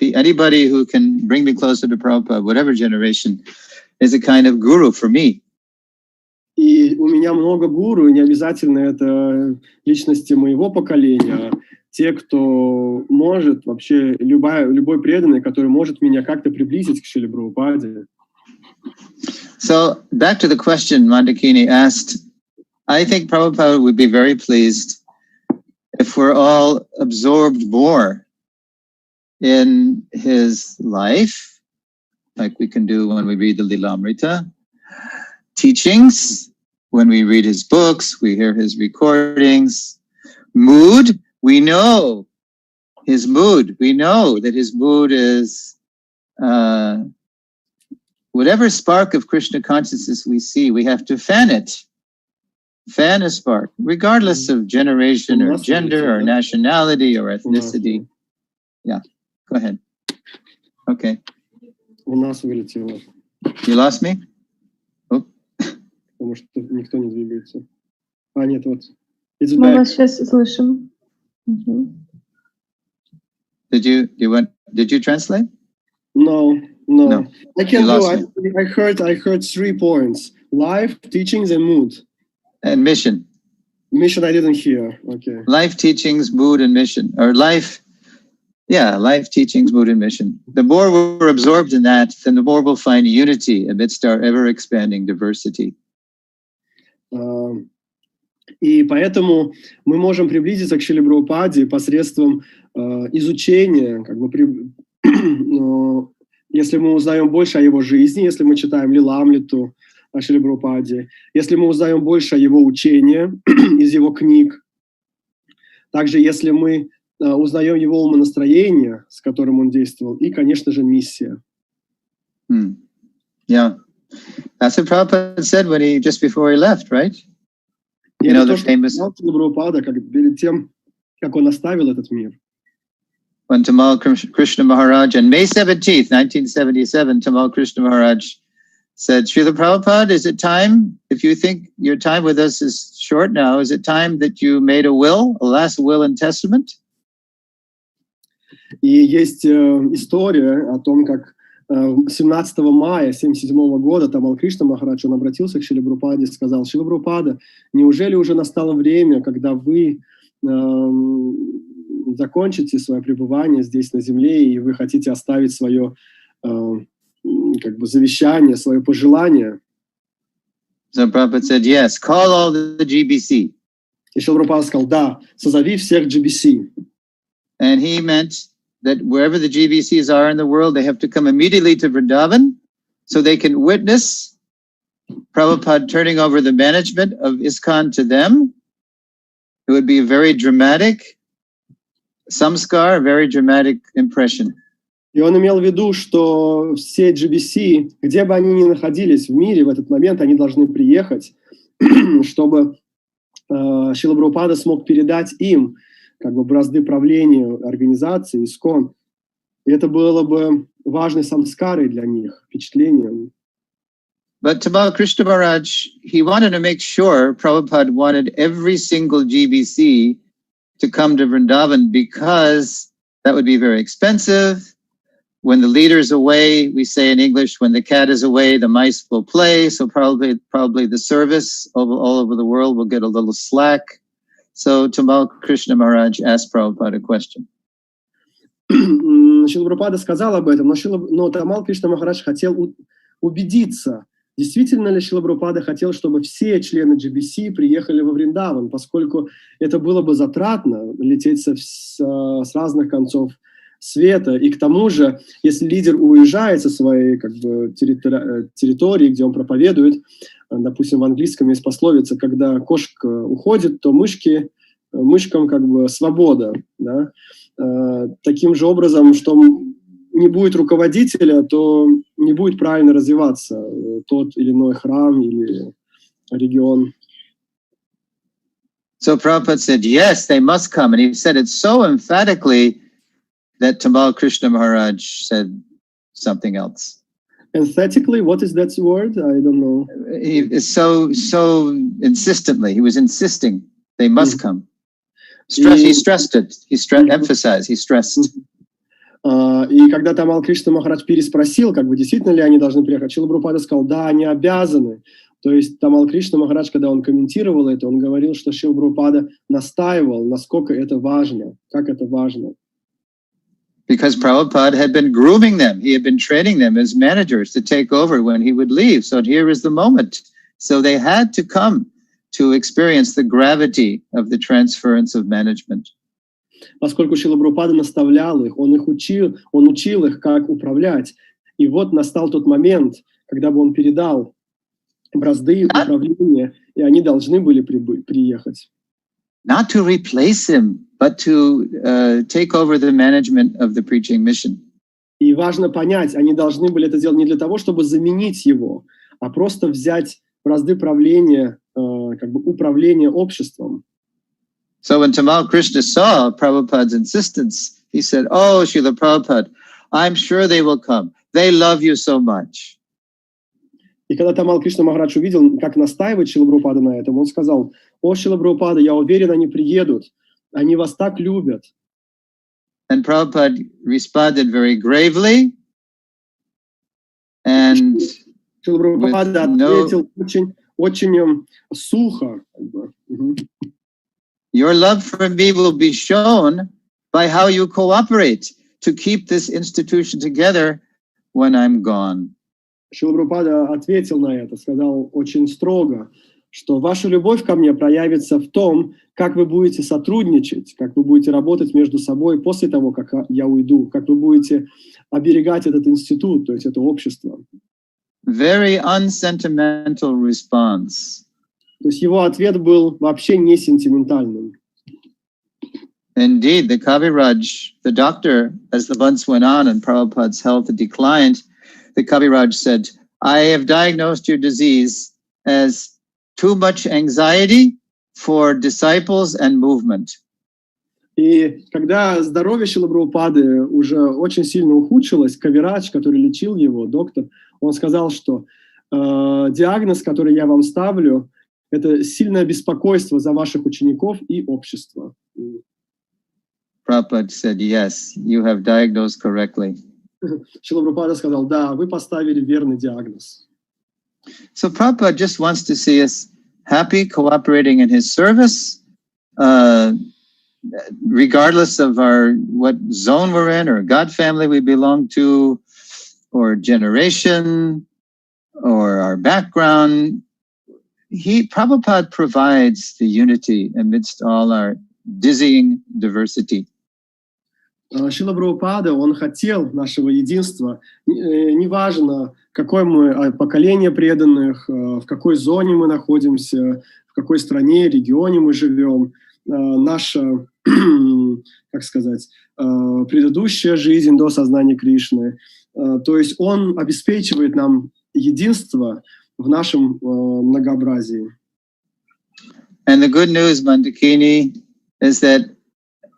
Anybody who can bring me closer to Prabhupada, whatever generation, is a kind of guru for me. И у меня много гуру, и не обязательно это личности моего поколения, те, кто может, вообще любой преданный, который может меня как-то приблизить к Шриле Прабхупаде. So back to the question Mandakini asked, I think Prabhupada would be very pleased if we're all absorbed more in his life, like we can do when we read the Lilamrita, teachings, when we read his books, we hear his recordings, mood, we know his mood. We know that his mood is whatever spark of Krishna consciousness we see, we have to fan it. Fan a spark, regardless of generation or gender or nationality or ethnicity. Yeah, go ahead. Okay. У нас вылетело. You lost me? Oh. Потому что никто не двигается. Нет, вот. Мы вас сейчас слышим. Did you translate? No. I can do. I heard 3 points: life, teachings, and mood. And mission. Mission I didn't hear. Okay. Life, teachings, mood, and mission, or life. Yeah, life, teachings, mood, and mission. The more we're absorbed in that, then the more we'll find unity amidst our ever-expanding diversity. И поэтому мы можем приблизиться к Шриле Прабхупаде посредством изучения, как бы, если мы узнаем больше о его жизни, если мы читаем Лиламриту о Шриле Прабхупаде, если мы узнаем больше о его учении из его книг, также если мы узнаем его умонастроение, с которым он действовал, и, конечно же, миссия. Yeah, that's what Prabhupada said just before he left, right? You know, the famous Prabhupada, перед тем, как он оставил этот мир. When Tamal Krishna Maharaj, on May 17th, 1977, Tamal Krishna Maharaj said, Srila Prabhupada, is it time, if you think your time with us is short now, is it time that you made a last will and testament? И есть история о том, как 17 мая 1977 года Тамал Кришна Махарадж, он обратился к Шриле Прабхупаде и сказал: Шрила Прабхупада, неужели уже настало время, когда вы закончите свое пребывание здесь на земле, и вы хотите оставить свое как бы завещание, свое пожелание? So Prabhupada said, yes, call all the GBC. И Шрила Прабхупада сказал: да, созови всех GBC. And he meant that wherever the GBCs are in the world, they have to come immediately to Vrindavan so they can witness Prabhupada turning over the management of ISKCON to them, it would be a very dramatic samskar, a very dramatic impression. И он имел в виду, что все GBC, где бы они ни находились в мире в этот момент, они должны приехать, чтобы Шрила Прабхупада смог передать им как бы бразды правления организации, ИСККОН. И это было бы важной самскарой для них, впечатлением. But Tamal Krishna Maharaj, he wanted to make sure Prabhupada wanted every single GBC to come to Vrindavan because that would be very expensive. When the leader's away, we say in English, when the cat is away, the mice will play. So probably the service all over the world will get a little slack. So Tamal Krishna Maharaj asked Prabhupada a question. Шрила Прабхупада сказал об этом, но Тамал Кришна Махарадж хотел убедиться, действительно ли Шрила Прабхупада хотел, чтобы все члены GBC приехали во Вриндаван, поскольку это было бы затратно лететь с разных концов света. И к тому же, если лидер уезжает со своей как бы, территории, где он проповедует, допустим, в английском есть пословица, когда кошка уходит, то мышкам как бы свобода. Да? Таким же образом, что не будет руководителя, то не будет правильно развиваться тот или иной храм или регион. So Prabhupada said, yes, they must come. And he said it so emphatically that Tamal Krishna Maharaj said something else. Emphatically, what is that word? I don't know. He so insistently, he was insisting they must come. He stressed it. He emphasized, he stressed. И когда Тамал Кришна Махарадж переспросил, как бы действительно ли они должны приехать, Шрила Прабхупада сказал, да, они обязаны. То есть Тамал Кришна Махарадж, когда он комментировал это, он говорил, что Шрила Прабхупада настаивал, насколько это важно, как это важно. Because Prabhupada had been grooming them. He had been training them as managers to take over when he would leave. So here is the moment. So they had to come to experience the gravity of the transference of management. Поскольку Шрила Прабхупада наставлял их, он учил их, как управлять. И вот настал тот момент, когда бы он передал бразды управления, и они должны были приехать. Not to replace him, but to take over the management of the preaching mission. И важно понять, они должны были это делать не для того, чтобы заменить его, а просто взять бразды правления, как бы управления обществом. So when Tamal Krishna saw Prabhupada's insistence, he said, "Oh, Srila Prabhupada, I'm sure they will come. They love you so much." И когда Тамал Кришна Махарадж увидел, как настаивает Шрила Прабхупада на этом, он сказал, «О, Шрила Прабхупада, я уверен, они приедут. Они вас так любят». And Prabhupada responded very gravely and Шрила Прабхупада ответил очень сухо. Your love for me will be shown by how you cooperate to keep this institution together when I'm gone. Шрила Прабхупада ответил на это, сказал очень строго, что ваша любовь ко мне проявится в том, как вы будете сотрудничать, как вы будете работать между собой после того, как я уйду, как вы будете оберегать этот институт, то есть это общество. Very unsentimental response. То есть его ответ был вообще не сентиментальным. Indeed, the Kaviraj, the doctor, as the months went on and Prabhupada's health declined, the Kaviraj said, I have diagnosed your disease as too much anxiety for disciples and movement. И когда здоровье Шрилы Прабхупады уже очень сильно ухудшилось, Кавирадж, который лечил его, доктор, он сказал, что диагноз, который я вам ставлю, это сильное беспокойство за ваших учеников и общество. Prabhupada said, yes, you have diagnosed correctly. Шрила Прабхупада сказал, да, вы поставили верный диагноз. So Prabhupada just wants to see us happy, cooperating in his service, regardless of what zone we're in, or God family we belong to, or generation, or our background. Prabhupada provides the unity amidst all our dizzying diversity. Шрила Прабхупада, он хотел нашего единства. Неважно, какое мы поколение преданных, в какой зоне мы находимся, в какой стране, регионе мы живем. наша, как сказать, предыдущая жизнь до сознания Кришны. То есть он обеспечивает нам единство в нашем многообразии. And the good news, Mandakini, is that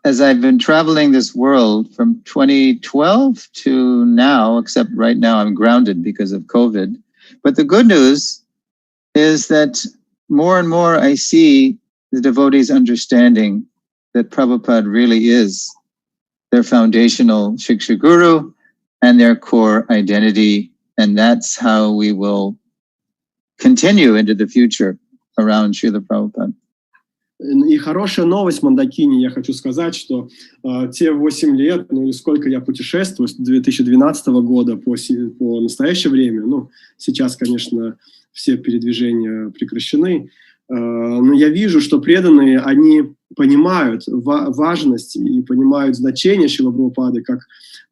as I've been traveling this world from 2012 to now, except right now I'm grounded because of COVID, but the good news is that more and more I see the devotees understanding that Prabhupada really is their foundational Shiksha Guru and their core identity, and that's how we will continue into the future around Srila Prabhupada. И хорошая новость, Мандакини, я хочу сказать, что те 8 лет, ну и сколько я путешествую, с 2012 года по настоящее время, ну, сейчас, конечно, все передвижения прекращены, но я вижу, что преданные, они понимают важность и понимают значение Шрилы Прабхупады как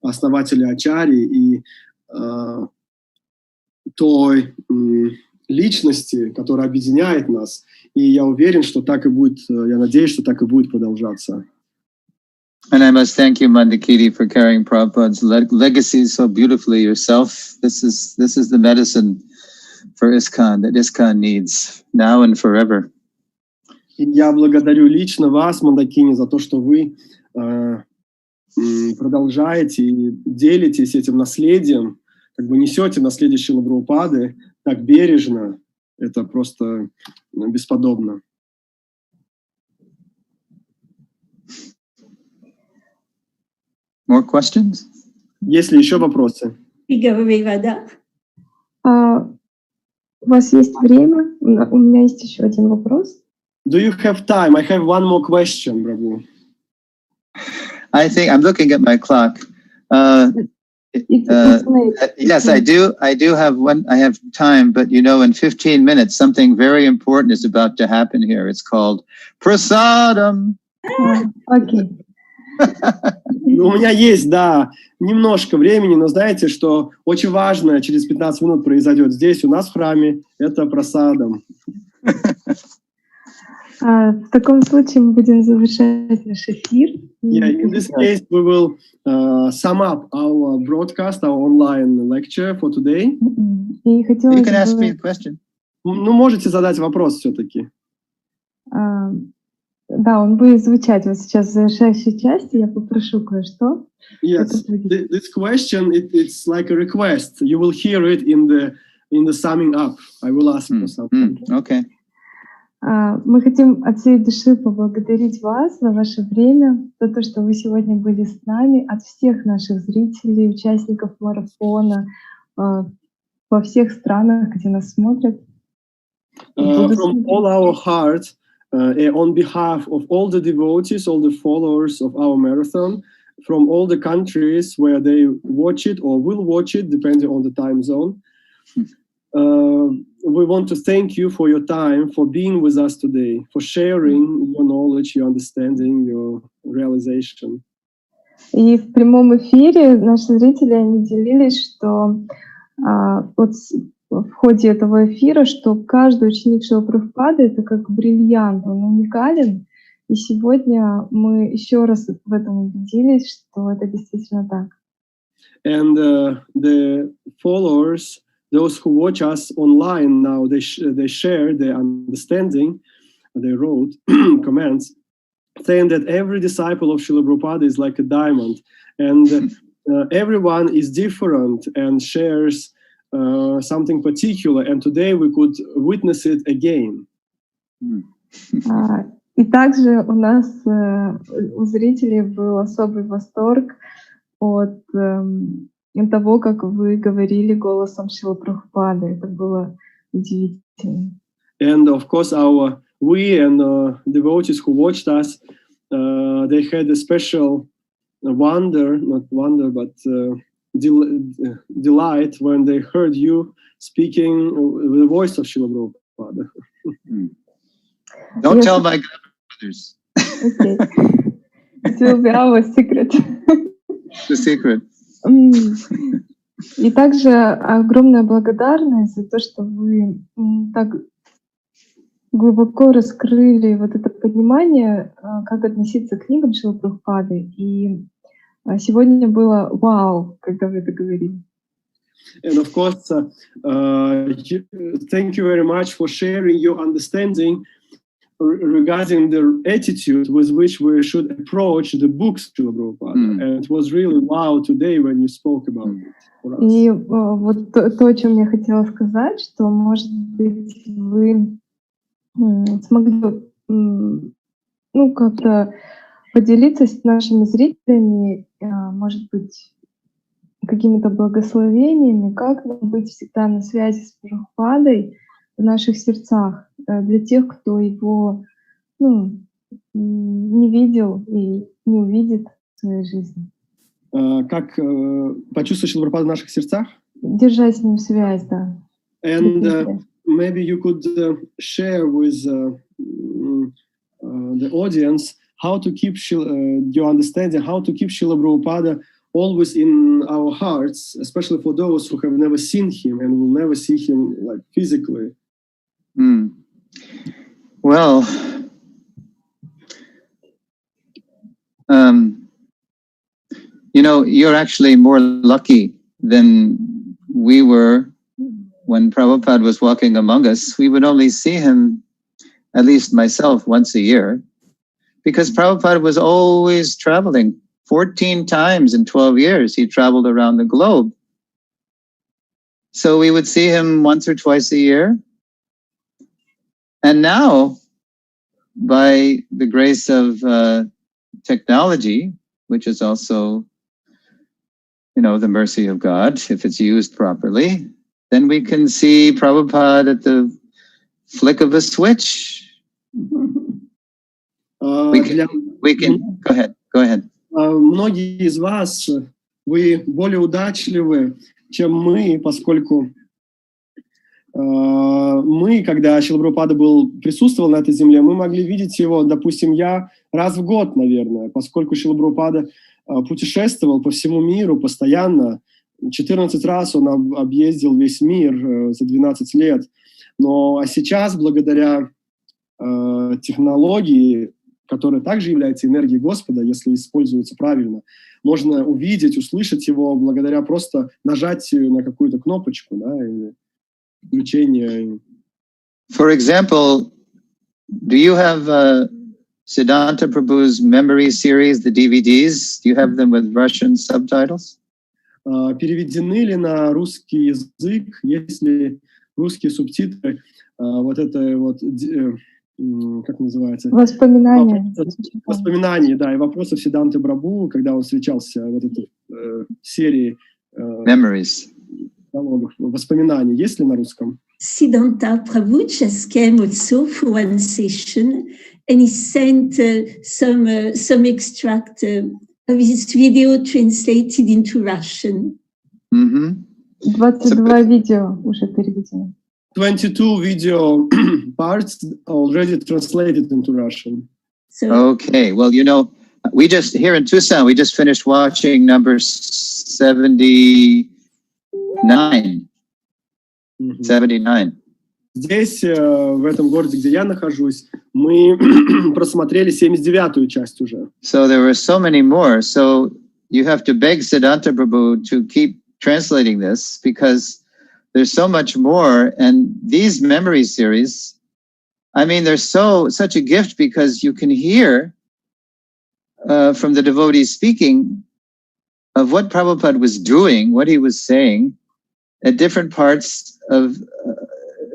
основателя ачарьи и той личности, которая объединяет нас. И я уверен, что так и будет, я надеюсь, что так и будет продолжаться. And I must thank you, Mandakini, for carrying Prabhupada's legacy so beautifully yourself. This is the medicine for ISKCON that ISKCON needs now and forever. И я благодарю лично вас, Мандакини, за то, что вы продолжаете и делитесь этим наследием, как бы несете наследие Шрилы Прабхупады так бережно. Это просто бесподобно. More questions? Есть ли еще вопросы? У вас есть время? У меня есть еще один вопрос. Do you have time? I have one more question, Prabhu. I think I'm looking at my clock. Yes, I do. I do have one. I have time, but you know, in 15 minutes, something very important is about to happen here. It's called prasadam. Окей. У меня есть, да, немножко времени, но знаете, что очень важное через 15 минут произойдет здесь, у нас в храме, это прасадам. В таком случае мы будем завершать наш эфир. Yeah, in this case, we will sum up our broadcast, our online lecture for today. И хотелось You can ask me a question. Ну, можете задать вопрос все-таки. Да, он будет звучать вот сейчас в завершающей части. Я попрошу кое-что. Yes, this question, it's like a request. You will hear it in the summing up. I will ask for something. Okay. Мы хотим от всей души поблагодарить вас за ваше время, за то, что вы сегодня были с нами, от всех наших зрителей, участников марафона, во всех странах, где нас смотрят. From all our hearts, on behalf of all the devotees, all the followers of our marathon, from all the countries where they watch it or will watch it, depending on the time zone, we want to thank you for your time, for being with us today, for sharing your knowledge, your understanding, your realization. И в прямом эфире наши зрители, они делились, что вот в ходе этого эфира, что каждый ученик Шрилы Прабхупады — это как бриллиант, он уникален. И сегодня мы еще раз в этом убедились, что это действительно так. And the followers, those who watch us online now, they share their understanding. They wrote comments saying that every disciple of Srila Prabhupada is like a diamond, and everyone is different and shares something particular. And today we could witness it again. И также у нас, у зрителей был особый восторг от того, как вы говорили голосом Шрилы Прабхупады. Это было удивительно. And of course, we and devotees who watched us, they had a special not wonder, but delight when they heard you speaking with the voice of Srila Prabhupada. Don't tell my brothers. Okay. It will be our secret. The secret. И также огромная благодарность за то, что вы так глубоко раскрыли вот это понимание, как относиться к книгам Шрилы Прабхупады. И сегодня было вау, когда вы это говорили. And of course, thank you very much for sharing your understanding regarding the attitude with which we should approach the books Шрилы Прабхупады. And it was really wow today when you spoke about it. И вот то, о чем я хотела сказать, что, может быть, вы смогли как-то поделиться с нашими зрителями, может быть, какими-то благословениями, как нам быть всегда на связи с Прабхупадой в наших сердцах, для тех, кто его не видел и не увидит в своей жизни. Как почувствовать Шрилу Прабхупаду в наших сердцах? Держать с ним связь, да. And maybe you could share with the audience how to keep your understanding, how to keep Шрила Прабхупада always in our hearts, especially for those who have never seen him and will never see him like physically. Well, you're actually more lucky than we were when Prabhupada was walking among us. We would only see him, at least myself, once a year, because Prabhupada was always traveling. 14 times in 12 years, he traveled around the globe. So we would see him once or twice a year. And now, by the grace of technology, which is also, the mercy of God, if it's used properly, then we can see Prabhupada at the flick of a switch. We can. Go ahead. Многие из вас, вы более удачливы, чем мы, поскольку мы, когда Шрила Прабхупада присутствовал на этой земле, мы могли видеть его, допустим, я раз в год, наверное, поскольку Шрила Прабхупада путешествовал по всему миру постоянно. 14 раз он объездил весь мир за 12 лет. А сейчас, благодаря технологии, которая также является энергией Господа, если используется правильно, можно увидеть, услышать его благодаря просто нажатию на какую-то кнопочку, или включение. For example, do you have Siddhanta Prabhu's memory series, the DVDs? Do you have them with Russian subtitles? Переведены ли на русский язык, есть ли русские субтитры? Как называется? Воспоминания. Воспоминания, да, и вопросы Сиддханты Прабху, когда он встречался в этой серии Memories. Воспоминания. Есть ли на русском? Siddhanta Prabhu just came also for one session, and he sent some extract of his video translated into Russian. 22 видео уже переведено. 22 video parts already translated into Russian. Okay, well, we just, here in Tucson, we just finished watching number 79. 79. Здесь, в этом городе, где я нахожусь, мы просмотрели 79-ю часть уже. So there were so many more. So you have to beg Siddhanta Prabhu to keep translating this because there's so much more. And these memory series, they're such a gift because you can hear from the devotees speaking of what Prabhupada was doing, what he was saying at different parts of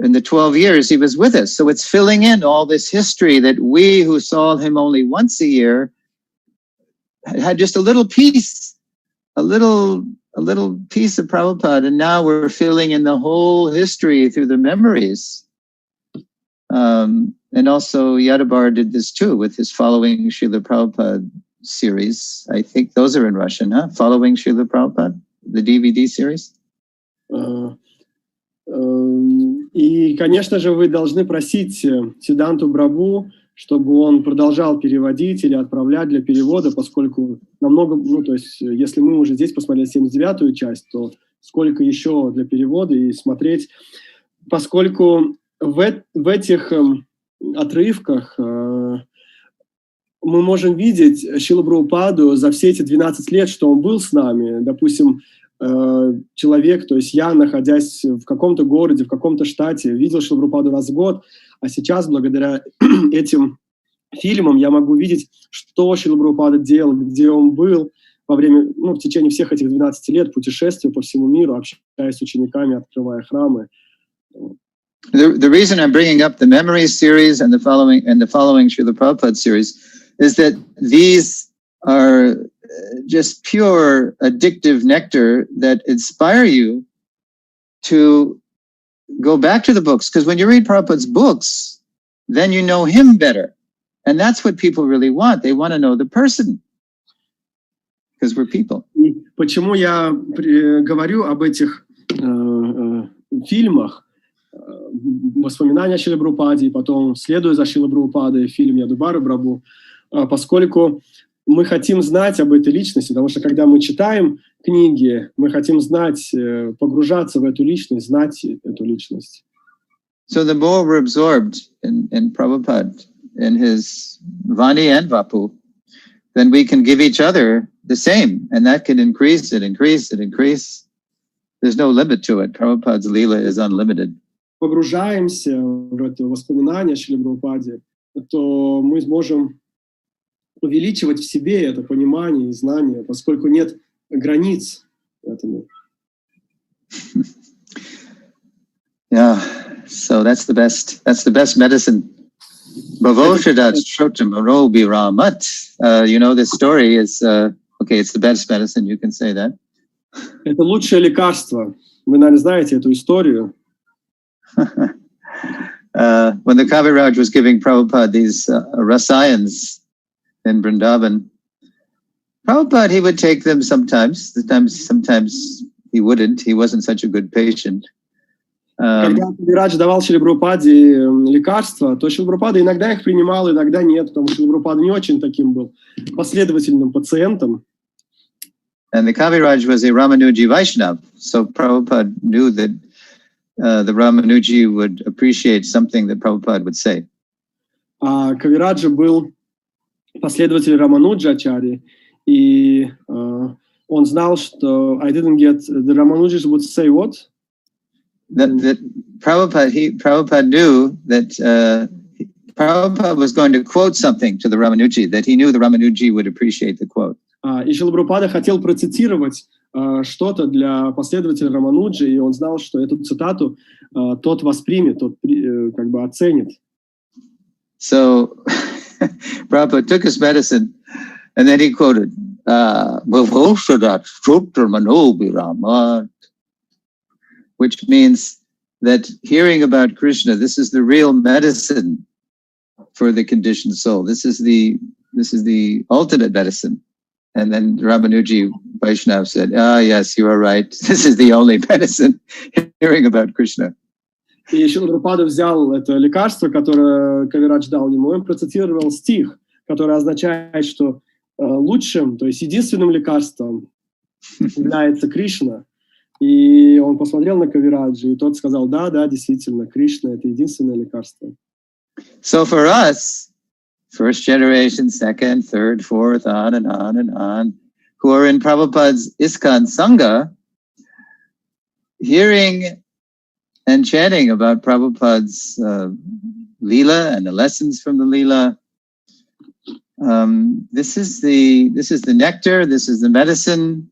in the 12 years he was with us. So it's filling in all this history that we who saw him only once a year had just a little piece of Prabhupada, and now we're filling in the whole history through the memories. And also Yadabar did this too with his Following Srila Prabhupada series. I think those are in Russian, huh? Following Srila Prabhupada, the DVD series. И, конечно же, вы должны просить Сиддханту Прабху, чтобы он продолжал переводить или отправлять для перевода, поскольку намного, то есть, если мы уже здесь посмотрели 79-ю часть, то сколько еще для перевода и смотреть, поскольку в этих отрывках мы можем видеть Шрилу Прабхупаду за все эти 12 лет, что он был с нами. Допустим, человек, то есть я, находясь в каком-то городе, в каком-то штате, видел Шрилу Прабхупаду раз в год, а сейчас, благодаря этим фильмам, я могу видеть, что Шрила Прабхупада делал, где он был во время, в течение всех этих 12 лет путешествия по всему миру, общаясь с учениками, открывая храмы. The reason I'm bringing up the Memories series and the following Srila Prabhupada series is that these are just pure addictive nectar that inspire you to go back to the books. Because when you read Prabhupada's books, then you know him better. And that's what people really want. They want to know the person. Because we're people. Почему я говорю об этих фильмах, «Воспоминания о Шриле Прабхупаде», и потом «Следуя за Шрилой Прабхупадой», фильм «Ядубара Брабу», поскольку мы хотим знать об этой личности, потому что когда мы читаем книги, мы хотим знать, погружаться в эту личность, знать эту личность. So the more we're absorbed in Prabhupada, in his Vani and Vapu, then we can give each other the same, and that can increase and increase and increase. There's no limit to it. Prabhupada's Leela is unlimited. Погружаемся в это воспоминание о Шриле Прабхупаде, то мы сможем увеличивать в себе это понимание и знание, поскольку нет границ этому. Yeah, so that's the best medicine. Bhavoshadat shrotam arobi ramat. You know, this story is, okay, it's the best medicine, you can say that. Это лучшее лекарство. Вы, наверное, знаете эту историю. When the Kaviraj was giving Prabhupada these rasayans in Vrindavan, Prabhupada, he would take them sometimes he wouldn't. He wasn't such a good patient. Когда Кавирадж давал Шриле Прабхупаде лекарства, то Шрила Прабхупада иногда их принимал, иногда нет, потому что Шрила Прабхупада не очень таким был последовательным пациентом. And the Kaviraj was a Ramanuji Vaishnava, so Prabhupada knew that the Ramanuji would appreciate something that Prabhupada would say. А Кавираджа был последователь Рамануджа Ачарьи, и он знал, что I didn't get the Ramanujis would say what? That Prabhupada knew that Prabhupada was going to quote something to the Ramanuji, that he knew the Ramanuji would appreciate the quote. И Шрила Прабхупада хотел процитировать что-то для последователя Рамануджи, и он знал, что эту цитату тот воспримет, тот как бы оценит. So Prabhupada took his medicine, and then he quoted, which means that hearing about Krishna, this is the real medicine for the conditioned soul. This is the ultimate medicine. And then Ramanuji Vaishnava said, yes, you are right. This is the only medicine, hearing about Krishna. И Шрила Прабхупада взял это лекарство, которое Кавирадж дал ему, и он процитировал стих, который означает, что лучшим, то есть единственным лекарством является Кришна. И он посмотрел на Кавираджа, и тот сказал, да, действительно, Кришна — это единственное лекарство. So for us, first generation, second, third, fourth, on and on and on, who are in Prabhupada's ISKCON Sangha, hearing and chanting about Prabhupada's Leela and the lessons from the Leela, this is the nectar, this is the medicine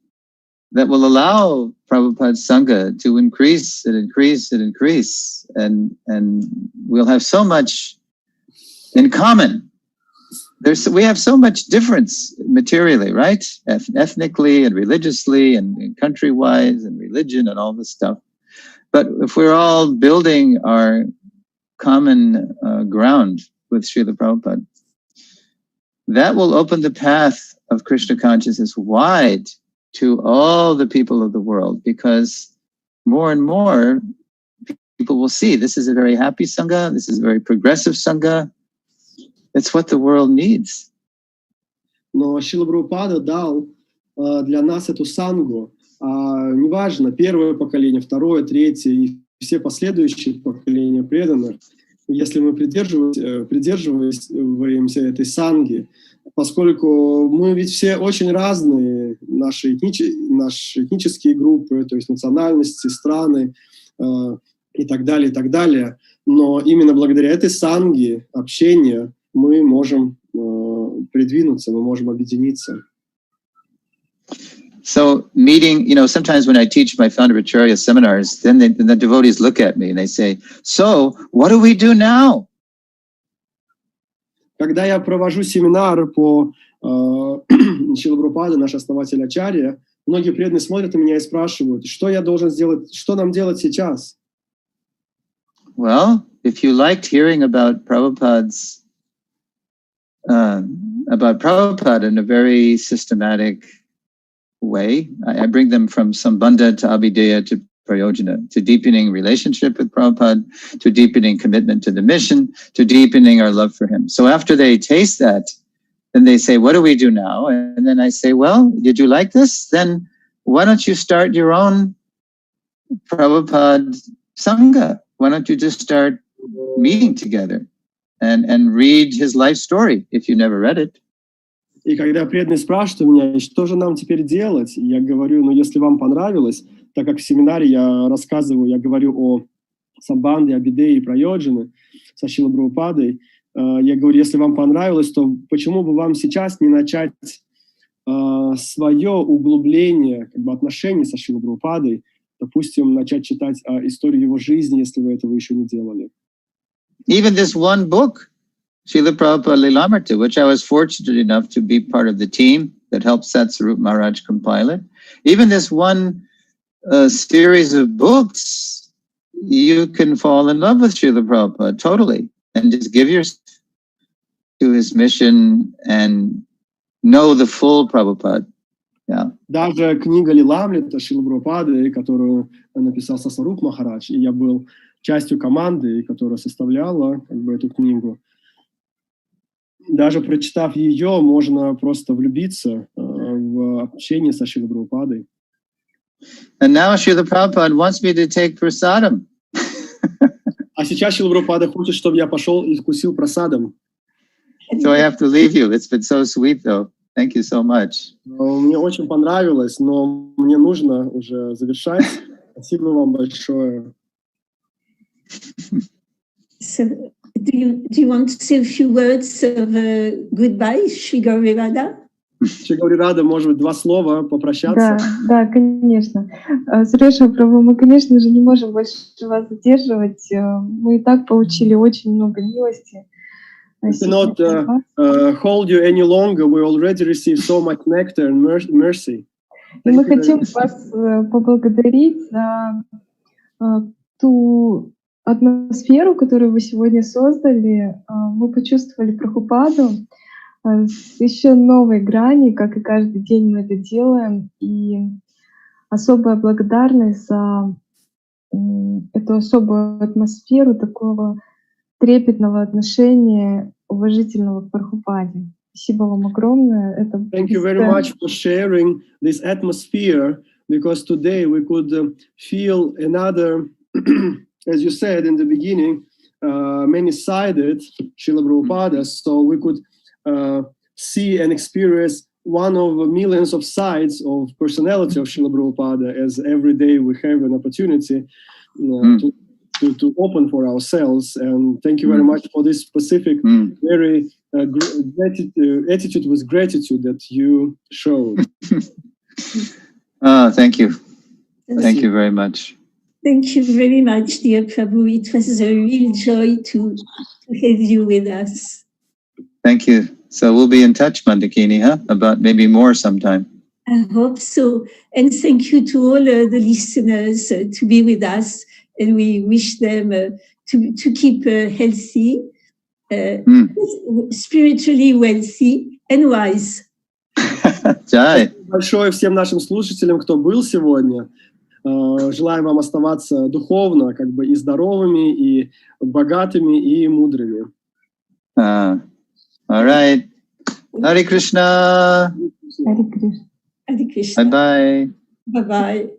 that will allow Prabhupada's Sangha to increase and increase and increase, and we'll have so much in common. We have so much difference materially, right? Ethnically and religiously and country-wise and religion and all this stuff. But if we're all building our common ground with Srila Prabhupada, that will open the path of Krishna consciousness wide to all the people of the world, because more and more people will see this is a very happy Sangha, this is a very progressive Sangha. It's what the world needs. Но Шрила Прабхупада дал для нас эту сангу. Неважно, первое поколение, второе, третье и все последующие поколения преданных. если мы придерживаемся этой санги, поскольку мы ведь все очень разные, наши этнические группы, то есть национальности, страны и так далее, но именно благодаря этой санге, общения, мы можем придвинуться, мы можем объединиться. So meeting, sometimes when I teach my founder Acharya seminars, then the devotees look at me and they say, so what do we do now? Когда я провожу семинар по Шриле Прабхупаде, наш основатель Ачарья, многие преданные смотрят на меня и спрашивают, что я должен сделать, что нам делать сейчас? Well, if you liked hearing about Prabhupada in a very systematic way, I bring them from Sambandha to Abhideya to Prayojana, to deepening relationship with Prabhupada, to deepening commitment to the mission, to deepening our love for him. So after they taste that, then they say, what do we do now? And then I say, well, did you like this? Then why don't you start your own Prabhupada Sangha? Why don't you just start meeting together and read his life story if you never read it? И когда преданные спрашивают меня, что же нам теперь делать, я говорю, если вам понравилось, так как в семинаре я рассказываю, я говорю о Самбанде, Абидее и Прайоджане со Шрилой Прабхупадой, я говорю, если вам понравилось, то почему бы вам сейчас не начать свое углубление отношений со Шрилой Прабхупадой, допустим, начать читать историю его жизни, если вы этого еще не делали. Even this one book, Srila Prabhupada Lilamrita, which I was fortunate enough to be part of the team that helped Satsarup Maharaj compile it. Even this one series of books, you can fall in love with Srila Prabhupada totally and just give yourself to his mission and know the full Prabhupada. Yeah. Даже книга Лиламрита Шрилы Прабхупады, которую написал Сасаруп Махарадж, и я был частью команды, которая составляла эту книгу. Даже прочитав ее, можно просто влюбиться в общение со Шрилой Прабхупадой. And now Srila Prabhupada wants me to take prasadam. А сейчас Шрила Прабхупада хочет, чтобы я пошел и вкусил прасадам. So I have to leave you. It's been so sweet, though. Thank you so much. Мне очень понравилось, но мне нужно уже завершать. Спасибо вам большое. So, do you want to say a few words of goodbye, Shri Gauri Radha? Шри Гаури Рада, может быть, два слова попрощаться? Да, конечно. Суреша Прабху, мы, конечно же, не можем больше вас задерживать. Мы и так получили очень много милости. We cannot hold you any longer. We already received so much nectar and mercy. И мы хотим вас поблагодарить за ту атмосферу, которую вы сегодня создали. Мы почувствовали Прабхупаду с еще новой грани, как и каждый день мы это делаем. И особая благодарность за эту особую атмосферу такого трепетного отношения, уважительного к Прабхупаде. Спасибо вам огромное. Thank you very much for sharing this atmosphere, because today we could feel another, as you said in the beginning, many-sided Srila Prabhupada, so we could see and experience one of millions of sides of personality of Srila Prabhupada, as every day we have an opportunity to open for ourselves. And thank you very much for this specific, very attitude with gratitude that you showed. Thank you. Thank you very much. Thank you very much, dear Prabhu. It was a real joy to have you with us. Thank you. So we'll be in touch, Mandakini, about maybe more sometime. I hope so. And thank you to all the listeners to be with us. And we wish them to keep healthy, spiritually wealthy and wise. Большое всем нашим слушателям, кто был сегодня. Желаем вам оставаться духовно, и здоровыми, и богатыми, и мудрыми. All right. Hare Krishna. Харе Кришна. Hare Krishna. Bye-bye. Bye-bye.